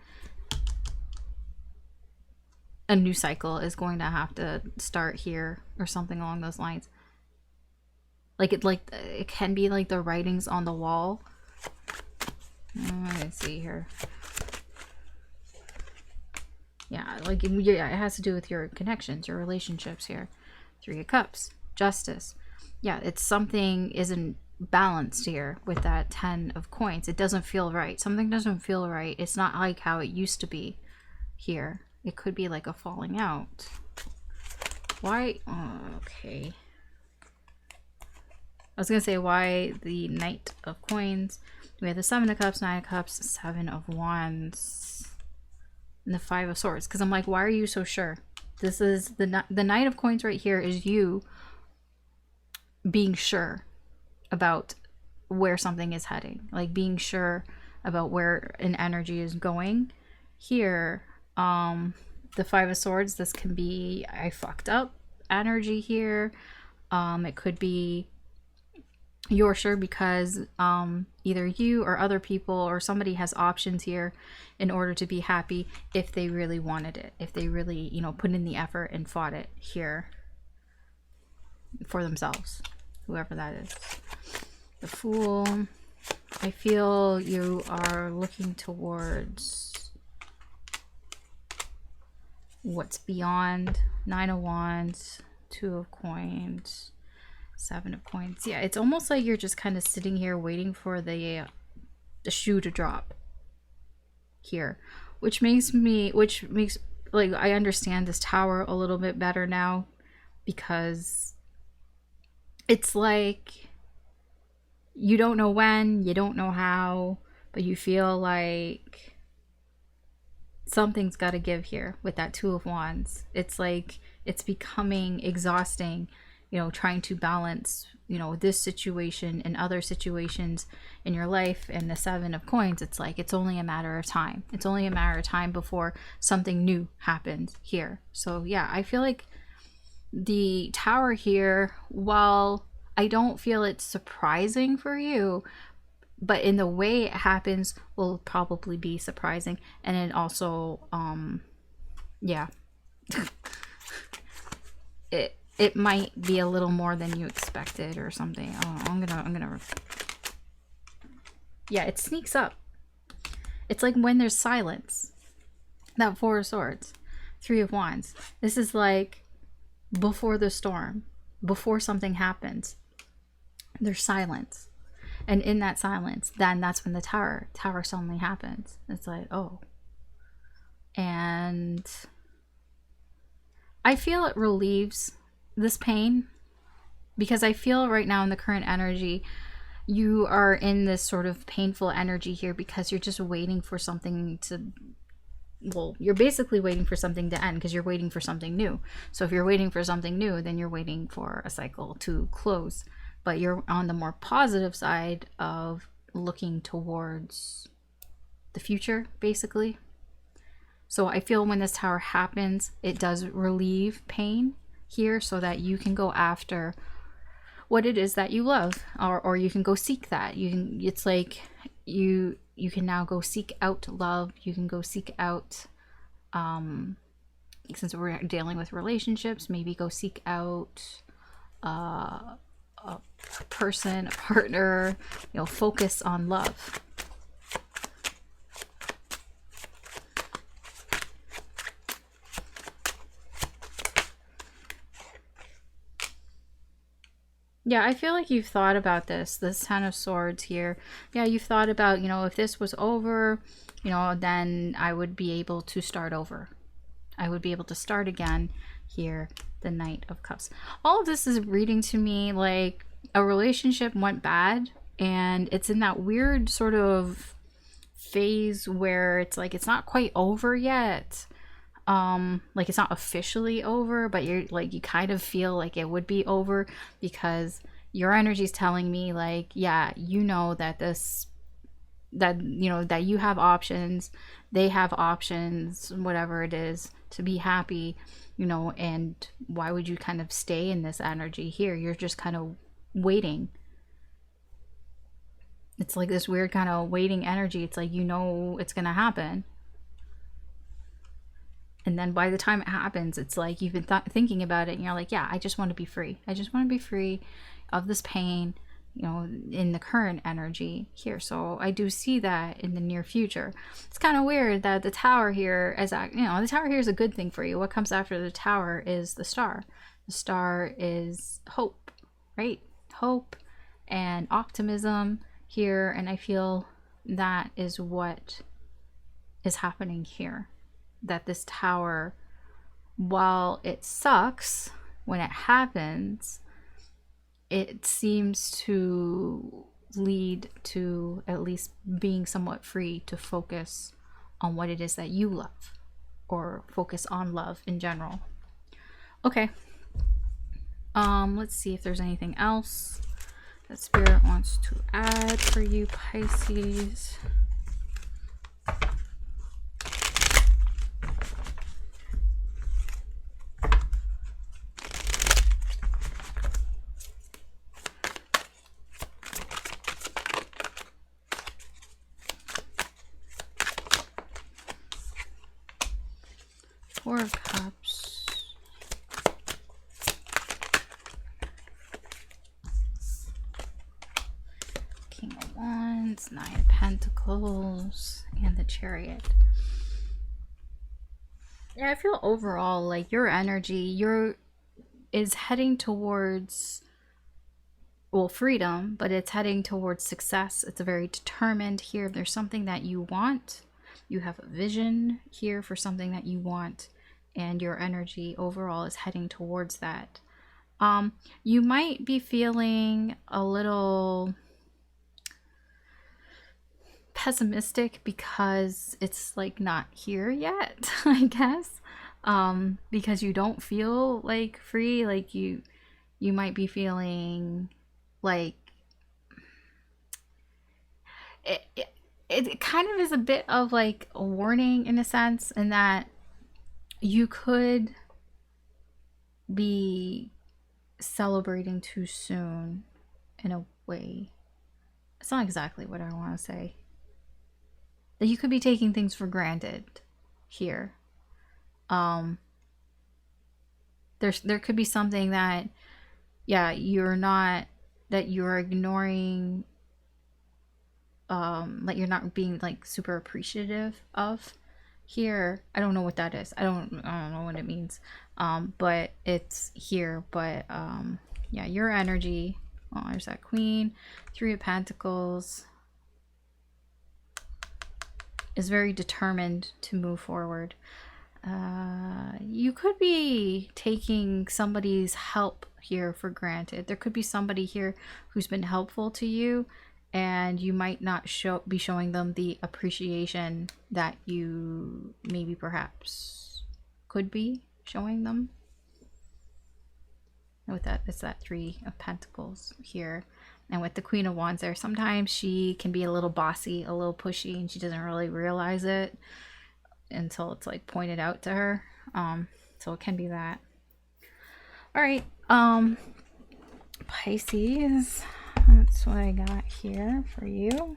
a new cycle is going to have to start here, or something along those lines. Like it can be like the writings on the wall. Let's see here. Yeah, like yeah, it has to do with your connections, your relationships here. 3 of Cups, Justice. Yeah, it's something isn't balanced here with that 10 of Coins. It doesn't feel right. Something doesn't feel right. It's not like how it used to be here. It could be like a falling out. Why? Oh, okay. I was gonna say, why the Knight of Coins? We have the 7 of Cups, 9 of Cups, 7 of Wands, and the 5 of Swords. Because I'm like, why are you so sure? This is the Knight of Coins right here is you being sure about where something is heading, like being sure about where an energy is going here. The 5 of Swords, this can be I fucked up energy here. It could be you're sure because either you or other people or somebody has options here in order to be happy if they really wanted it, if they really, you know, put in the effort and fought it here for themselves, whoever that is. The Fool. I feel you are looking towards what's beyond. 9 of Wands, 2 of Coins, 7 of Coins. Yeah, it's almost like you're just kind of sitting here waiting for the shoe to drop here, which makes like I understand this Tower a little bit better now, because it's like you don't know when, you don't know how, but you feel like something's got to give here with that Two of Wands. It's like it's becoming exhausting, you know, trying to balance, you know, this situation and other situations in your life. And the Seven of Coins, it's like it's only a matter of time. It's only a matter of time before something new happens here. So yeah, I feel like the Tower here, while I don't feel it's surprising for you, but in the way it happens will probably be surprising. And it also yeah, it might be a little more than you expected or something. Oh, I'm gonna yeah, it sneaks up. It's like when there's silence. That Four of Swords, Three of Wands, this is like before the storm, before something happens, there's silence. And in that silence, then that's when the tower suddenly happens. It's like, oh. And I feel it relieves this pain, because I feel right now in the current energy, you are in this sort of painful energy here because you're just waiting for something to, well, you're basically waiting for something to end because you're waiting for something new. So if you're waiting for something new, then you're waiting for a cycle to close. But you're on the more positive side of looking towards the future, basically. So I feel when this Tower happens, it does relieve pain here so that you can go after what it is that you love, or you can go seek that. You can, it's like you can now go seek out love. You can go seek out, since we're dealing with relationships, maybe go seek out a person, a partner, you know, focus on love. Yeah, I feel like you've thought about this Ten of Swords here. Yeah, you've thought about, you know, if this was over, you know, then I would be able to start over. I would be able to start again here, the Knight of Cups. All of this is reading to me like a relationship went bad and it's in that weird sort of phase where it's like it's not quite over yet. Like it's not officially over, but you're like, you kind of feel like it would be over because your energy is telling me like, yeah, you know that you know that you have options, they have options, whatever it is, to be happy, you know. And why would you kind of stay in this energy here? You're just kind of waiting. It's like this weird kind of waiting energy. It's like, you know, it's gonna happen. And then by the time it happens, it's like you've been thinking about it and you're like, yeah, I just want to be free. I just want to be free of this pain, you know, in the current energy here. So I do see that in the near future. It's kind of weird that the Tower here, as I, you know, the Tower here is a good thing for you. What comes after the Tower is the Star. The Star is hope, right? Hope and optimism here. And I feel that is what is happening here. That this Tower, while it sucks when it happens, it seems to lead to at least being somewhat free to focus on what it is that you love, or focus on love in general. Okay. Let's see if there's anything else that Spirit wants to add for you, Pisces. Four of Cups. King of Wands, Nine of Pentacles, and the Chariot. Yeah, I feel overall like your energy, is heading towards, well, freedom, but it's heading towards success. It's a very determined here. There's something that you want. You have a vision here for something that you want, and your energy overall is heading towards that. You might be feeling a little pessimistic because it's like not here yet, I guess. Because you don't feel like free, like you might be feeling like it kind of is a bit of like a warning in a sense, in that you could be celebrating too soon in a way. It's not exactly what I want to say. That you could be taking things for granted here. There could be something that, yeah, you're ignoring, like you're not being like super appreciative of here. I don't know what that is. I don't know what it means. But it's here. But yeah, your energy. Oh, there's that Queen. 3 of Pentacles is very determined to move forward. You could be taking somebody's help here for granted. There could be somebody here who's been helpful to you, and you might not be showing them the appreciation that you maybe perhaps could be showing them. With that, it's that 3 of Pentacles here. And with the Queen of Wands there, sometimes she can be a little bossy, a little pushy, and she doesn't really realize it until it's like pointed out to her. So it can be that. All right, Pisces, that's what I got here for you.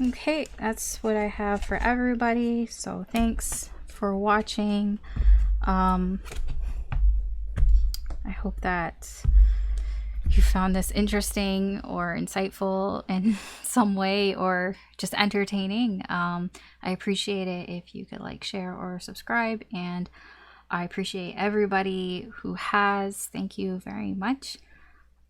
Okay, that's what I have for everybody. So thanks for watching. I hope that you found this interesting or insightful in some way, or just entertaining. I appreciate it if you could like, share, or subscribe, and I appreciate everybody who has. Thank you very much.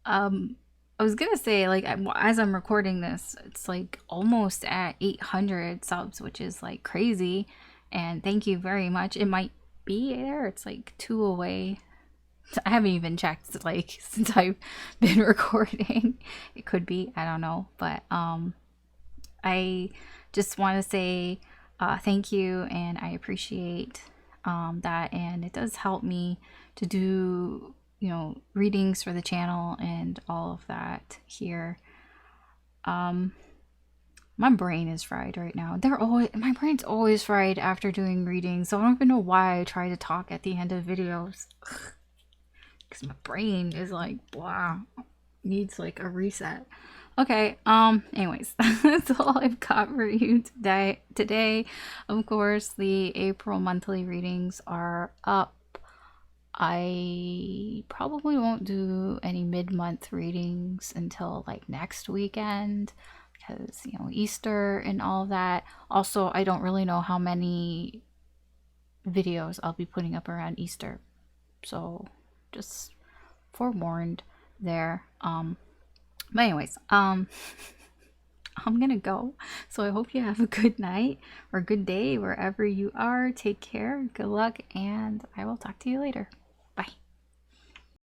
I was gonna say, like, as I'm recording this, it's like almost at 800 subs, which is like crazy, and thank you very much. It might be there, it's like 2 away. I haven't even checked, like, since I've been recording. It could be, I don't know, but I just want to say thank you, and I appreciate that, and it does help me to do, you know, readings for the channel and all of that here. My brain is fried right now. My brain's always fried after doing readings, so I don't even know why I try to talk at the end of videos. Because my brain is like, blah, needs like a reset. Okay, anyways, that's all I've got for you today. Of course, the April monthly readings are up. I probably won't do any mid-month readings until like next weekend, because, you know, Easter and all that. Also, I don't really know how many videos I'll be putting up around Easter, so just forewarned there. But anyways, I'm gonna go, so I hope you have a good night or good day wherever you are. Take care, good luck, and I will talk to you later.